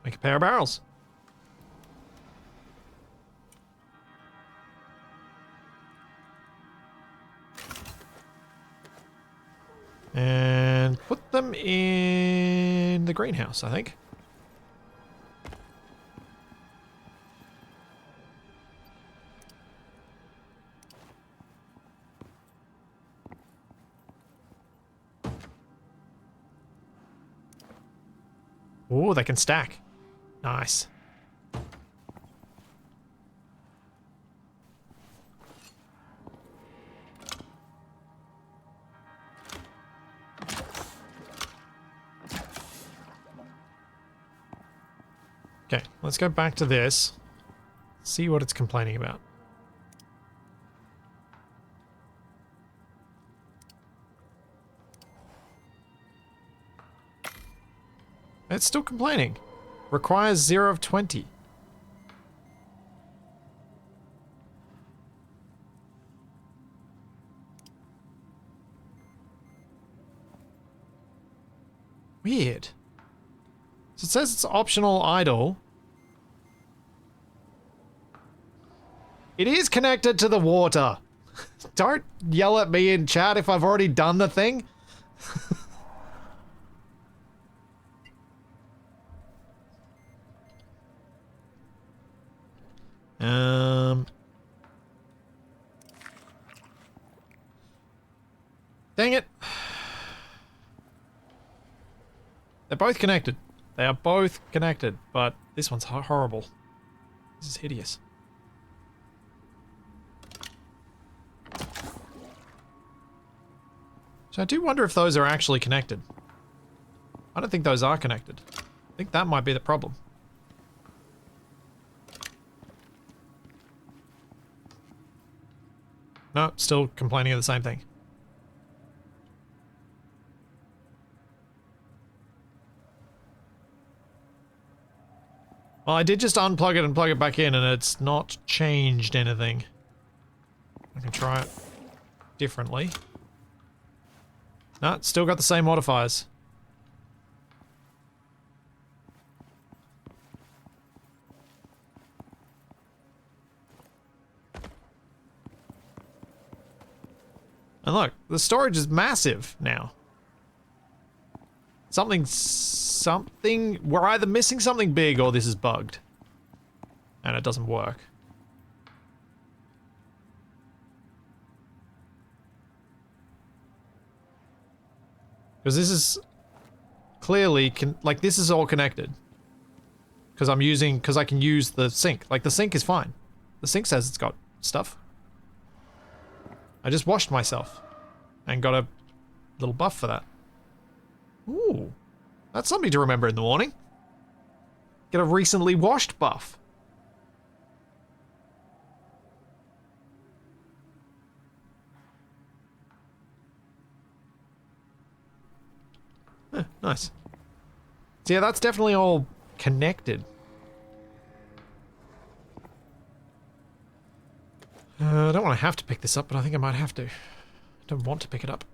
Make a pair of barrels. And put them in the greenhouse, I think. Oh, they can stack. Nice. Okay, let's go back to this. See what it's complaining about. It's still complaining. Requires 0 of 20. Weird. So it says it's optional idle. It is connected to the water. Don't yell at me in chat if I've already done the thing. Dang it. They're both connected. They are both connected, but this one's horrible. This is hideous. So I do wonder if those are actually connected. I don't think those are connected. I think that might be the problem. No, still complaining of the same thing. Well, I did just unplug it and plug it back in, and it's not changed anything. I can try it differently. No, it's still got the same modifiers. And look, the storage is massive now. Something, we're either missing something big or this is bugged. And it doesn't work. Because this is clearly, like this is all connected. Because I can use the sink. Like the sink is fine. The sink says it's got stuff. I just washed myself and got a little buff for that. Ooh, that's something to remember in the morning. Get a recently washed buff. Nice. So yeah, that's definitely all connected. I don't want to have to pick this up, but I think I might have to. I don't want to pick it up.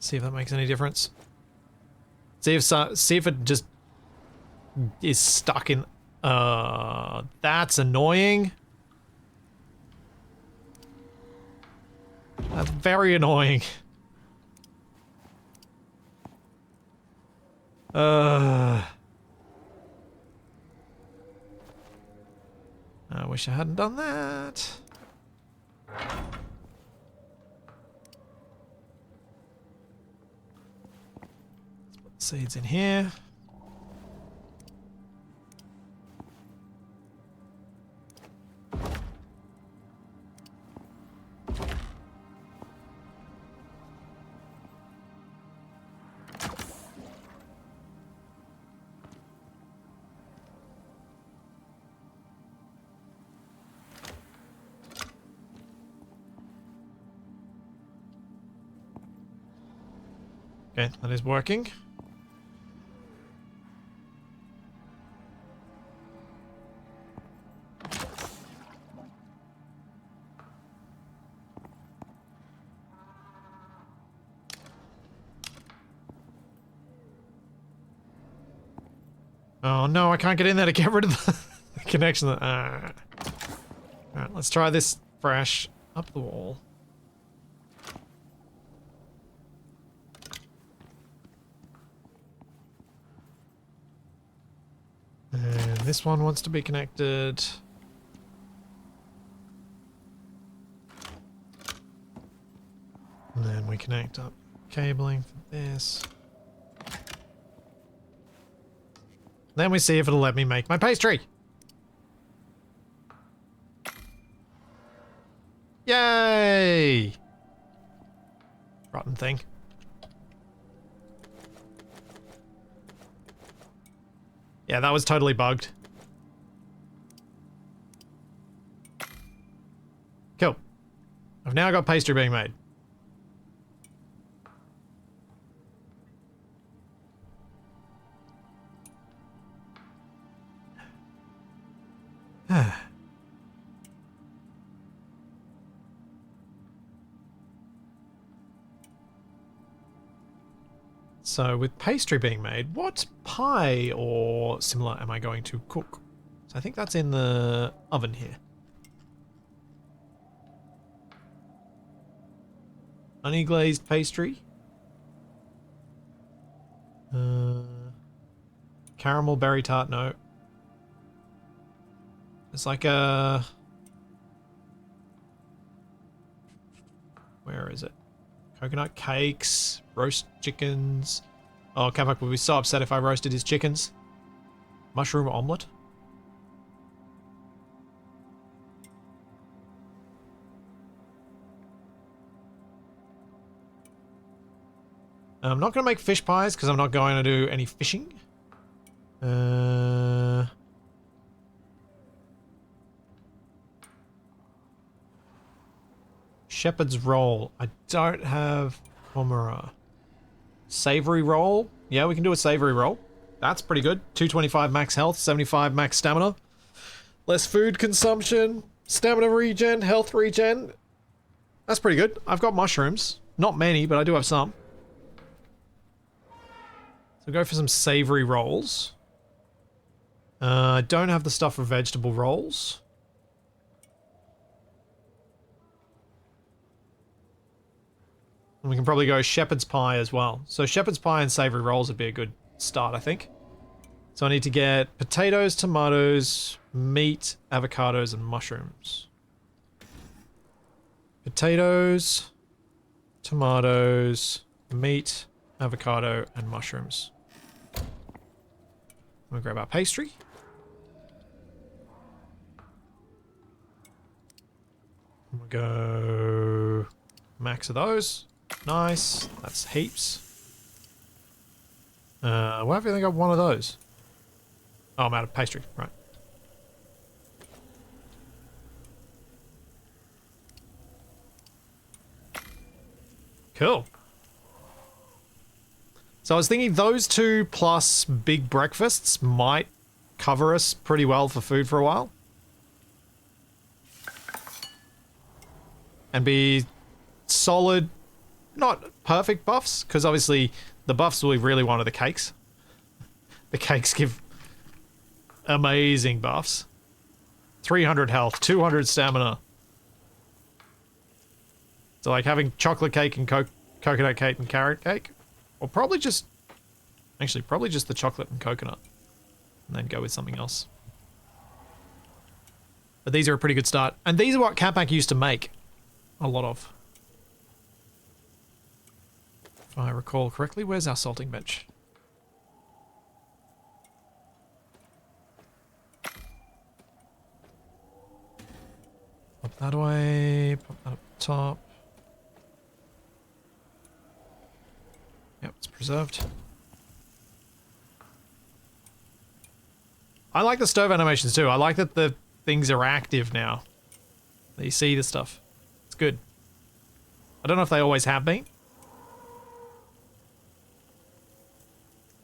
See if that makes any difference. See if it just is stuck in. That's annoying. That's very annoying. I wish I hadn't done that. Let's put the seeds in here. Okay, that is working. Oh no, I can't get in there to get rid of the connection. Alright, let's try this fresh. Up the wall. And this one wants to be connected. And then we connect up cabling for this. Then we see if it'll let me make my pastry. Yay! Rotten thing. Yeah, that was totally bugged. Cool. I've now got pastry being made. So with pastry being made, what pie or similar am I going to cook? So I think that's in the oven here. Honey glazed pastry. Caramel berry tart, no. It's like a... Where is it? Coconut cakes, roast chickens. Oh, Capac would be so upset if I roasted his chickens. Mushroom omelette. I'm not going to make fish pies because I'm not going to do any fishing. Shepherd's roll. I don't have Pomera. Savory roll. Yeah, we can do a savory roll. That's pretty good. 225 max health, 75 max stamina. Less food consumption, stamina regen, health regen. That's pretty good. I've got mushrooms. Not many, but I do have some. So go for some savory rolls. I don't have the stuff for vegetable rolls. And we can probably go shepherd's pie as well. So shepherd's pie and savory rolls would be a good start, I think. So I need to get potatoes, tomatoes, meat, avocados, and mushrooms. Potatoes, tomatoes, meat, avocado, and mushrooms. We'll grab our pastry. We'll go max of those. Nice. That's heaps. Why have we only got one of those? Oh, I'm out of pastry. Right. Cool. So I was thinking those two plus big breakfasts might cover us pretty well for food for a while. And be solid, not perfect buffs, because obviously the buffs we really want are the cakes. The cakes give amazing buffs. 300 health, 200 stamina. So like having chocolate cake and coconut cake and carrot cake, or probably just, actually probably just the chocolate and coconut, and then go with something else. But these are a pretty good start, and these are what Capac used to make a lot of. If I recall correctly, where's our salting bench? Pop that away, pop that up top. Yep, it's preserved. I like the stove animations too. I like that the things are active now. That you see the stuff. It's good. I don't know if they always have been.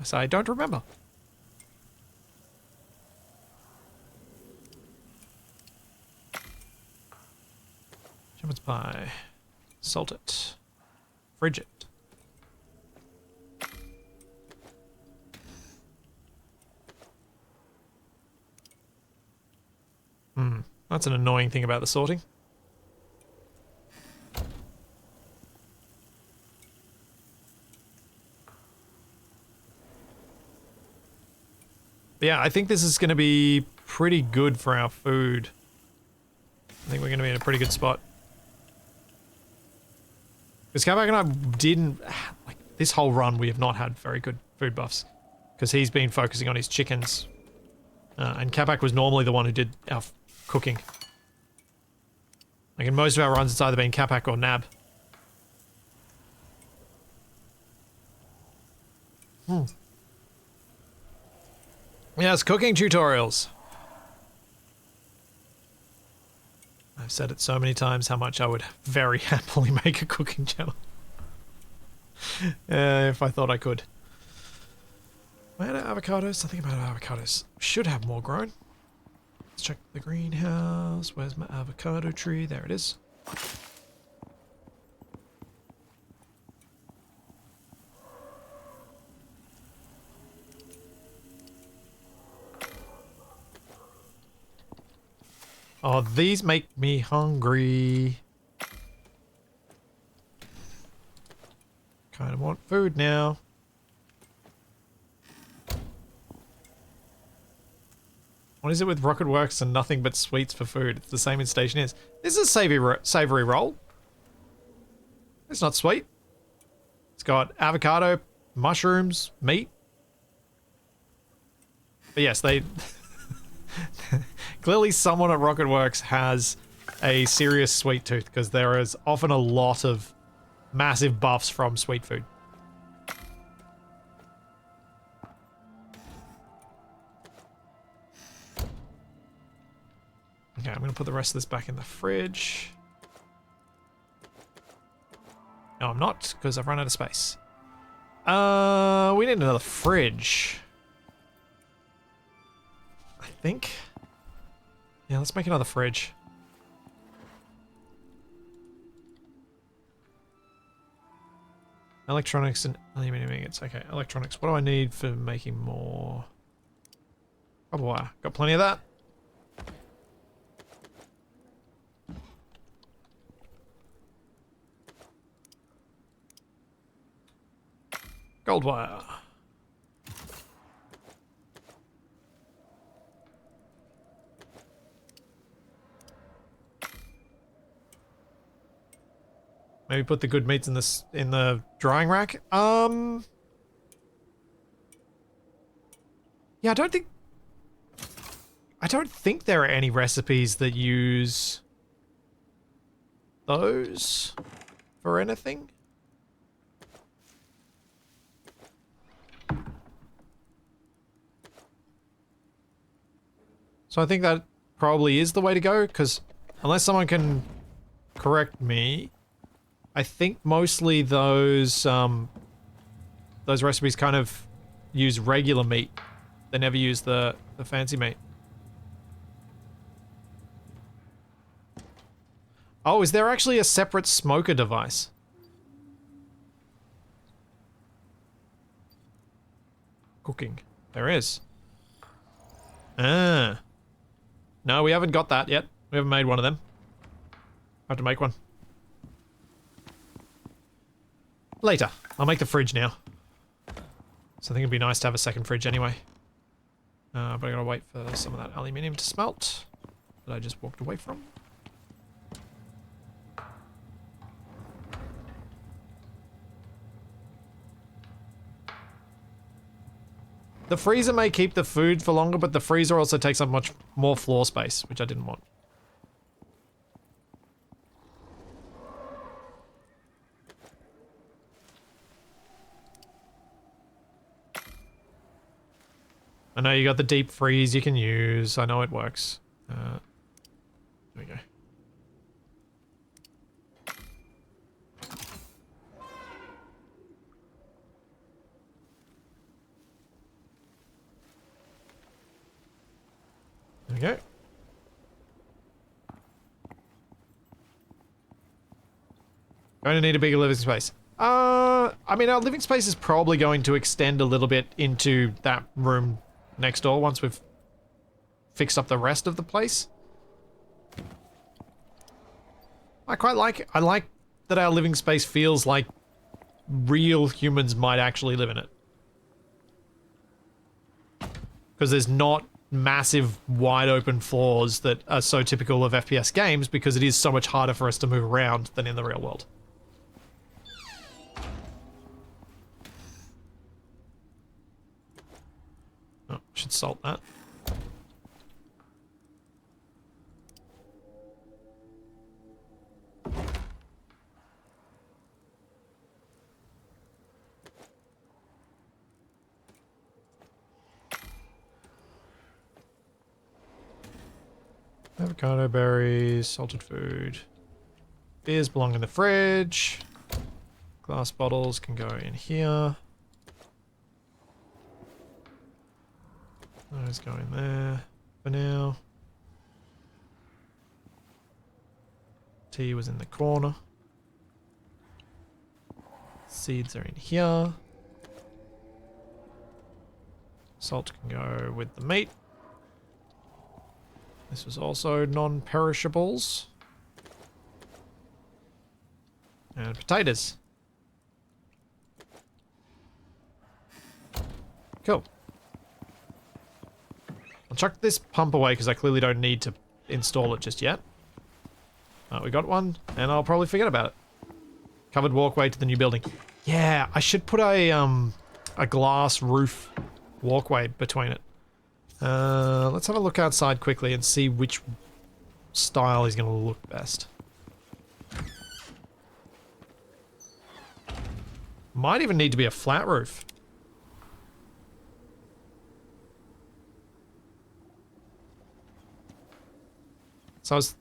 So I don't remember. Shepherd's pie. Salt it. Fridge it. That's an annoying thing about the sorting. But yeah, I think this is going to be pretty good for our food. I think we're going to be in a pretty good spot. Because Capac and I didn't, like, this whole run we have not had very good food buffs. Because he's been focusing on his chickens. And Capac was normally the one who did our cooking. Like in most of our runs, it's either been Capac or Nab. Yes, cooking tutorials. I've said it so many times how much I would very happily make a cooking channel. If I thought I could. Where are avocados? I think about avocados. Should have more grown. Let's check the greenhouse. Where's my avocado tree? There it is. Oh, these make me hungry. Kind of want food now. What is it with Rocket Works and nothing but sweets for food? It's the same in Station Is. This is a savory roll. It's not sweet. It's got avocado, mushrooms, meat. But yes, they... Clearly someone at Rocket Works has a serious sweet tooth, because there is often a lot of massive buffs from sweet food. Okay, I'm going to put the rest of this back in the fridge. No, I'm not, because I've run out of space. We need another fridge. I think. Yeah, let's make another fridge. Electronics and aluminum ingots. Okay, electronics. What do I need for making more? Copper wire. Got plenty of that. Gold wire. Maybe put the good meats in the drying rack. Yeah, I don't think there are any recipes that use those for anything. So I think that probably is the way to go, because unless someone can correct me, I think mostly those recipes kind of use regular meat. They never use the fancy meat. Oh, is there actually a separate smoker device? Cooking. There is. Ah. No, we haven't got that yet. We haven't made one of them. I have to make one. Later. I'll make the fridge now. So I think it'd be nice to have a second fridge anyway. But I gotta wait for some of that aluminium to smelt that I just walked away from. The freezer may keep the food for longer, but the freezer also takes up much more floor space, which I didn't want. I know you got the deep freeze you can use. I know it works. There we go. There we go. Going to need a bigger living space. I mean, our living space is probably going to extend a little bit into that room next door once we've fixed up the rest of the place. I like that our living space feels like real humans might actually live in it. Because there's not massive wide open floors that are so typical of FPS games, because it is so much harder for us to move around than in the real world. Oh, should salt that. Avocado berries, salted food. Beers belong in the fridge. Glass bottles can go in here. Those go in there for now. Tea was in the corner. Seeds are in here. Salt can go with the meat. This was also non-perishables. And potatoes. Cool. I'll chuck this pump away because I clearly don't need to install it just yet. We got one, and I'll probably forget about it. Covered walkway to the new building. Yeah, I should put a glass roof walkway between it. Let's have a look outside quickly and see which style is going to look best. Might even need to be a flat roof. So I was...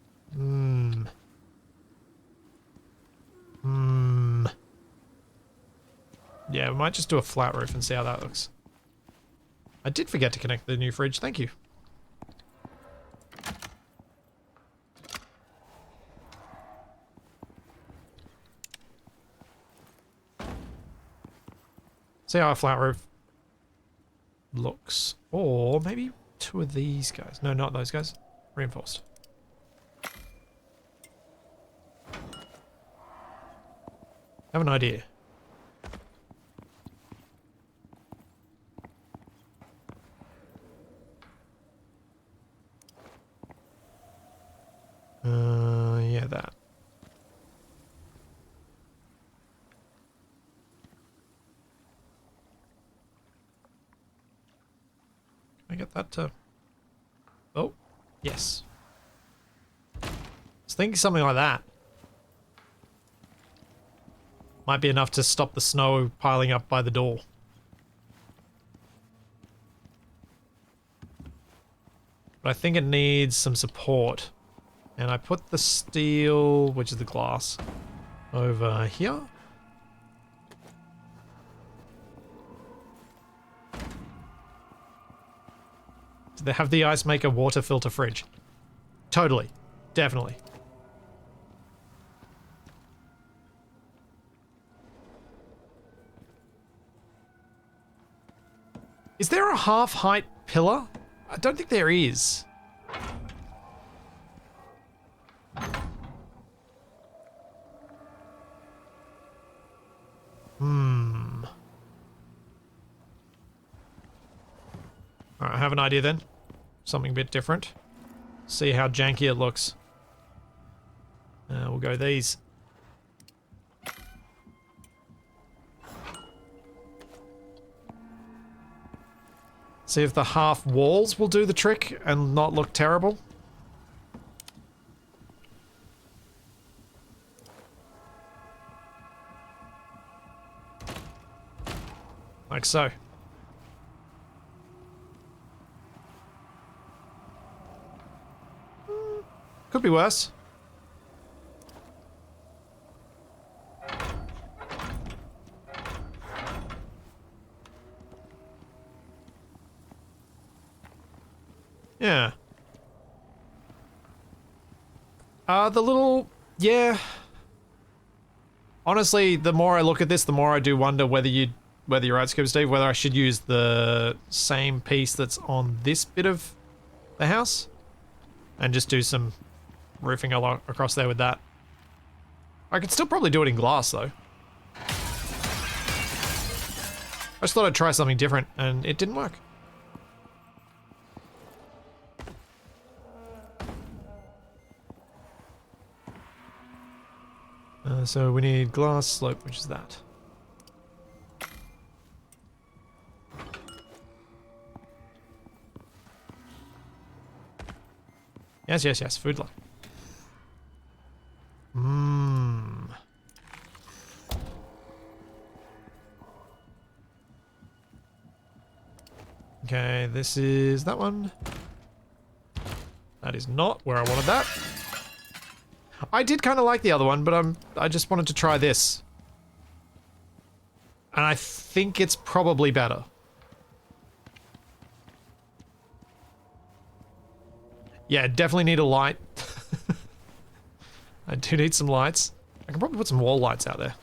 Yeah, we might just do a flat roof and see how that looks. I did forget to connect the new fridge, thank you. See how a flat roof looks. Or maybe two of these guys. No, not those guys. Reinforced. I have an idea. Yeah, that. Can I get that to... Oh, yes. I was thinking something like that. Might be enough to stop the snow piling up by the door. But I think it needs some support. And I put the steel, which is the glass, over here. Do they have the ice maker water filter fridge? Totally. Definitely. Is there a half-height pillar? I don't think there is. Alright, I have an idea then. Something a bit different. See how janky it looks. We'll go these. See if the half walls will do the trick and not look terrible. Like so. Could be worse. Yeah. The little... Yeah. Honestly, the more I look at this, the more I do wonder whether you're right, Scuba Steve, whether I should use the same piece that's on this bit of the house and just do some roofing across there with that. I could still probably do it in glass, though. I just thought I'd try something different, and it didn't work. So we need glass slope, which is that. Yes, yes, yes, food lot. Mmm. Okay, this is that one. That is not where I wanted that. I did kind of like the other one, but I just wanted to try this. And I think it's probably better. Yeah, definitely need a light. I do need some lights. I can probably put some wall lights out there.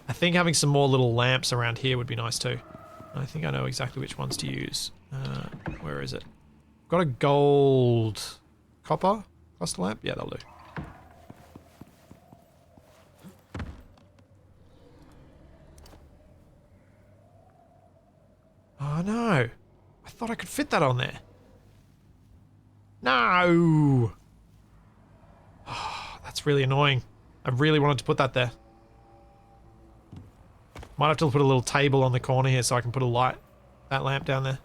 I think having some more little lamps around here would be nice too. I think I know exactly which ones to use. Where is it? Got a gold copper cluster lamp? Yeah, that'll do. Oh no! I thought I could fit that on there. No! Oh, that's really annoying. I really wanted to put that there. Might have to put a little table on the corner here so I can put that lamp down there.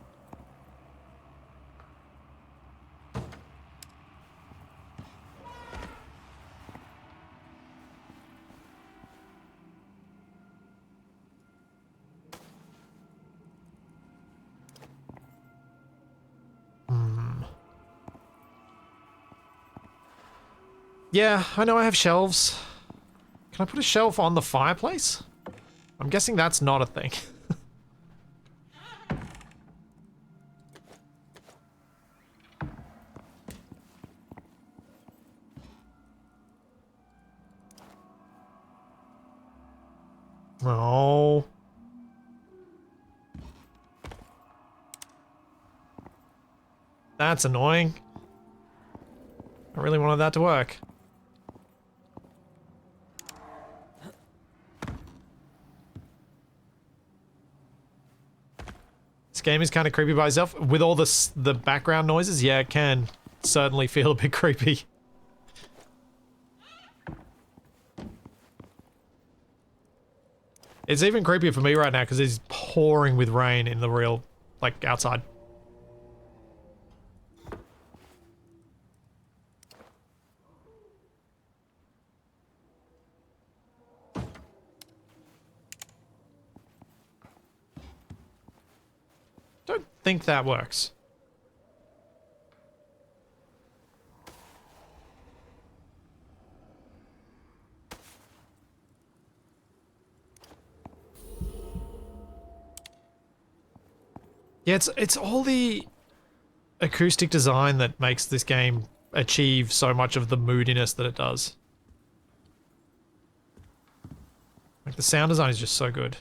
Yeah, I know I have shelves. Can I put a shelf on the fireplace? I'm guessing that's not a thing. Oh. That's annoying. I really wanted that to work. This game is kind of creepy by itself. With all the background noises, yeah, it can certainly feel a bit creepy. It's even creepier for me right now because it's pouring with rain in the real, like, outside. Don't think that works. Yeah, it's all the acoustic design that makes this game achieve so much of the moodiness that it does. Like, the sound design is just so good.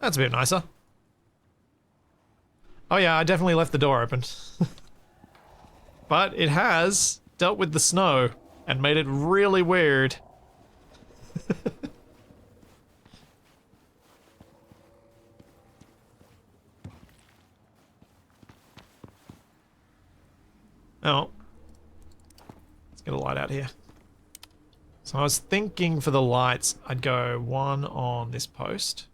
That's a bit nicer. Oh yeah, I definitely left the door open. But it has dealt with the snow and made it really weird. Oh. Let's get a light out here. So I was thinking for the lights, I'd go one on this post.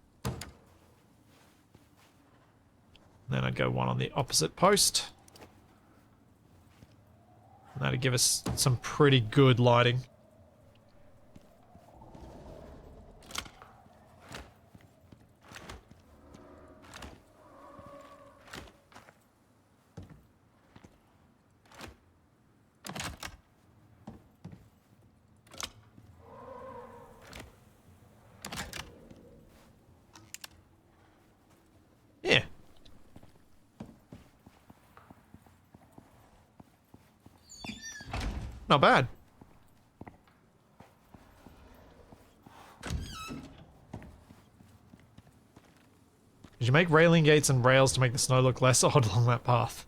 Then I'd go one on the opposite post. And that'd give us some pretty good lighting. Yeah. Not bad. Did you make railing gates and rails to make the snow look less odd along that path?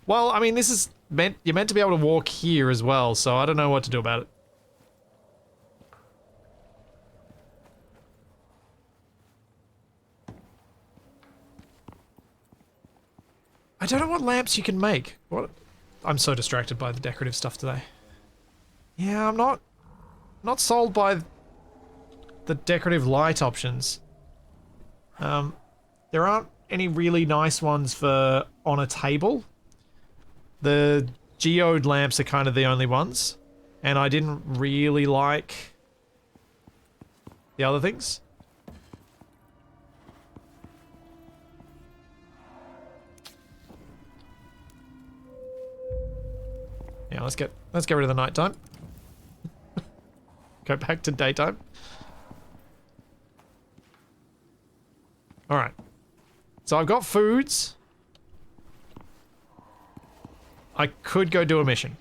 Well, I mean, this is meant, you're meant to be able to walk here as well, so I don't know what to do about it. I don't know what lamps you can make. What? I'm so distracted by the decorative stuff today. Yeah, I'm not sold by the decorative light options. There aren't any really nice ones for on a table. The geode lamps are kind of the only ones, and I didn't really like the other things. Yeah, let's get rid of the nighttime. Go back to daytime. All right. So I've got foods. I could go do a mission.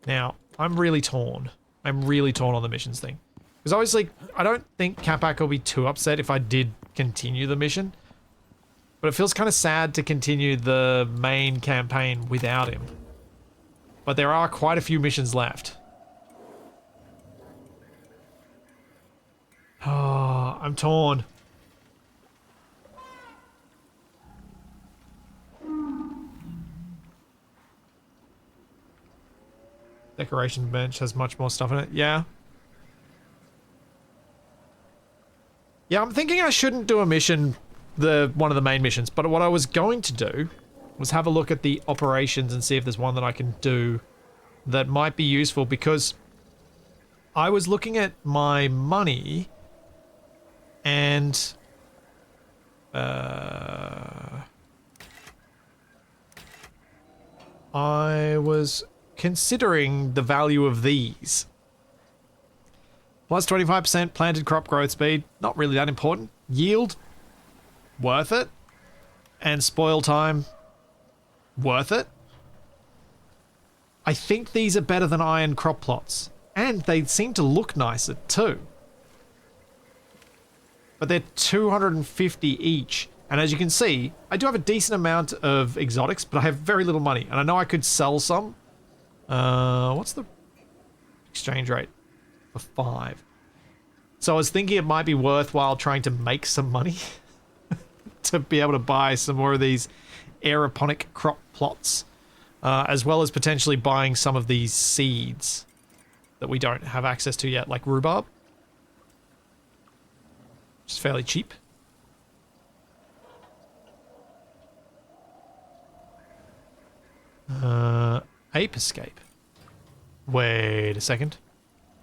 Now, I'm really torn. I'm really torn on the missions thing. Because obviously, I don't think Capac will be too upset if I did continue the mission. But it feels kind of sad to continue the main campaign without him. But there are quite a few missions left. Oh, I'm torn. Decoration bench has much more stuff in it. Yeah. Yeah, I'm thinking I shouldn't do a mission, one of the main missions, but what I was going to do was have a look at the operations and see if there's one that I can do that might be useful, because I was looking at my money and I was considering the value of these. Plus 25% planted crop growth speed, not really that important. Yield, worth it. And spoil time, worth it. I think these are better than iron crop plots. And they seem to look nicer too. But they're 250 each. And as you can see, I do have a decent amount of exotics, but I have very little money. And I know I could sell some. What's the exchange rate for 5? So I was thinking it might be worthwhile trying to make some money to be able to buy some more of these aeroponic crop plots, as well as potentially buying some of these seeds that we don't have access to yet, like rhubarb. It's fairly cheap. Ape escape. Wait a second.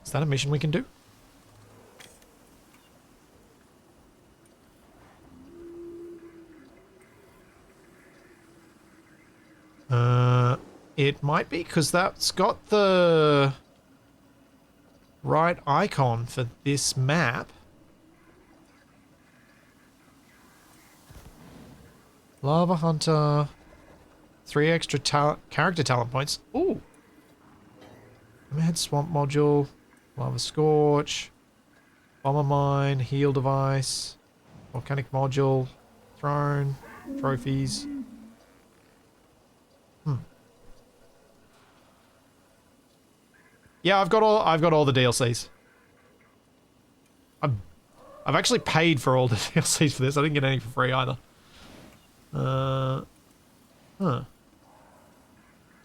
Is that a mission we can do? It might be, because that's got the right icon for this map. Lava Hunter. 3 extra character talent points. Ooh. Hammerhead Swamp Module. Lava Scorch. Bomber Mine. Heal Device. Volcanic module. Throne. Trophies. Yeah, I've got all the DLCs. I've actually paid for all the DLCs for this. I didn't get any for free either.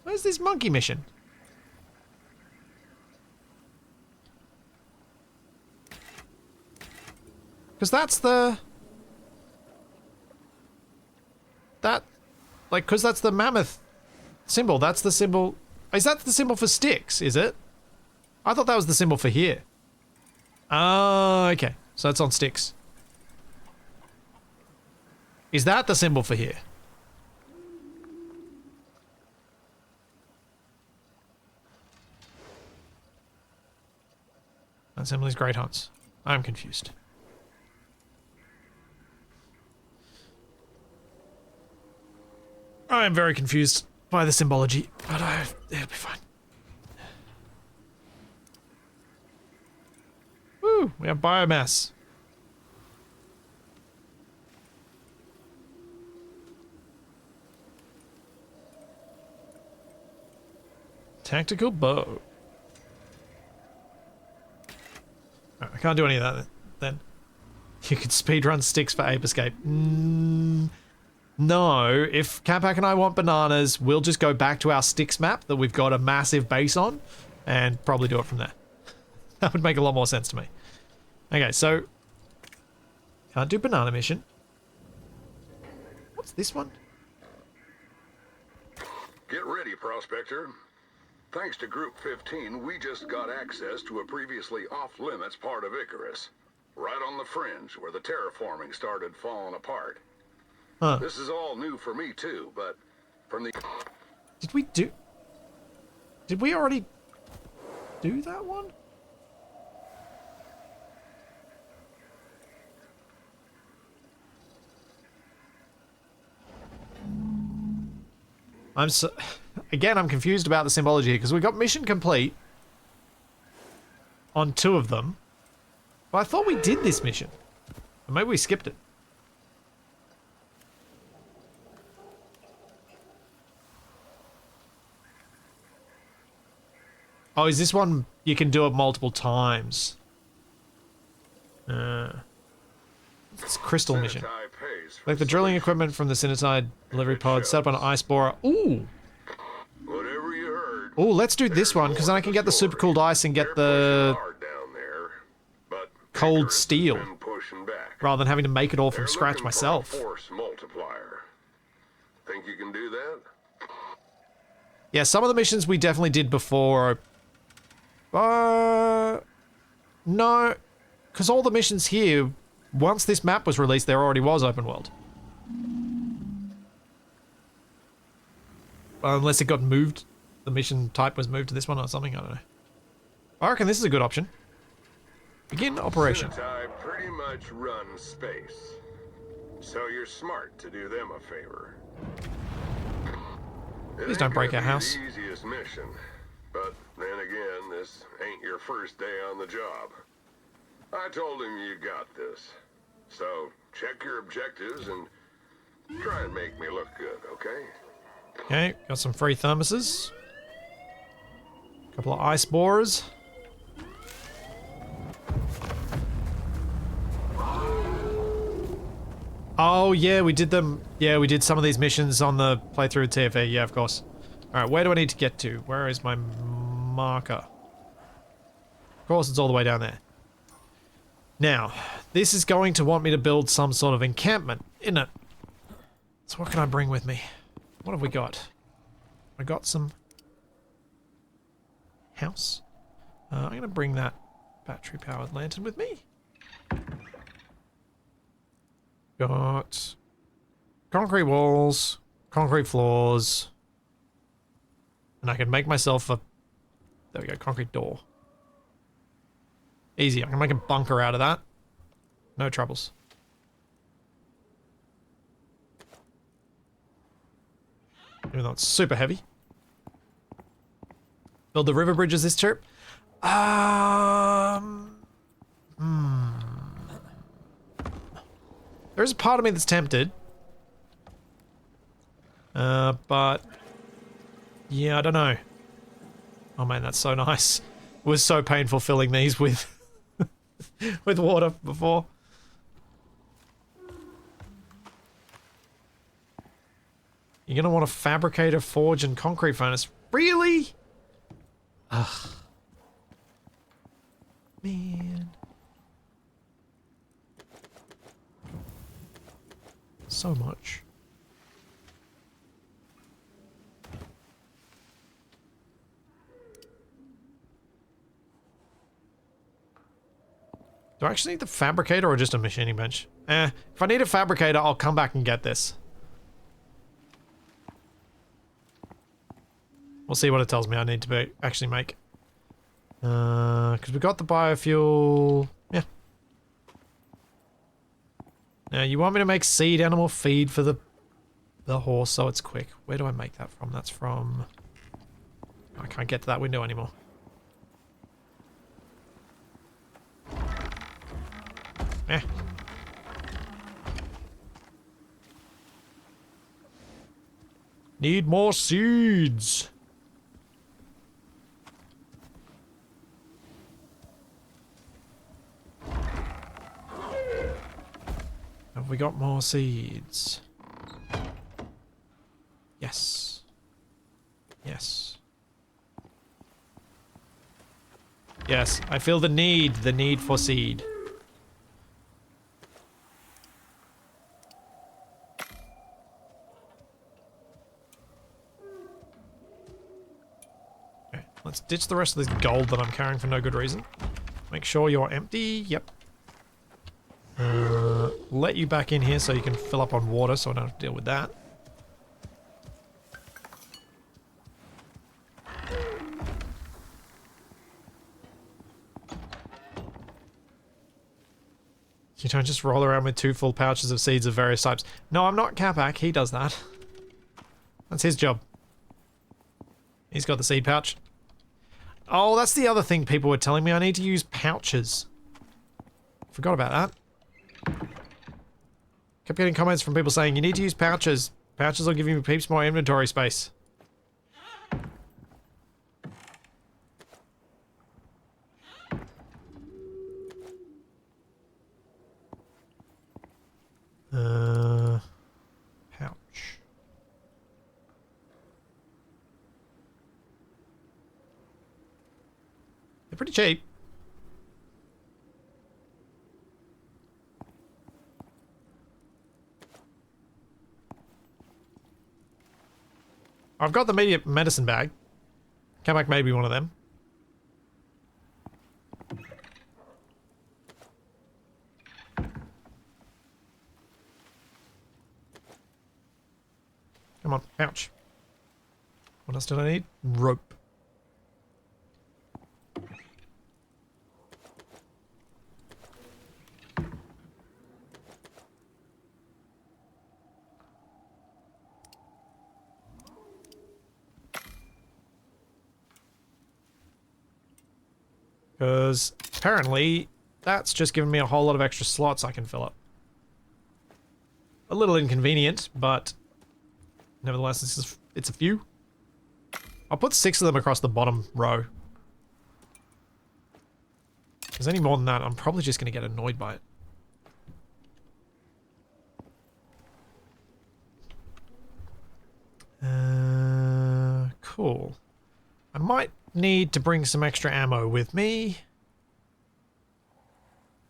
Where's this monkey mission? Because that's the... because that's the mammoth symbol. That's the symbol... Is that the symbol for Styx, is it? I thought that was the symbol for here. Oh, okay. So it's on Styx. Is that the symbol for here? Assembly's Great Hunts. I'm confused. I am very confused by the symbology, but it'll be fine. Woo! We have biomass. Tactical bow. Right, I can't do any of that then. You could speedrun Styx for Ape Escape. No, if Capac and I want bananas, we'll just go back to our Styx map that we've got a massive base on and probably do it from there. That would make a lot more sense to me. Okay, so can't do banana mission. What's this one? Get ready, Prospector. Thanks to Group 15, we just got access to a previously off-limits part of Icarus. Right on the fringe, where the terraforming started falling apart. Huh. This is all new for me, too, but from the... Did we already do that one? Again, I'm confused about the symbology here, because we got mission complete on 2 of them. But I thought we did this mission. Or maybe we skipped it. Oh, is this one you can do it multiple times? It's a crystal mission. Like the drilling equipment from the Cinetide delivery pod, set up on an ice borer. Ooh! Whatever you heard. Ooh, let's do this one, because then I can get the super cooled ice and get the cold steel, rather than having to make it all from scratch myself. Force multiplier. Think you can do that? Yeah, some of the missions we definitely did before. No, because all the missions here, once this map was released, there already was open world. Unless it got moved, the mission type was moved to this one or something, I don't know. I reckon this is a good option. Begin operation. Cinetide pretty much runs space, so you're smart to do them a favor. Please don't break our house. The easiest mission, but then again, this ain't your first day on the job. I told him you got this, so check your objectives and try and make me look good, okay? Okay, got some free thermoses. Couple of ice borers. Oh yeah, we did them. Yeah, we did some of these missions on the playthrough of TFA. Yeah, of course. Alright, where do I need to get to? Where is my marker? Of course, it's all the way down there. Now, this is going to want me to build some sort of encampment, isn't it? So what can I bring with me? What have we got? I got some house. I'm going to bring that battery-powered lantern with me. Got concrete walls, concrete floors, and I can make myself a, there we go, concrete door. Easy, I can make a bunker out of that. No troubles. Even though it's super heavy. Build the river bridges this trip. There's a part of me that's tempted. But... yeah, I don't know. Oh man, that's so nice. It was so painful filling these with... with water before. You're gonna want a fabricator, forge, and concrete furnace. Really? Ugh. Man. So much. Do I actually need the fabricator or just a machining bench? If I need a fabricator, I'll come back and get this. We'll see what it tells me I need to actually make. Because we got the biofuel. Yeah. Now, you want me to make seed animal feed for the horse so it's quick. Where do I make that from? That's from... I can't get to that window anymore. Eh. Need more seeds. Have we got more seeds? Yes. Yes. Yes, I feel the need for seed. Okay, let's ditch the rest of this gold that I'm carrying for no good reason. Make sure you're empty. Yep. Let you back in here so you can fill up on water so I don't have to deal with that. You don't just roll around with 2 full pouches of seeds of various types. No, I'm not Capac. He does that. That's his job. He's got the seed pouch. Oh, that's the other thing people were telling me. I need to use pouches. Forgot about that. Kept getting comments from people saying, you need to use pouches. Pouches will give you heaps more inventory space. Pouch. They're pretty cheap. I've got the medicine bag. Capac may be one of them. Come on, pouch. What else did I need? Rope. Because apparently that's just given me a whole lot of extra slots I can fill up. A little inconvenient, but nevertheless, it's a few. I'll put 6 of them across the bottom row. If there's any more than that, I'm probably just going to get annoyed by it. Cool. I might need to bring some extra ammo with me.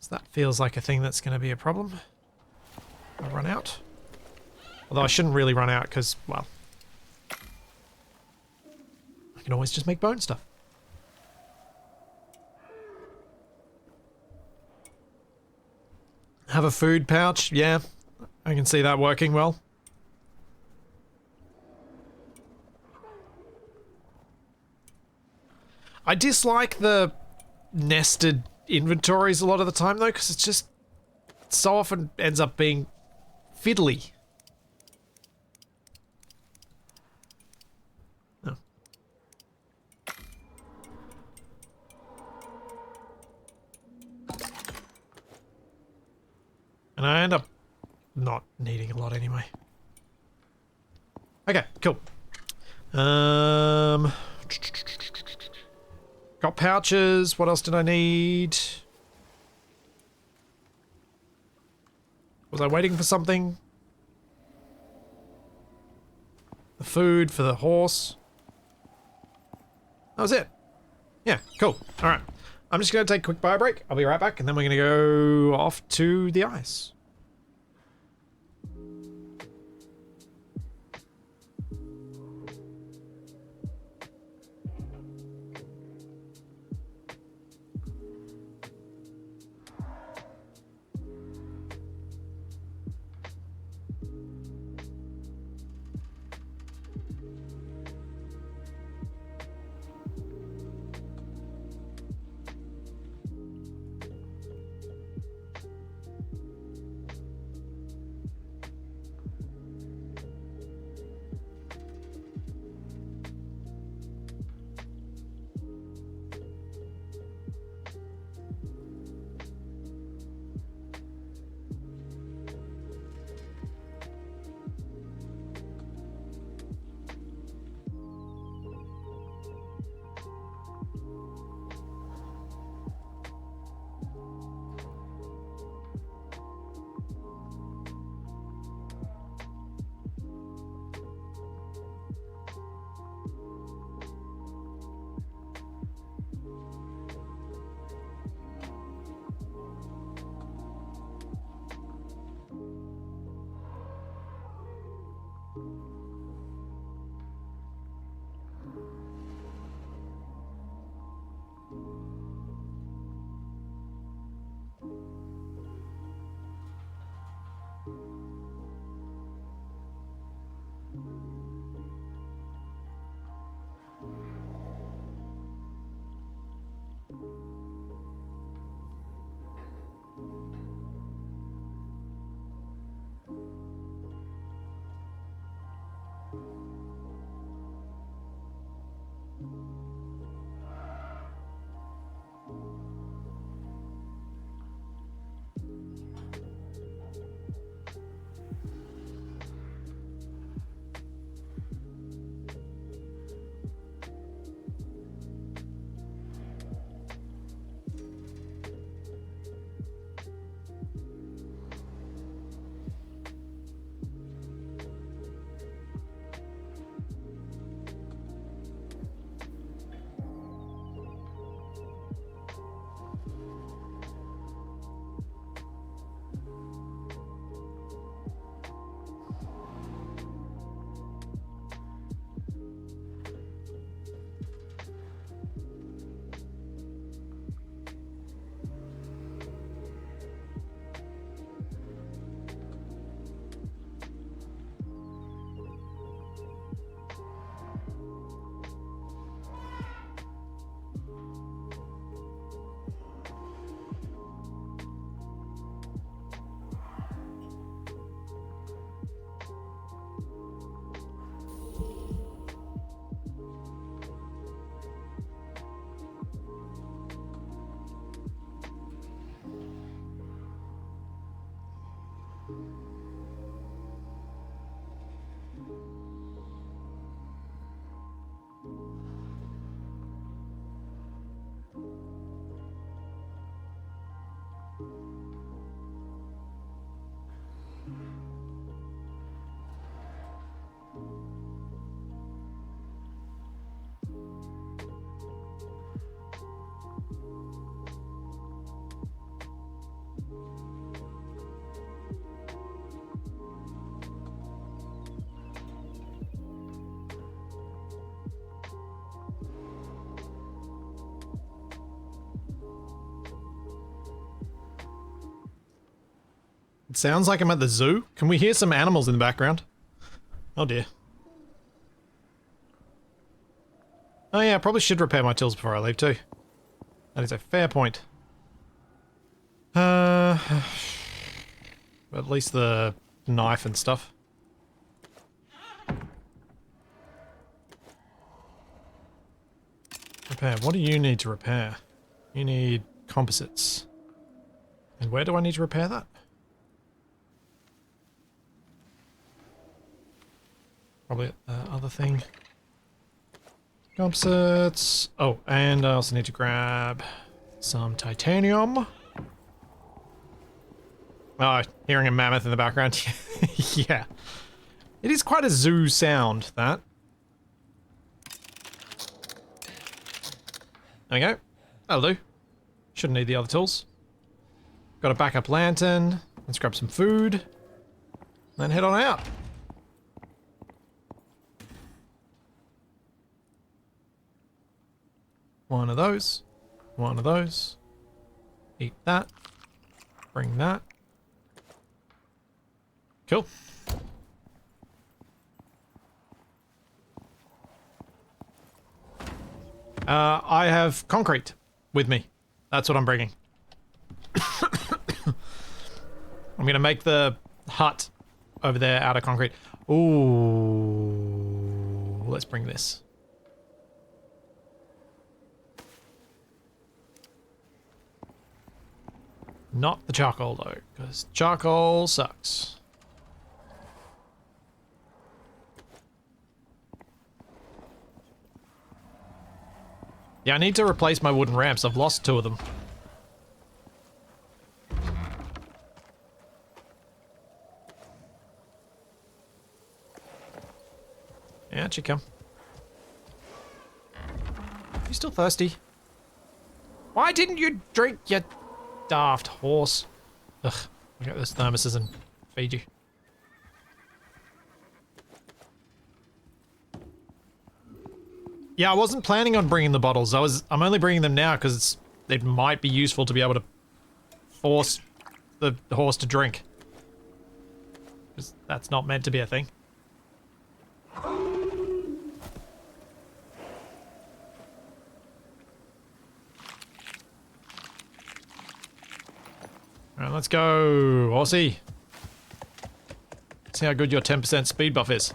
So that feels like a thing that's going to be a problem. I'll run out. Although I shouldn't really run out because, well, I can always just make bone stuff. Have a food pouch? Yeah, I can see that working well. I dislike the nested inventories a lot of the time though, because it's just so often ends up being fiddly. Oh. And I end up not needing a lot anyway. Okay, cool. Got pouches. What else did I need? Was I waiting for something? The food for the horse. That was it. Yeah, cool. All right. I'm just going to take a quick bio break. I'll be right back, and then we're going to go off to the ice. It sounds like I'm at the zoo. Can we hear some animals in the background? Oh dear. Oh yeah, I probably should repair my tools before I leave too. That is a fair point. At least the knife and stuff. Repair. What do you need to repair? You need composites. And where do I need to repair that? Probably the other thing. Composites. Oh, and I also need to grab some titanium. Oh, hearing a mammoth in the background. Yeah. It is quite a zoo sound, that. There we go. That'll do. Shouldn't need the other tools. Got a backup lantern. Let's grab some food. Then head on out. One of those. One of those. Eat that. Bring that. Cool. I have concrete with me. That's what I'm bringing. I'm gonna make the hut over there out of concrete. Ooh, let's bring this. Not the charcoal though, because charcoal sucks. Yeah, I need to replace my wooden ramps. I've lost 2 of them. Yeah, out you come. You still thirsty? Why didn't you drink, you daft horse? Ugh, I got those thermoses and feed you. Yeah, I wasn't planning on bringing the bottles. I'm only bringing them now because it might be useful to be able to force the horse to drink. Because that's not meant to be a thing. Alright, let's go, horsey. See how good your 10% speed buff is.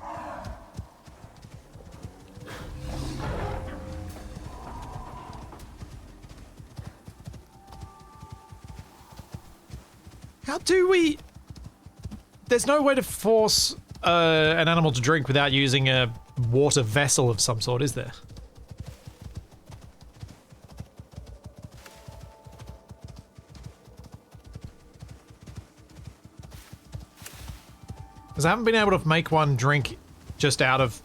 How do we... There's no way to force an animal to drink without using a water vessel of some sort, is there? Because I haven't been able to make one drink just out of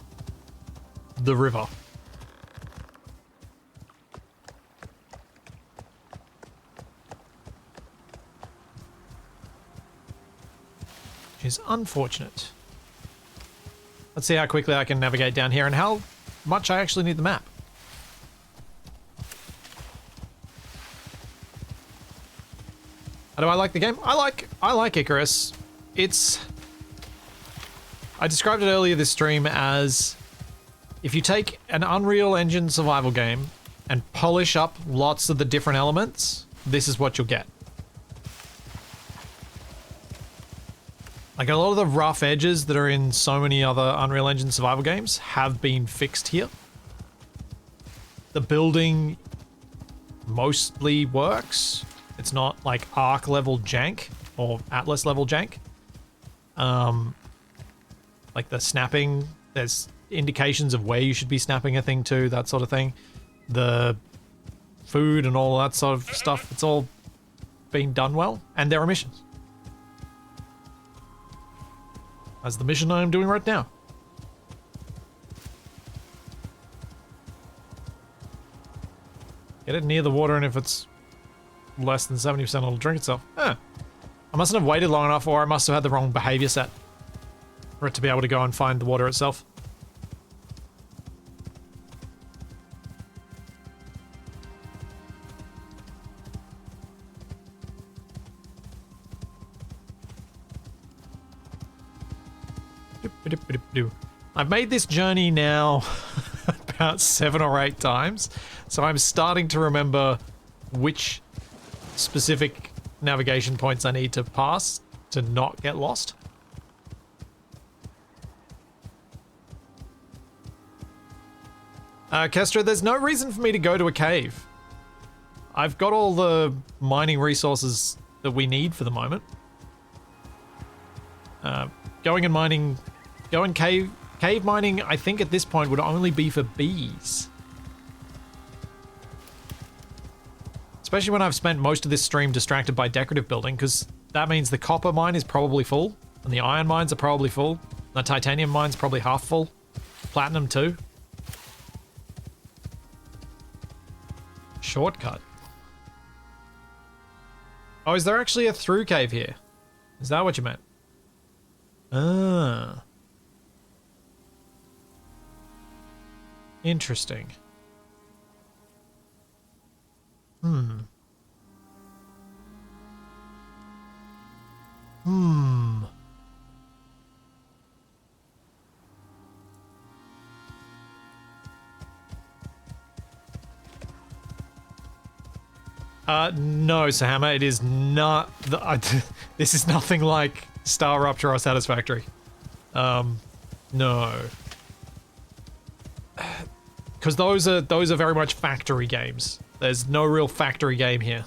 the river. Which is unfortunate. Let's see how quickly I can navigate down here and how much I actually need the map. How do I like the game? I like Icarus. I described it earlier this stream as if you take an Unreal Engine survival game and polish up lots of the different elements, this is what you'll get. Like a lot of the rough edges that are in so many other Unreal Engine survival games have been fixed here. The building mostly works. It's not like Arc level jank or Atlas level jank. Like the snapping, there's indications of where you should be snapping a thing to, that sort of thing. The food and all that sort of stuff, it's all been done well. And there are missions. As the mission I am doing right now. Get it near the water, and if it's less than 70%, it'll drink itself. Huh. I mustn't have waited long enough, or I must have had the wrong behavior set for it to be able to go and find the water itself. I've made this journey now about 7 or 8 times, so I'm starting to remember which specific navigation points I need to pass to not get lost. Kestra, there's no reason for me to go to a cave. I've got all the mining resources that we need for the moment. Going and cave mining, I think at this point, would only be for bees. Especially when I've spent most of this stream distracted by decorative building, because that means the copper mine is probably full, and the iron mines are probably full, the titanium mine's probably half full, platinum too. Shortcut. Oh, is there actually a through cave here? Is that what you meant? Ah. Interesting. Hmm. No, Sahama, it is not. This is nothing like Star Rupture or Satisfactory. No. Because those are very much factory games. There's no real factory game here.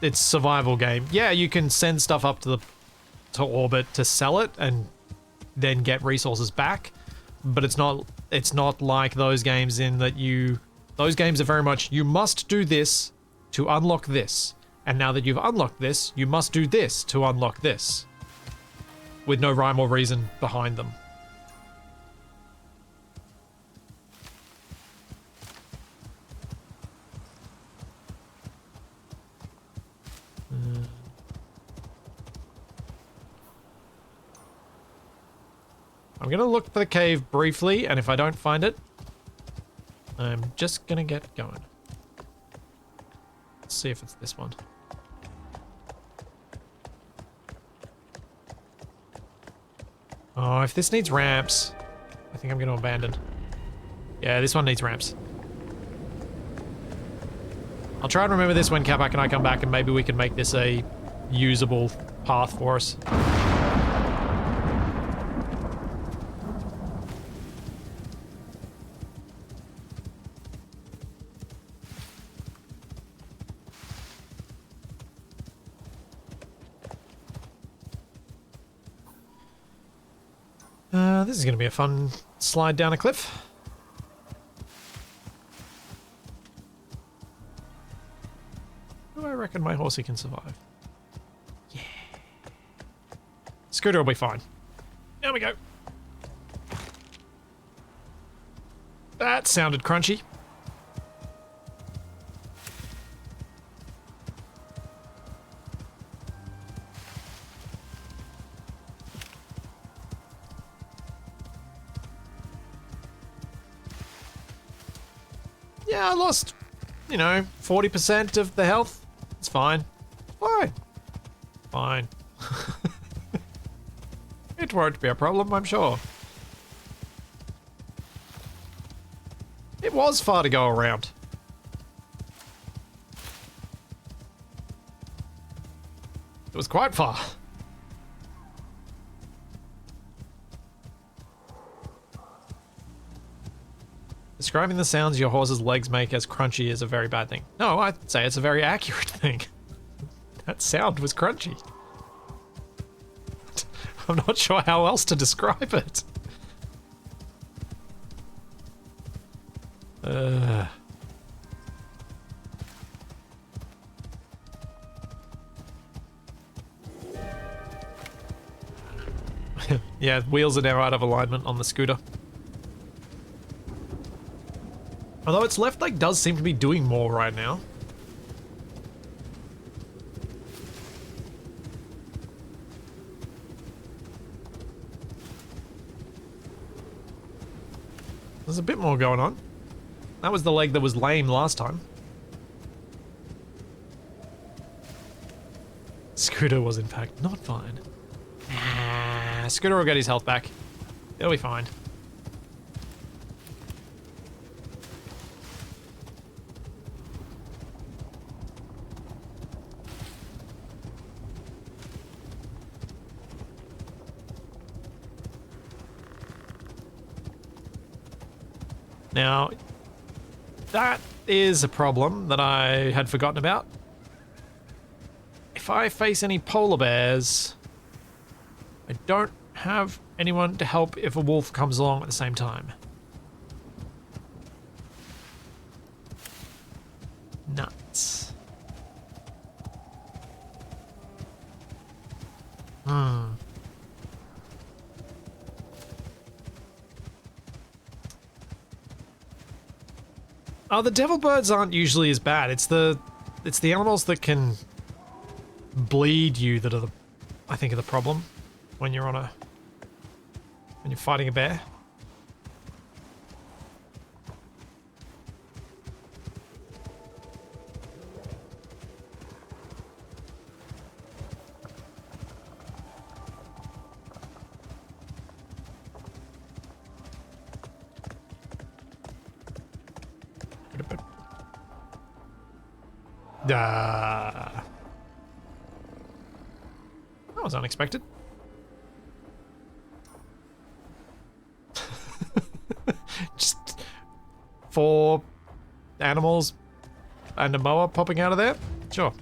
It's survival game. Yeah, you can send stuff up to orbit to sell it and then get resources back, but it's not like those games in that those games are very much, you must do this to unlock this, and now that you've unlocked this, you must do this to unlock this, with no rhyme or reason behind them. I'm gonna look for the cave briefly, and if I don't find it, I'm just gonna get going. Let's see if it's this one. Oh, if this needs ramps, I think I'm gonna abandon. Yeah, this one needs ramps. I'll try and remember this when Capac and I come back, and maybe we can make this a usable path for us. This is going to be a fun slide down a cliff. Do I reckon my horsey can survive? Yeah. Scooter will be fine. There we go. That sounded crunchy. Yeah, I lost, 40% of the health. It's fine. Fine. Fine. It won't be a problem, I'm sure. It was far to go around. It was quite far. Describing the sounds your horse's legs make as crunchy is a very bad thing. No, I'd say it's a very accurate thing. That sound was crunchy. I'm not sure how else to describe it. Yeah, wheels are now out of alignment on the scooter. Although its left leg does seem to be doing more right now. There's a bit more going on. That was the leg that was lame last time. Scooter was in fact not fine. Scooter will get his health back. He'll be fine. Now, that is a problem that I had forgotten about. If if I face any polar bears, I don't have anyone to help if a wolf comes along at the same time. Nuts. Oh, the devil birds aren't usually as bad. It's the animals that can bleed you that are the, I think, are the problem when you're fighting a bear. That was unexpected. Just 4 animals and a mower popping out of there? Sure.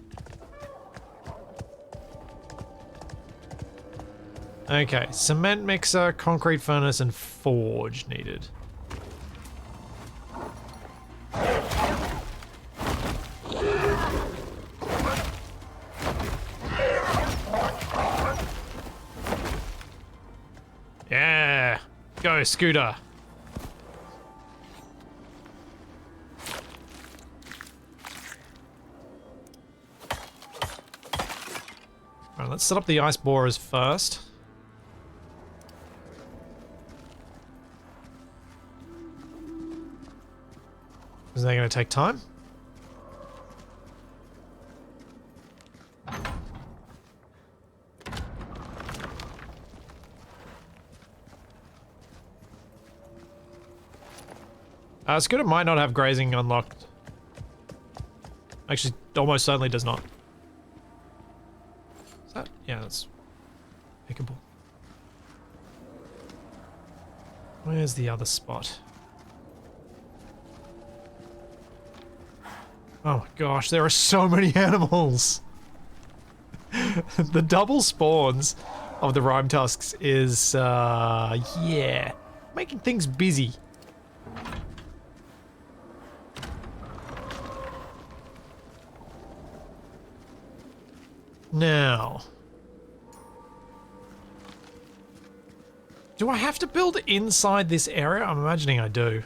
Okay, cement mixer, concrete furnace, and forge needed. Yeah, go Scooter. Alright, let's set up the ice borers first. Is that going to take time? Scooter might not have grazing unlocked. Actually, almost certainly does not. Is that? Yeah, that's pickable. Where's the other spot? Oh my gosh, there are so many animals! The double spawns of the rime tusks is, yeah, making things busy. Now, do I have to build inside this area? I'm imagining I do.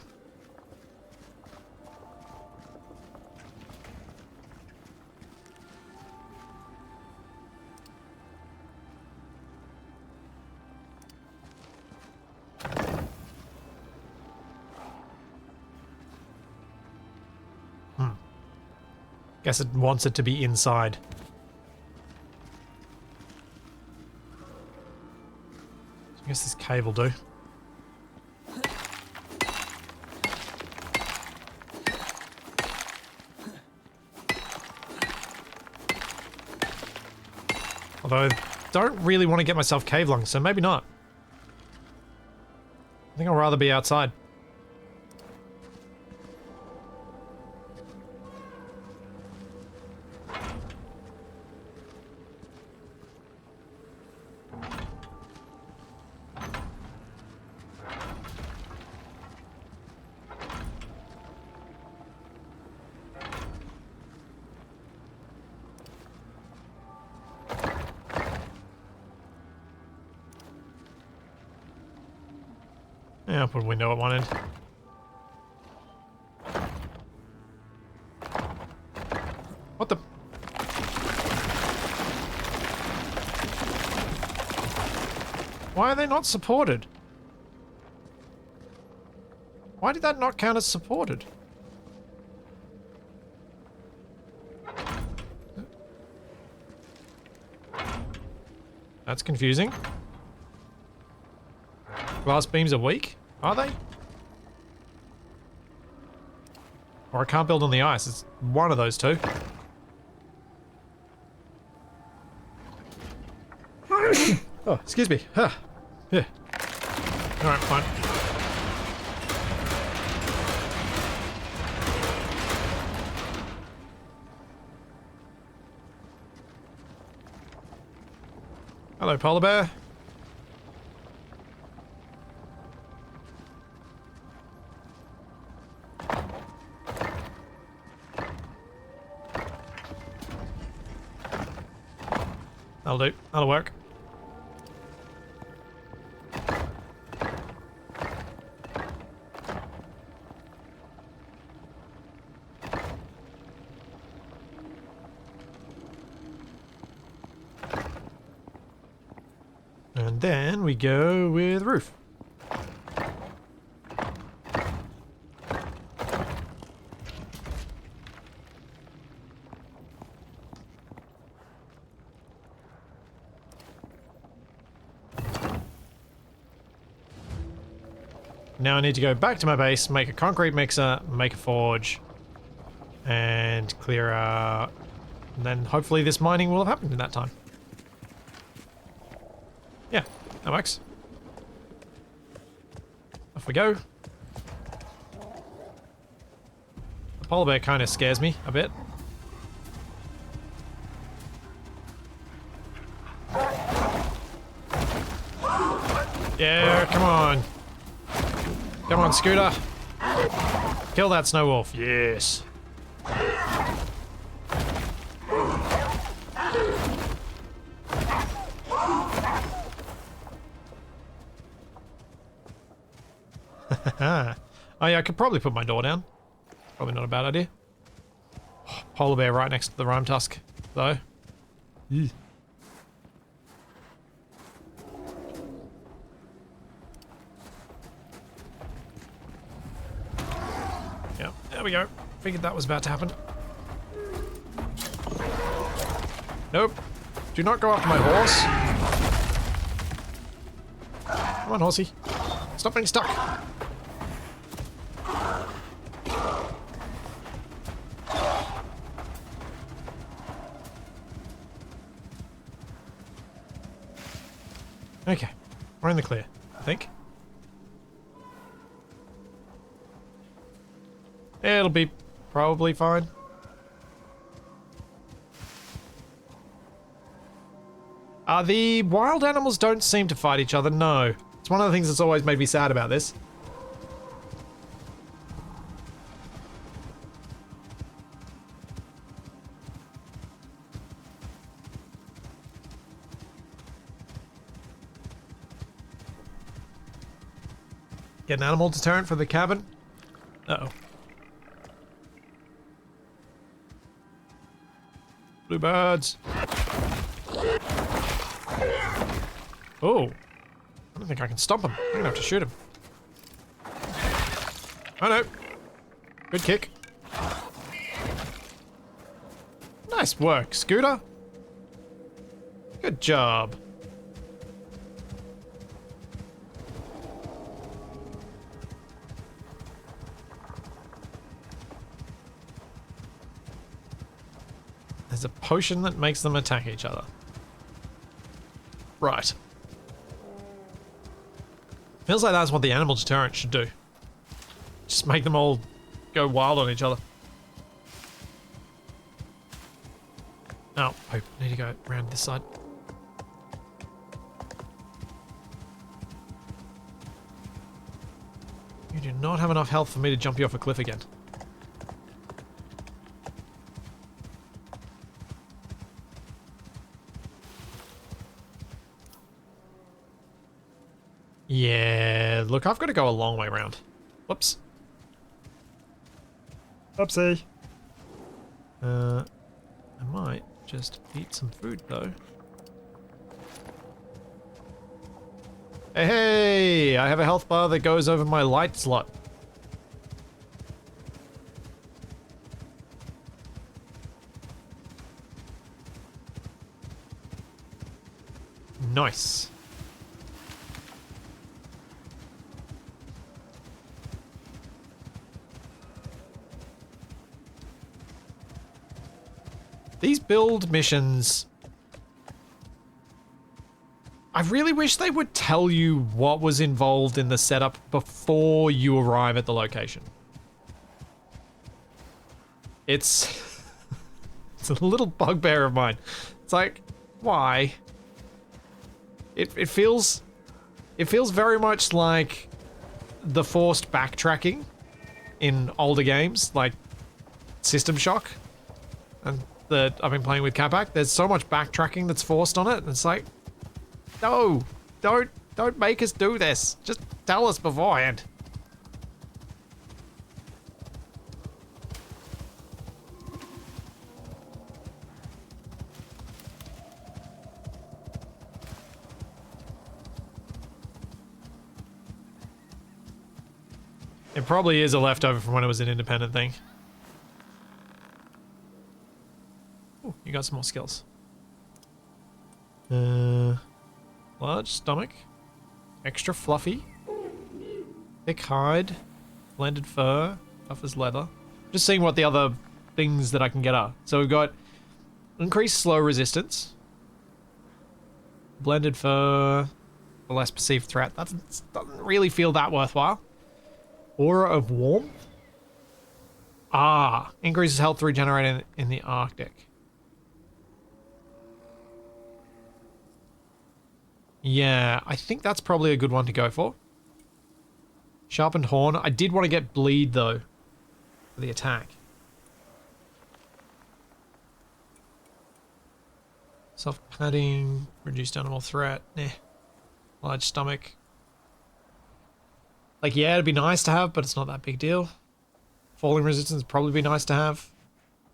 Guess it wants it to be inside. I guess this cave will do. Although I don't really want to get myself cave lung, so maybe not. I think I'll rather be outside. Yeah, I'll put a window at one end. What the? Why are they not supported? Why did that not count as supported? That's confusing. Glass beams are weak? Are they? Or I can't build on the ice. It's one of those two. Oh, excuse me. Huh. Yeah. Alright, fine. Hello, polar bear. That'll do. That'll work. And then we go with roof. Now I need to go back to my base, make a concrete mixer, make a forge, and clear out. And then hopefully this mining will have happened in that time. Yeah, that works. Off we go. The polar bear kind of scares me a bit. Yeah, come on. Come on, Scooter. Kill that snow wolf. Yes. Oh yeah, I could probably put my door down. Probably not a bad idea. Oh, polar bear right next to the rime tusk, though. Ew. Yep, there we go. Figured that was about to happen. Nope. Do not go after my horse. Come on, horsey. Stop being stuck. Okay, we're in the clear, I think. It'll be probably fine. The wild animals don't seem to fight each other, no. It's one of the things that's always made me sad about this. Get an animal deterrent for the cabin. Uh-oh. Bluebirds. Oh. I don't think I can stop him. I'm gonna have to shoot him. Oh no. Good kick. Nice work, Scooter. Good job. There's a potion that makes them attack each other. Right. Feels like that's what the animal deterrent should do. Just make them all go wild on each other. Oh, I need to go around this side. You do not have enough health for me to jump you off a cliff again. Yeah, look, I've got to go a long way around. Whoops. Oopsie. I might just eat some food, though. Hey, hey! I have a health bar that goes over my light slot. Nice. These build missions, I really wish they would tell you what was involved in the setup before you arrive at the location. It's it's a little bugbear of mine. It's like, why? It feels very much like the forced backtracking in older games, like System Shock, and that I've been playing with Capac. There's so much backtracking that's forced on it, and it's like, no, don't make us do this. Just tell us beforehand. It probably is a leftover from when it was an independent thing. Ooh, you got some more skills. Large stomach. Extra fluffy. Thick hide. Blended fur. Tough as leather. Just seeing what the other things that I can get are. So we've got increased slow resistance. Blended fur. A less perceived threat. That doesn't really feel that worthwhile. Aura of warmth? Ah, increases health regenerated in the Arctic. Yeah, I think that's probably a good one to go for. Sharpened horn. I did want to get bleed though for the attack. Soft padding, reduced animal threat. Nah. Large stomach. Like, yeah, it'd be nice to have, but it's not that big deal. Falling resistance would probably be nice to have.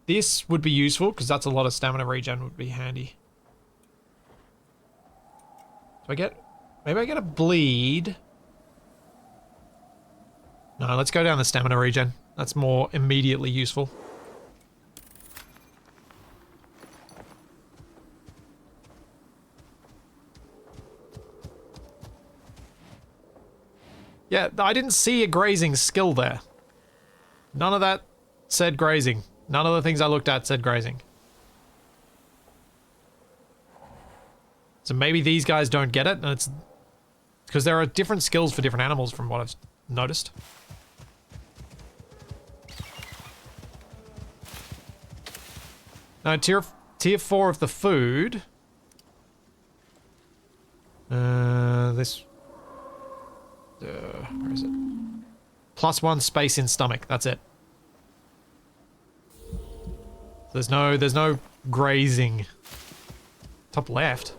This would be useful, because that's a lot of stamina regen would be handy. Do I get... Maybe I get a bleed. No, let's go down the stamina regen. That's more immediately useful. Yeah, I didn't see a grazing skill there. None of that said grazing. None of the things I looked at said grazing. So maybe these guys don't get it, and it's because there are different skills for different animals from what I've noticed. Now, tier 4 of the food. This... where is it? +1 space in stomach. That's it. There's no grazing. Top left.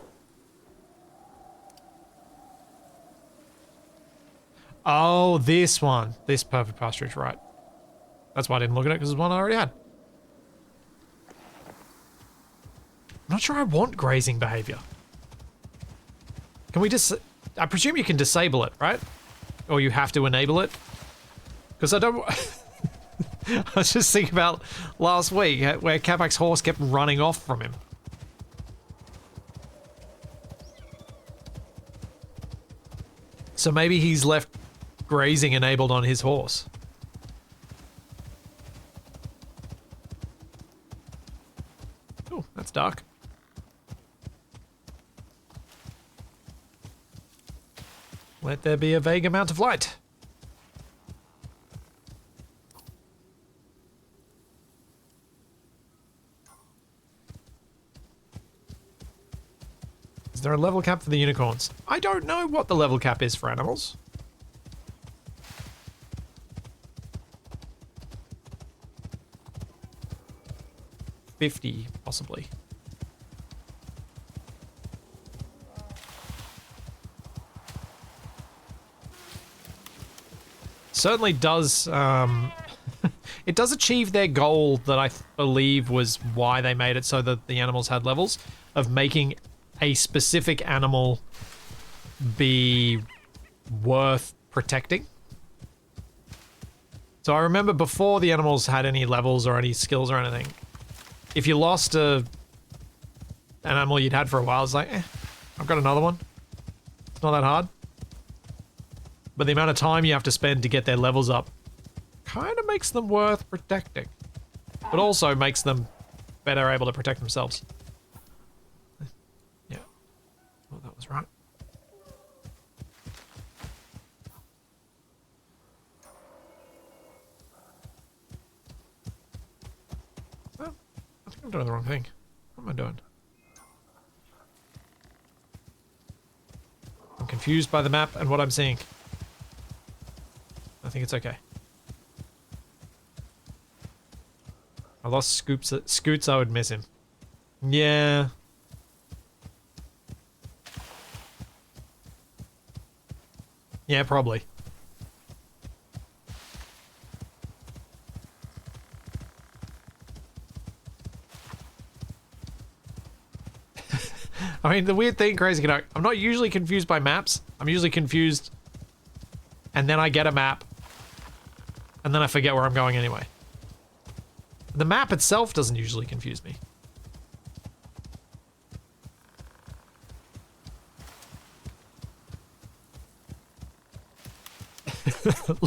Oh, this one. This perfect pasturage, right. That's why I didn't look at it, because it's one I already had. I'm not sure I want grazing behavior. Can we just... I presume you can disable it, right? Or you have to enable it? Because I don't... I was just thinking about last week, where Capac's horse kept running off from him. So maybe he's left grazing enabled on his horse. Oh, that's dark. Let there be a vague amount of light. Is there a level cap for the unicorns? I don't know what the level cap is for animals. $50, possibly. Certainly does, it does achieve their goal that I believe was why they made it so that the animals had levels, of making a specific animal be worth protecting. So I remember before the animals had any levels or any skills or anything, if you lost an animal you'd had for a while, it's like, I've got another one. It's not that hard. But the amount of time you have to spend to get their levels up kind of makes them worth protecting. But also makes them better able to protect themselves. Yeah. Well, that was right. Well, I think I'm doing the wrong thing. What am I doing? confused by the map and what I'm seeing. I think it's okay. I lost Scoots, I would miss him. Yeah. Yeah, probably. I mean, the weird thing, Crazy Canuck, I'm not usually confused by maps. I'm usually confused, and then I get a map, and then I forget where I'm going anyway. The map itself doesn't usually confuse me.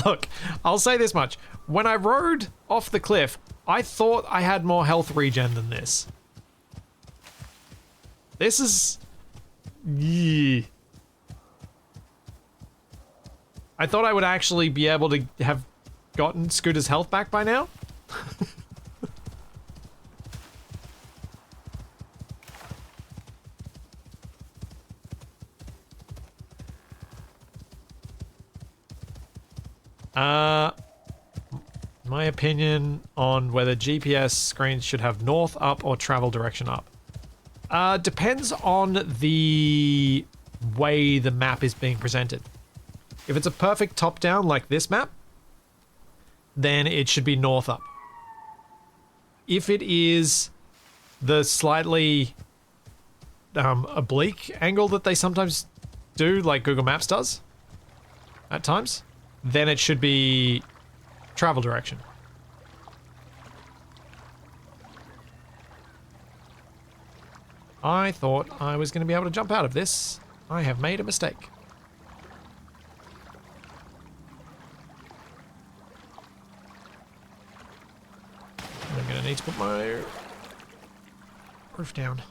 Look, I'll say this much. When I rode off the cliff, I thought I had more health regen than this. This is... Yeah. I thought I would actually be able to have gotten Scooter's health back by now. My opinion on whether GPS screens should have north, up, or travel direction up. Depends on the way the map is being presented. If it's a perfect top-down like this map, then it should be north up. If it is the slightly oblique angle that they sometimes do, like Google Maps does at times, then it should be travel direction. I thought I was going to be able to jump out of this. I have made a mistake. I'm going to need to put my roof down.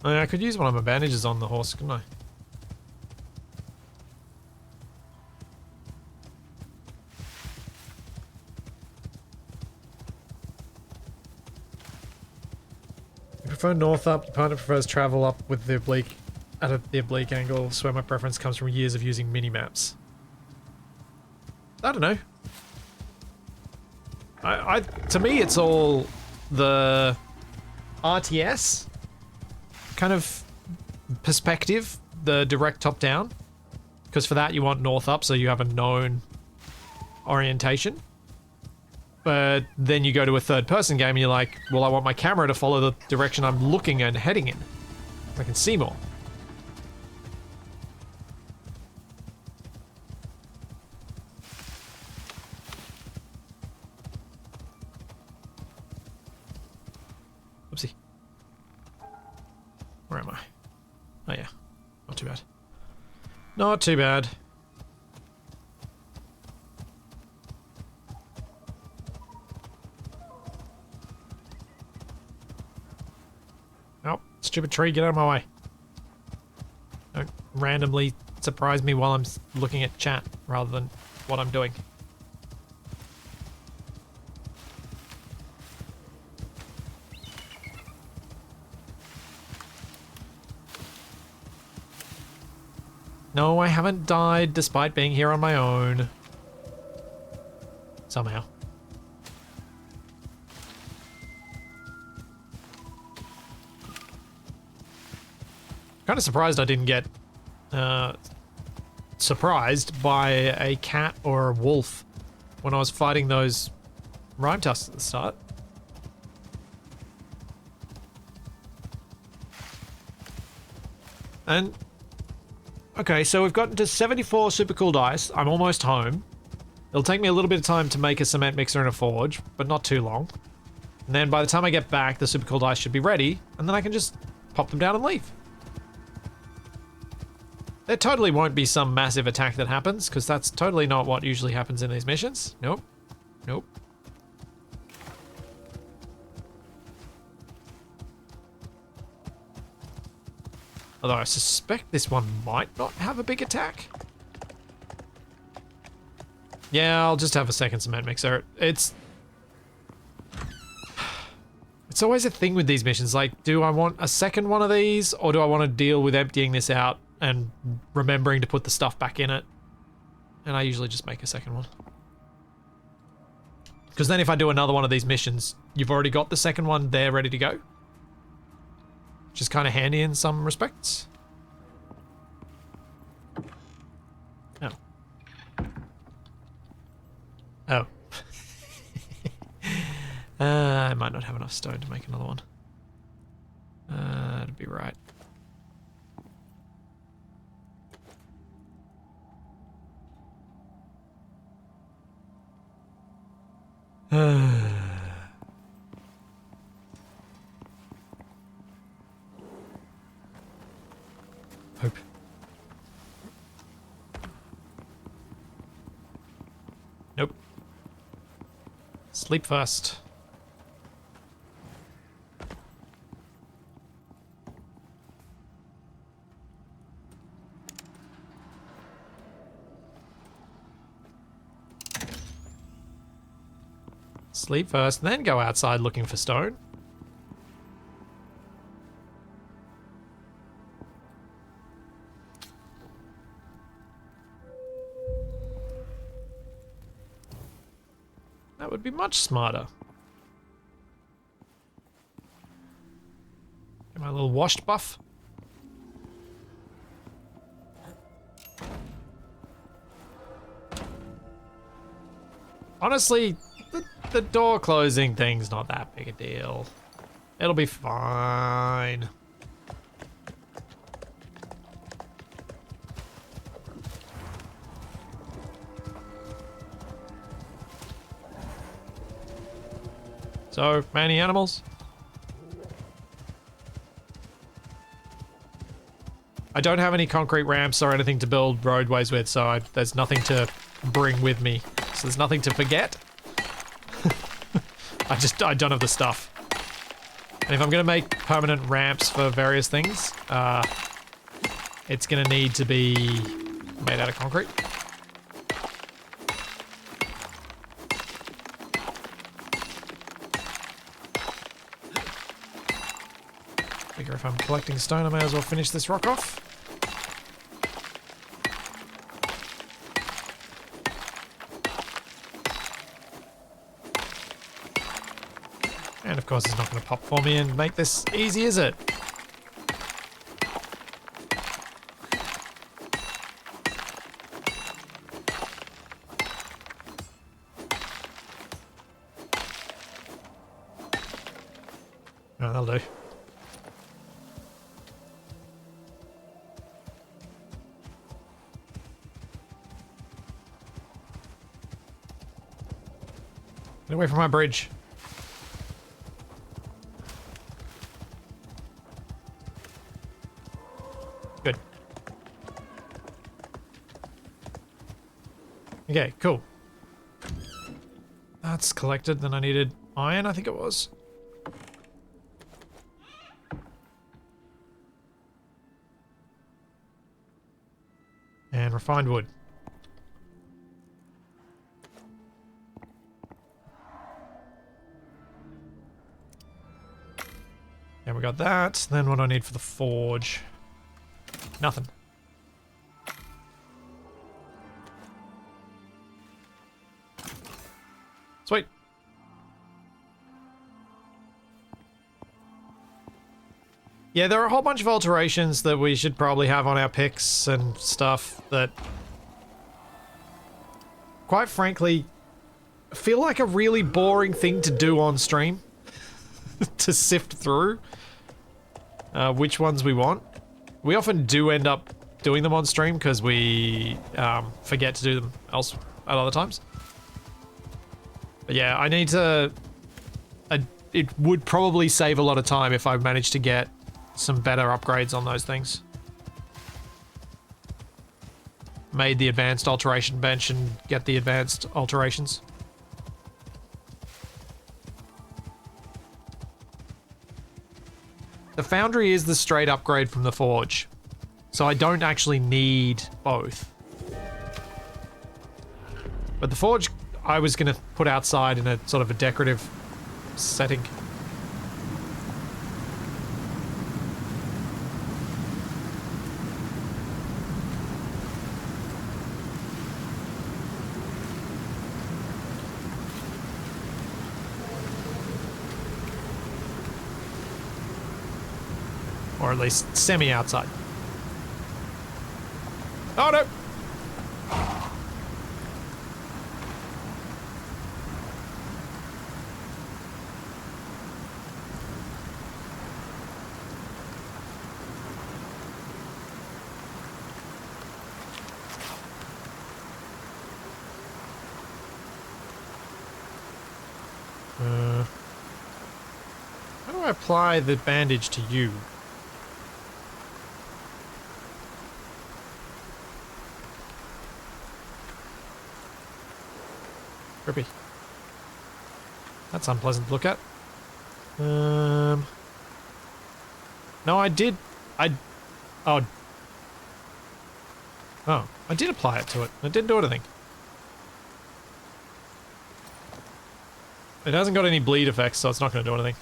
I could use one of my bandages on the horse, couldn't I? I prefer north up. The partner prefers travel up with the oblique at the oblique angle. So my preference comes from years of using mini maps. I don't know. To me, it's all the RTS kind of perspective, the direct top down, because for that you want north up so you have a known orientation. But then you go to a third person game and you're like, well, I want my camera to follow the direction I'm looking and heading in. I can see more. Oopsie. Where am I? Oh yeah, not too bad. Not too bad. Oh, stupid tree, get out of my way. Don't randomly surprise me while I'm looking at chat rather than what I'm doing. No, I haven't died despite being here on my own. Somehow. Kind of surprised I didn't get surprised by a cat or a wolf when I was fighting those rhyme tusks at the start. And okay, so we've gotten to 74 super cool dice. I'm almost home. It'll take me a little bit of time to make a cement mixer and a forge, but not too long. And then by the time I get back, the super cool dice should be ready, and then I can just pop them down and leave. There totally won't be some massive attack that happens, because that's totally not what usually happens in these missions. Nope. Nope. Although I suspect this one might not have a big attack. Yeah, I'll just have a second cement mixer. It's always a thing with these missions. Like, do I want a second one of these, or do I want to deal with emptying this out and remembering to put the stuff back in it? And I usually just make a second one. Because then if I do another one of these missions, you've already got the second one there ready to go. Which is kind of handy in some respects. Oh. Oh. I might not have enough stone to make another one. That'd be right. Hope. Nope. Sleep first. Sleep first, then go outside looking for stone. That would be much smarter. Get my little washed buff. Honestly, the door closing thing's not that big a deal. It'll be fine. So, many animals? I don't have any concrete ramps or anything to build roadways with, so there's nothing to bring with me. So there's nothing to forget. I don't have the stuff. And if I'm gonna make permanent ramps for various things, it's gonna need to be made out of concrete. Figure if I'm collecting stone, I may as well finish this rock off. And of course it's not going to pop for me and make this easy, is it? Oh, that'll do. Get away from my bridge. Good. Okay, cool. That's collected. Then I needed iron, I think it was. And refined wood. And we got that. Then what do I need for the forge? Nothing. Sweet. Yeah, there are a whole bunch of alterations that we should probably have on our picks and stuff that, quite frankly, feel like a really boring thing to do on stream. To sift through which ones we want. We often do end up doing them on stream because we forget to do them else at other times. But yeah, I need to... it would probably save a lot of time if I managed to get some better upgrades on those things. Made the advanced alteration bench and get the advanced alterations. The Foundry is the straight upgrade from the Forge. So I don't actually need both. But the forge I was going to put outside in a sort of a decorative setting. Or at least semi-outside. Oh no! How do I apply the bandage to you? Grippy. That's unpleasant to look at. No, I did. Oh. Oh, I did apply it to it. It didn't do anything. It hasn't got any bleed effects, so it's not going to do anything.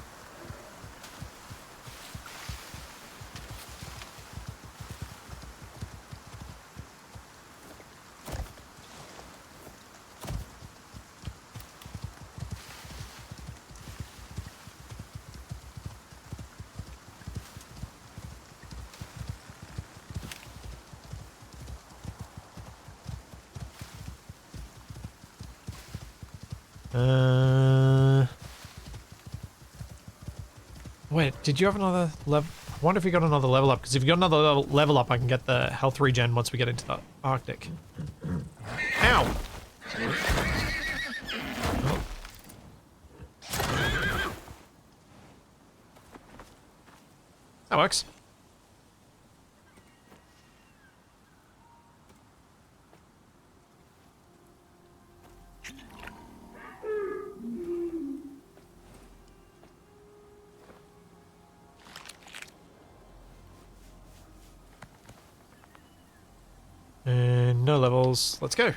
Wait, did you have another level? I wonder if you got another level up, because if you got another level up, I can get the health regen once we get into the Arctic. Ow! Oh. That works. And no levels. Let's go.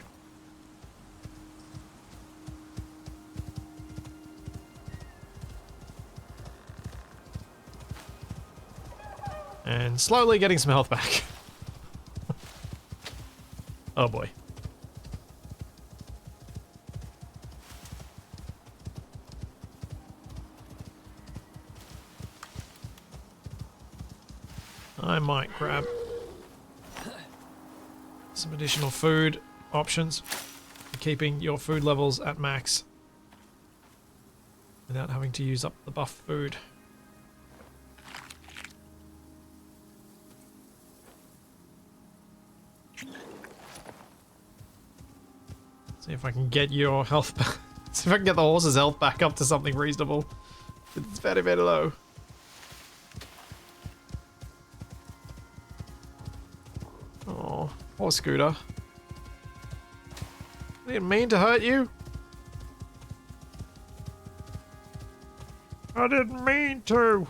And slowly getting some health back. Oh boy. I might grab some additional food options for keeping your food levels at max without having to use up the buff food. See if I can get your health back. See if I can get the horse's health back up to something reasonable. It's very, very low. Oh, poor Scooter. I didn't mean to hurt you. I didn't mean to.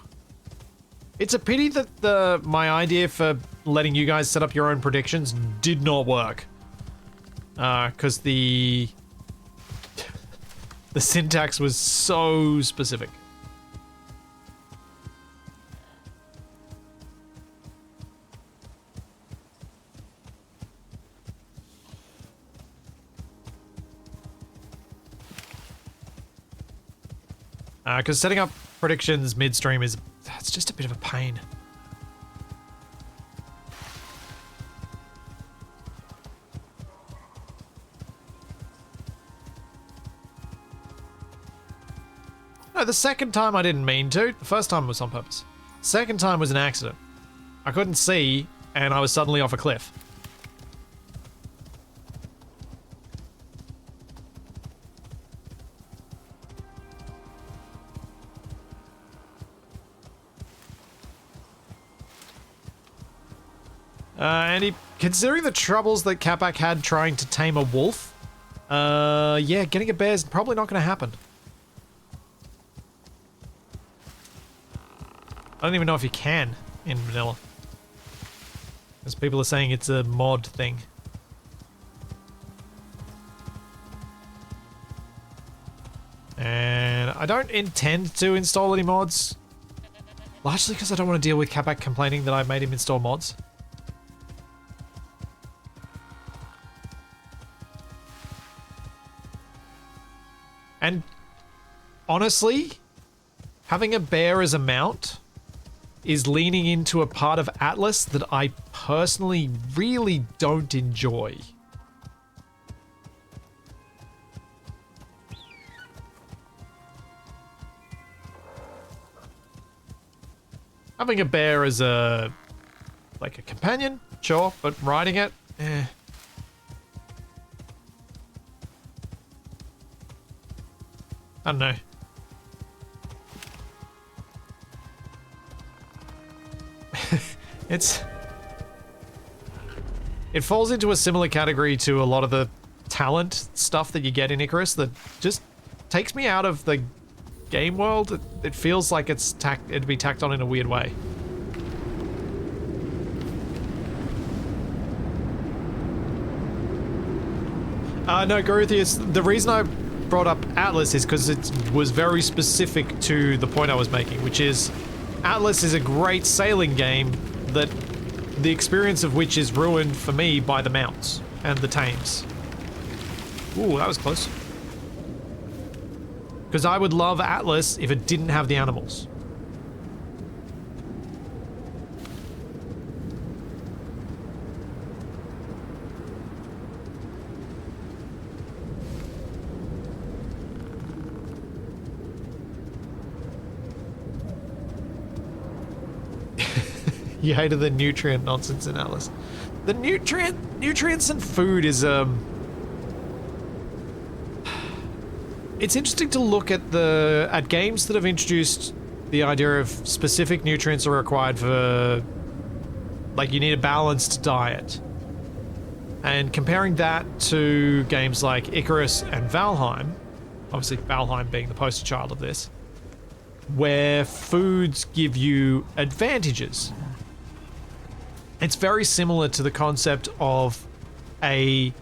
It's a pity that my idea for letting you guys set up your own predictions did not work. Because the syntax was so specific. Because setting up predictions midstream it's just a bit of a pain. No, the second time I didn't mean to. The first time was on purpose. Second time was an accident. I couldn't see, and I was suddenly off a cliff. Andy, considering the troubles that Capac had trying to tame a wolf, yeah, getting a bear is probably not going to happen. I don't even know if you can in vanilla. As people are saying it's a mod thing. And I don't intend to install any mods. Largely because I don't want to deal with Capac complaining that I made him install mods. And honestly, having a bear as a mount is leaning into a part of Atlas that I personally really don't enjoy. Having a bear as a companion, sure, but riding it, eh. I don't know. It falls into a similar category to a lot of the talent stuff that you get in Icarus that just takes me out of the game world. It feels like it'd be tacked on in a weird way. No, Goruthius, the reason I brought up Atlas is because it was very specific to the point I was making, which is Atlas is a great sailing game that the experience of which is ruined for me by the mounts and the tames. Ooh, that was close. Because I would love Atlas if it didn't have the animals. You hated the nutrient nonsense in Atlas. The nutrients and food is it's interesting to look at games that have introduced the idea of specific nutrients are required for, like, you need a balanced diet. And comparing that to games like Icarus and Valheim, obviously Valheim being the poster child of this, where foods give you advantages. It's very similar to the concept of a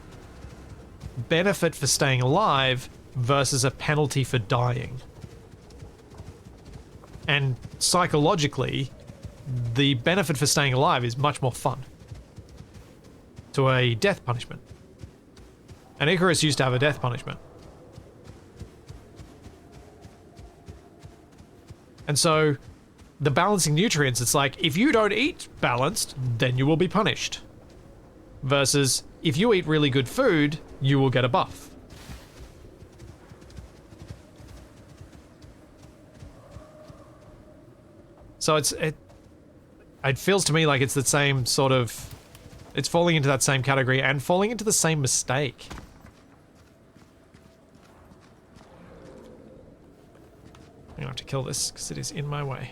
benefit for staying alive versus a penalty for dying. And psychologically, the benefit for staying alive is much more fun to a death punishment. And Icarus used to have a death punishment. And so the balancing nutrients, it's like, if you don't eat balanced, then you will be punished. Versus, if you eat really good food, you will get a buff. So it feels to me like it's the same sort of, it's falling into that same category and falling into the same mistake. I'm gonna have to kill this because it is in my way.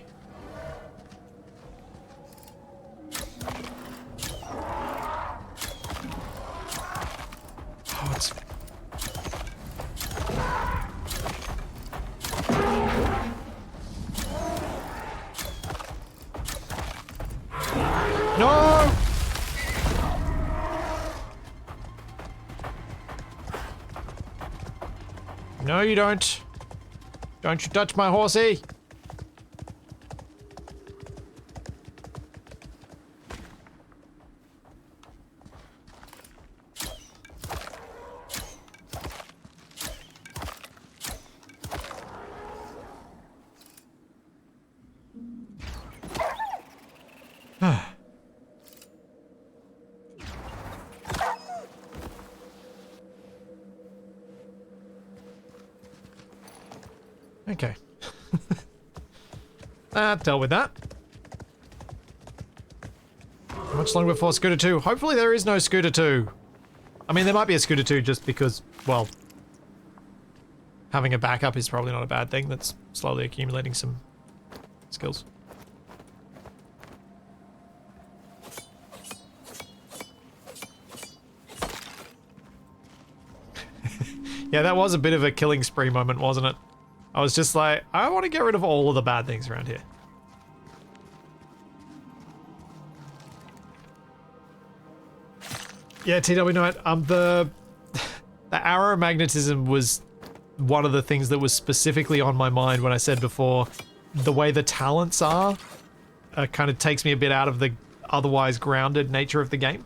Oh, it's... No! No, you don't. Don't you touch my horsey. Okay. Dealt with that. How much longer before Scooter 2? Hopefully there is no Scooter 2. I mean, there might be a Scooter 2 just because, well, having a backup is probably not a bad thing. That's slowly accumulating some skills. Yeah, that was a bit of a killing spree moment, wasn't it? I was just like, I want to get rid of all of the bad things around here. Yeah, TW Knight, the arrow magnetism was one of the things that was specifically on my mind when I said before, the way the talents are kind of takes me a bit out of the otherwise grounded nature of the game.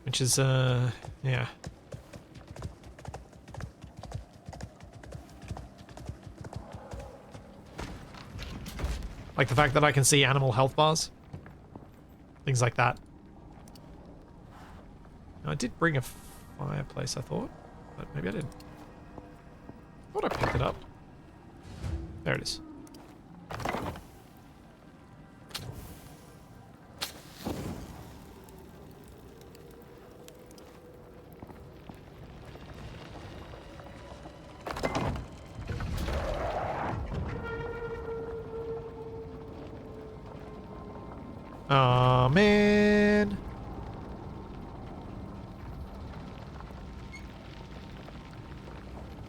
Which is, yeah. Like the fact that I can see animal health bars. Things like that. Now, I did bring a fireplace, I thought. But maybe I didn't. I thought I picked it up. There it is. Oh man.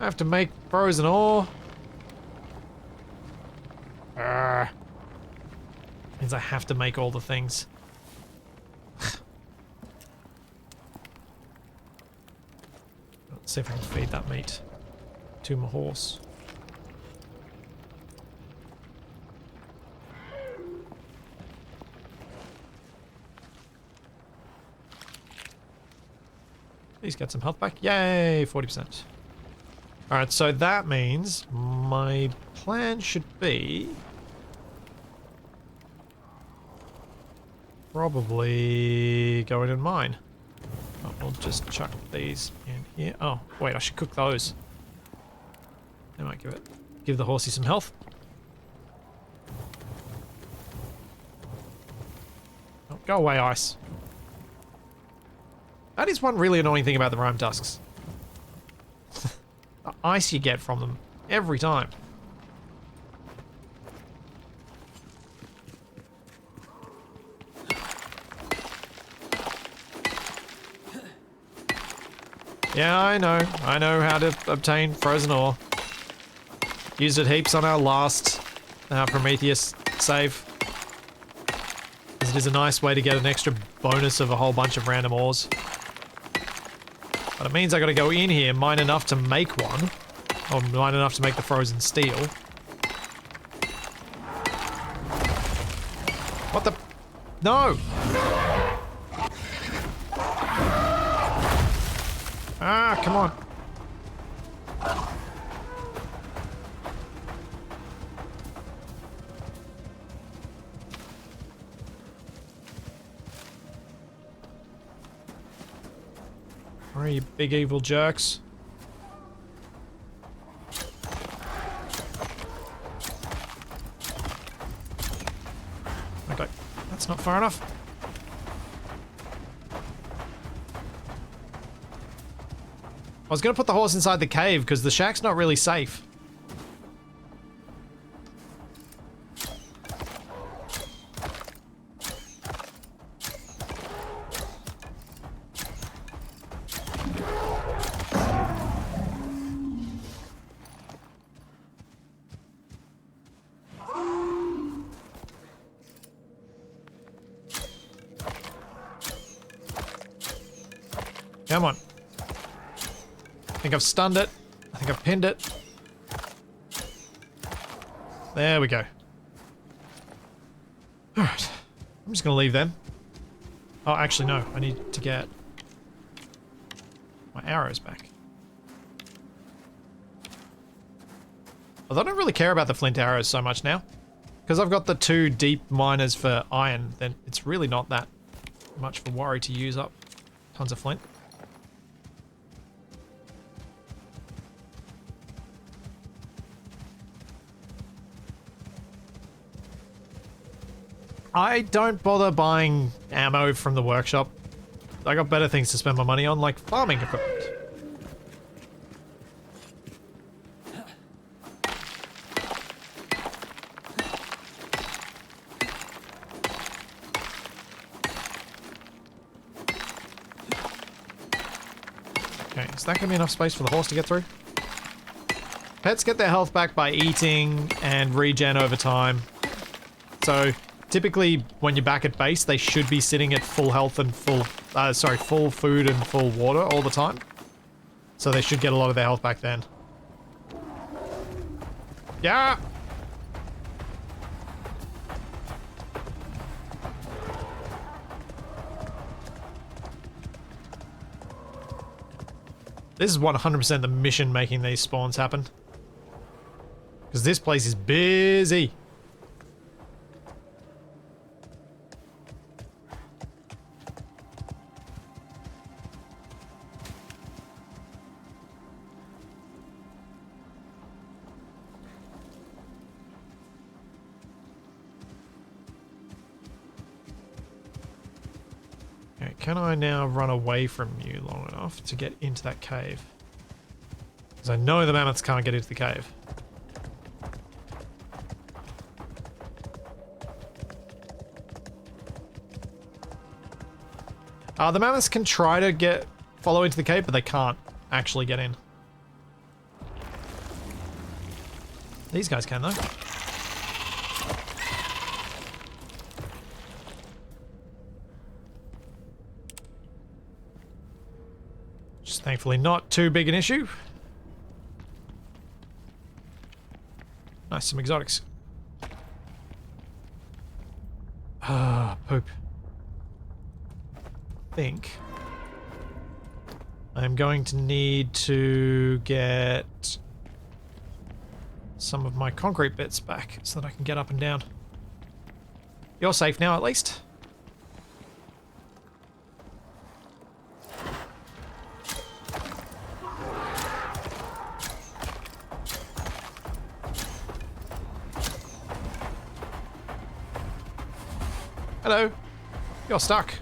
I have to make frozen ore. Means I have to make all the things. Let's see if I can feed that meat to my horse. He's got some health back. Yay, 40%. Alright, so that means my plan should be probably go in and mine. Oh, I'll just chuck these in here. Oh, wait, I should cook those. I might give the horsey some health. Oh, go away, ice. That is one really annoying thing about the Rime Tusks. The ice you get from them every time. Yeah, I know how to obtain frozen ore. Used it heaps on our last Prometheus save. It is a nice way to get an extra bonus of a whole bunch of random ores. But it means I gotta go in here, mine enough to make one. Or mine enough to make the frozen steel. What the? No! Ah, come on. Where are you big evil jerks? Okay, that's not far enough. I was gonna put the horse inside the cave because the shack's not really safe. Come on. I think I've stunned it. I think I've pinned it. There we go. Alright. I'm just gonna leave then. Oh, actually no. I need to get my arrows back. Although I don't really care about the flint arrows so much now. Because I've got the 2 deep miners for iron, then it's really not that much of a worry to use up tons of flint. I don't bother buying ammo from the workshop. I got better things to spend my money on, like farming equipment. Okay, is that gonna be enough space for the horse to get through? Pets get their health back by eating and regen over time. So typically when you're back at base, they should be sitting at full health and full food and full water all the time. So they should get a lot of their health back then. Yeah! This is 100% the mission making these spawns happen. Because this place is busy. Okay, can I now run away from you long enough to get into that cave? Because I know the mammoths can't get into the cave. The mammoths can try to follow into the cave, but they can't actually get in. These guys can, though. Which is thankfully not too big an issue. Nice, some exotics. Ah, poop. I think I'm going to need to get some of my concrete bits back so that I can get up and down. You're safe now, at least. Hello. You're stuck.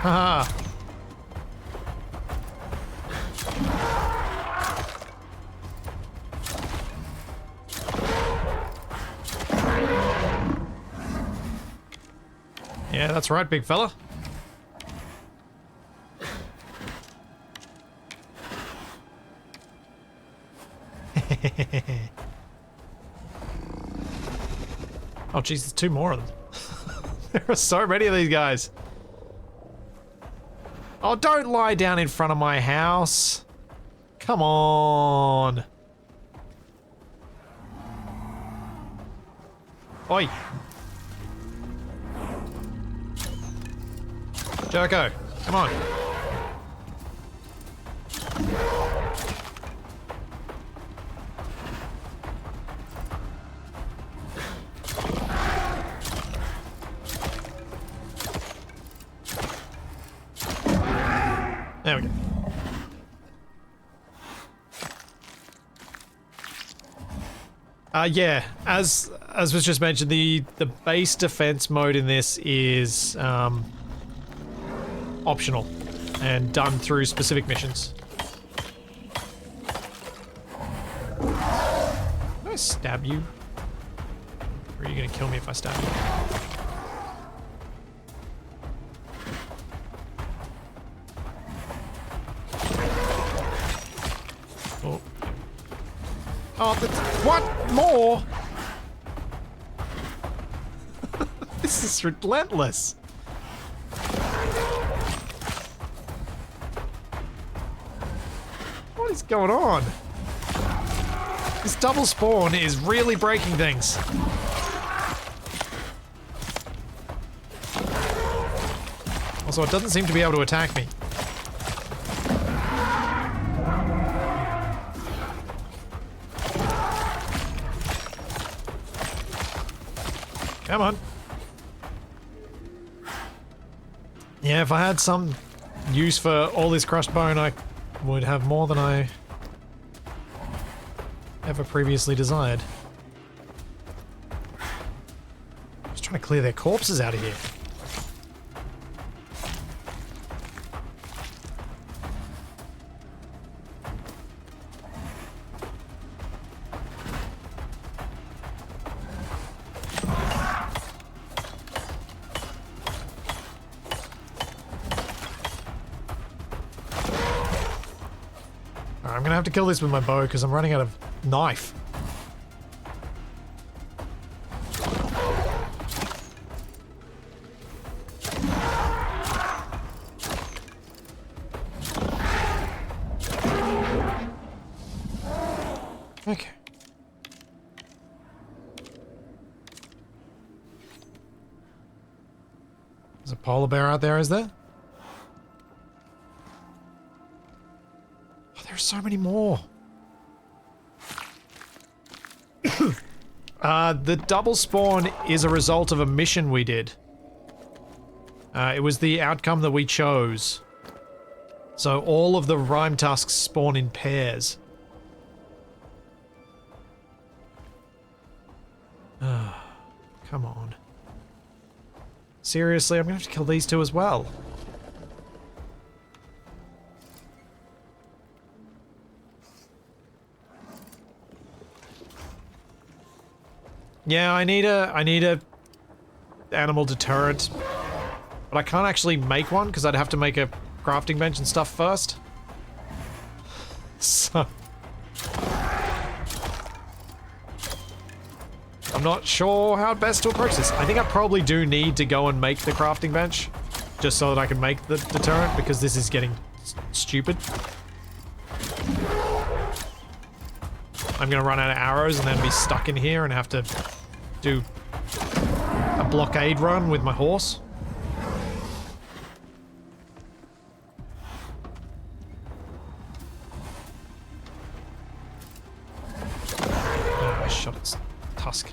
Haha. Yeah, that's right, big fella. Oh, jeez, there's two more of them. There are so many of these guys. Oh, don't lie down in front of my house. Come on. Oi. Jericho, come on. There we go. Yeah, as was just mentioned, the base defense mode in this is optional and done through specific missions. Can I stab you? Or are you gonna kill me if I stab you? Oh. Oh, what? More? This is relentless. What is going on? This double spawn is really breaking things. Also, it doesn't seem to be able to attack me. Come on. Yeah, if I had some use for all this crushed bone, I would have more than I ever previously desired. Just trying to clear their corpses out of here. I'm gonna have to kill this with my bow because I'm running out of knife. Okay. There's a polar bear out there, is there? Oh, there's so many more. The double spawn is a result of a mission we did. It was the outcome that we chose. So all of the rhyme tusks spawn in pairs. Come on. Seriously, I'm gonna have to kill these two as well. Yeah, I need a animal deterrent. But I can't actually make one because I'd have to make a crafting bench and stuff first. So I'm not sure how best to approach this. I think I probably do need to go and make the crafting bench just so that I can make the deterrent because this is getting stupid. I'm gonna run out of arrows and then be stuck in here and have to do a blockade run with my horse. Oh, I shot its tusk.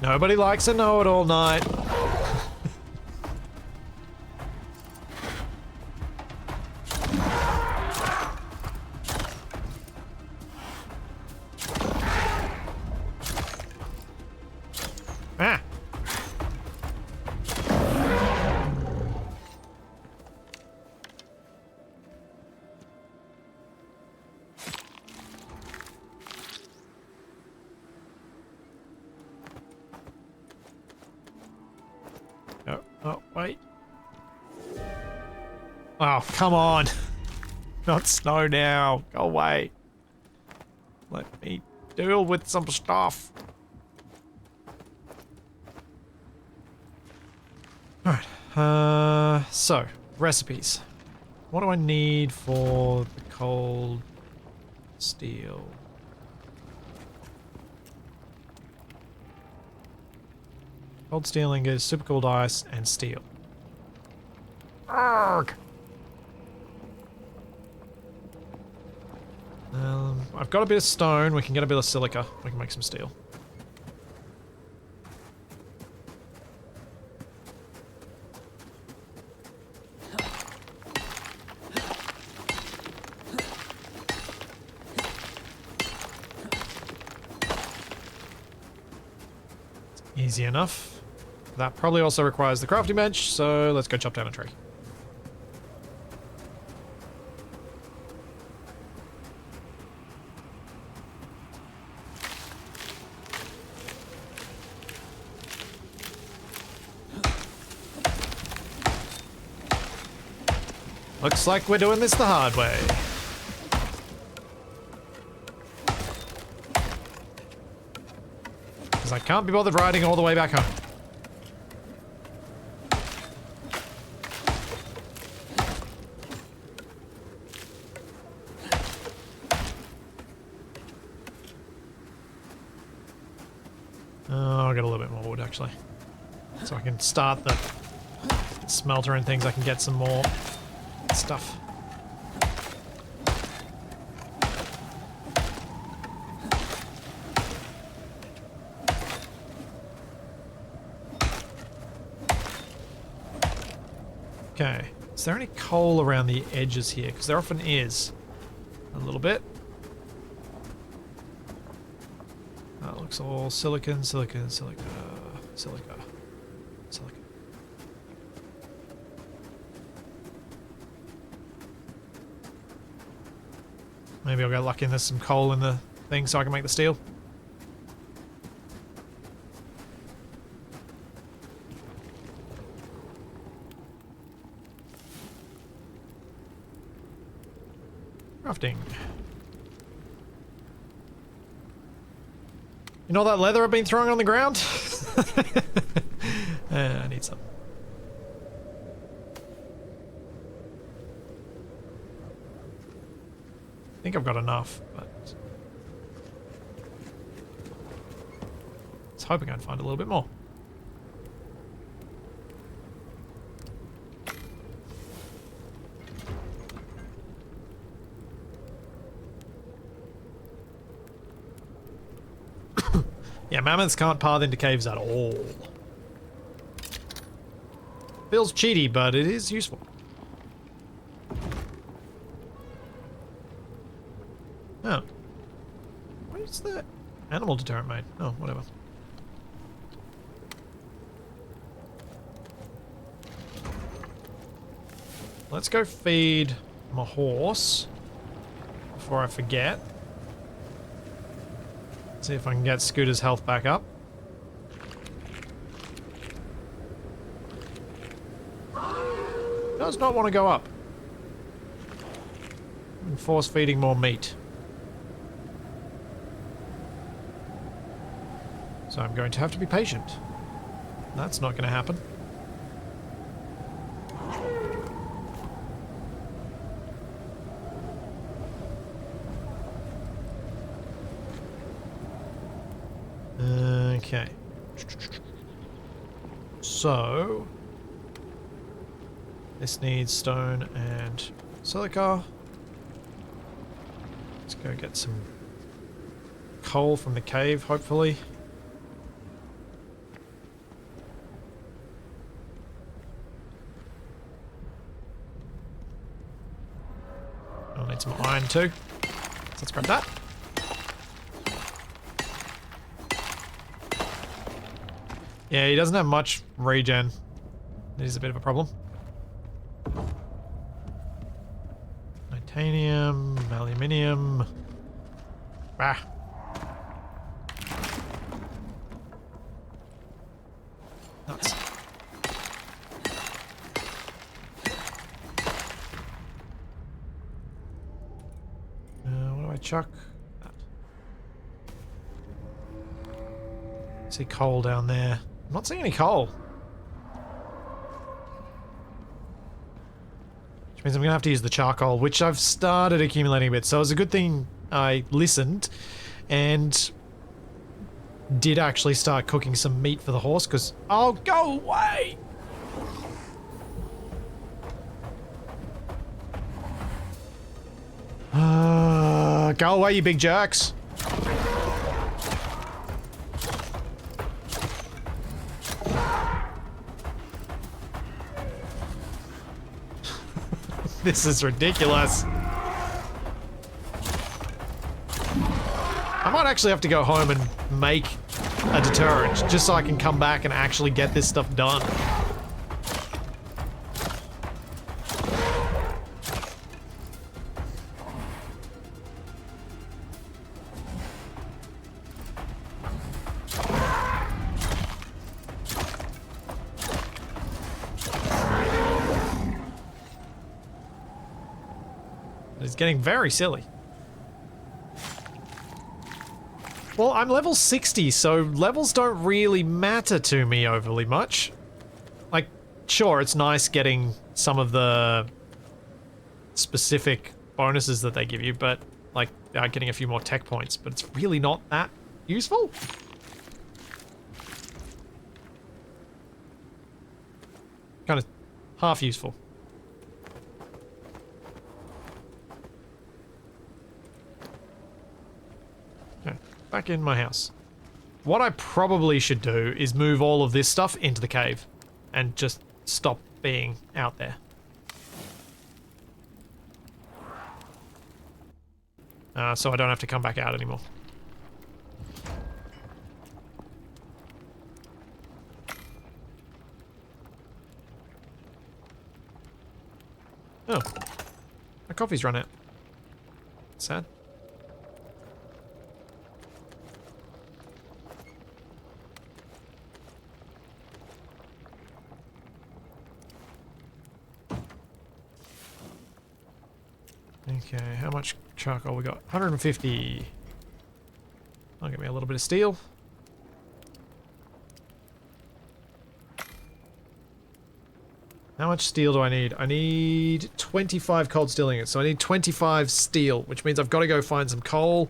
Nobody likes a know-it-all night. Ah. Oh, wait. Oh, come on. Not snow now. Go away. Let me deal with some stuff. Alright, so, recipes. What do I need for the cold steel? Cold steel ingots, super cold ice, and steel. Arrgh! I've got a bit of stone, we can get a bit of silica, we can make some steel. Easy enough. That probably also requires the crafting bench, so let's go chop down a tree. Looks like we're doing this the hard way. Because I can't be bothered riding all the way back home. Oh, I'll get a little bit more wood actually. So I can start the smelter and things, I can get some more stuff. Okay, is there any coal around the edges here? Because there often is. A little bit. That looks all silicon, silicon, silica, silica, silica. Maybe I'll get lucky and there's some coal in the thing so I can make the steel. Crafting. You know that leather I've been throwing on the ground? I need some. I think I've got enough, but I was hoping I'd find a little bit more. Yeah, mammoths can't path into caves at all. Feels cheaty, but it is useful. Oh. Where's the animal deterrent made? Oh, whatever. Let's go feed my horse before I forget. See if I can get Scooter's health back up. Does not want to go up. I'm force feeding more meat. So I'm going to have to be patient. That's not going to happen. Okay. So this needs stone and silica. Let's go get some coal from the cave, hopefully. I'll need some iron too. So let's grab that. Yeah, he doesn't have much regen. It is a bit of a problem. Titanium, aluminium. Ah. Nuts. What do I chuck? That. See coal down there. I'm not seeing any coal. Which means I'm going to have to use the charcoal, which I've started accumulating a bit. So it was a good thing I listened and did actually start cooking some meat for the horse, because... Oh, go away! Go away, you big jerks! This is ridiculous. I might actually have to go home and make a deterrent, just so I can come back and actually get this stuff done. It's getting very silly. Well, I'm level 60, so levels don't really matter to me overly much. Like, sure, it's nice getting some of the specific bonuses that they give you, but, like, getting a few more tech points, but it's really not that useful. Kind of half useful. Back in my house. What I probably should do is move all of this stuff into the cave and just stop being out there. So I don't have to come back out anymore. Oh. My coffee's run out. Sad. Okay, how much charcoal we got? 150. I'll get me a little bit of steel. How much steel do I need? I need 25 cold steel ingots, so I need 25 steel, which means I've got to go find some coal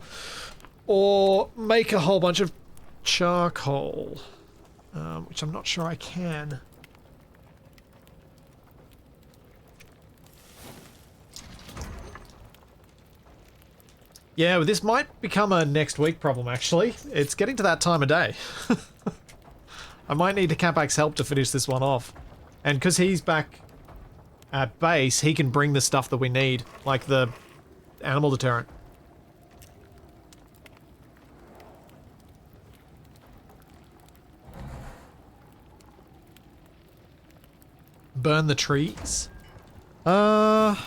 or make a whole bunch of charcoal, which I'm not sure I can. Yeah, well, this might become a next week problem, actually. It's getting to that time of day. I might need Capac's help to finish this one off. And because he's back at base, he can bring the stuff that we need, like the animal deterrent. Burn the trees? I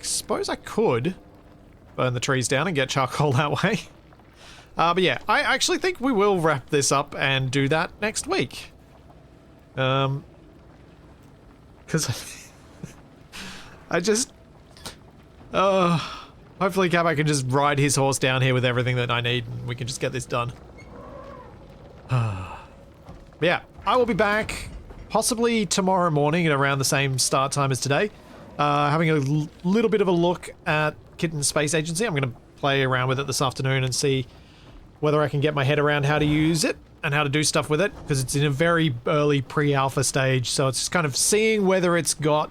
suppose I could burn the trees down and get charcoal that way. But yeah, I actually think we will wrap this up and do that next week. Because I just... hopefully Capac can just ride his horse down here with everything that I need and we can just get this done. But yeah, I will be back possibly tomorrow morning at around the same start time as today. Having a little bit of a look at Kitten Space Agency. I'm going to play around with it this afternoon and see whether I can get my head around how to use it and how to do stuff with it, because it's in a very early pre-alpha stage, so it's just kind of seeing whether it's got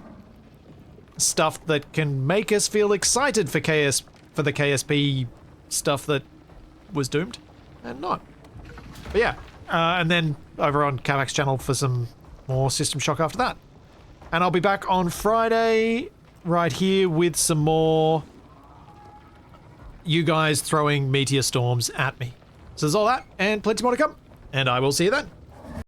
stuff that can make us feel excited for the KSP stuff that was doomed, and not. But yeah, and then over on Capac's channel for some more System Shock after that. And I'll be back on Friday right here with some more you guys throwing meteor storms at me. So there's all that and plenty more to come, and I will see you then.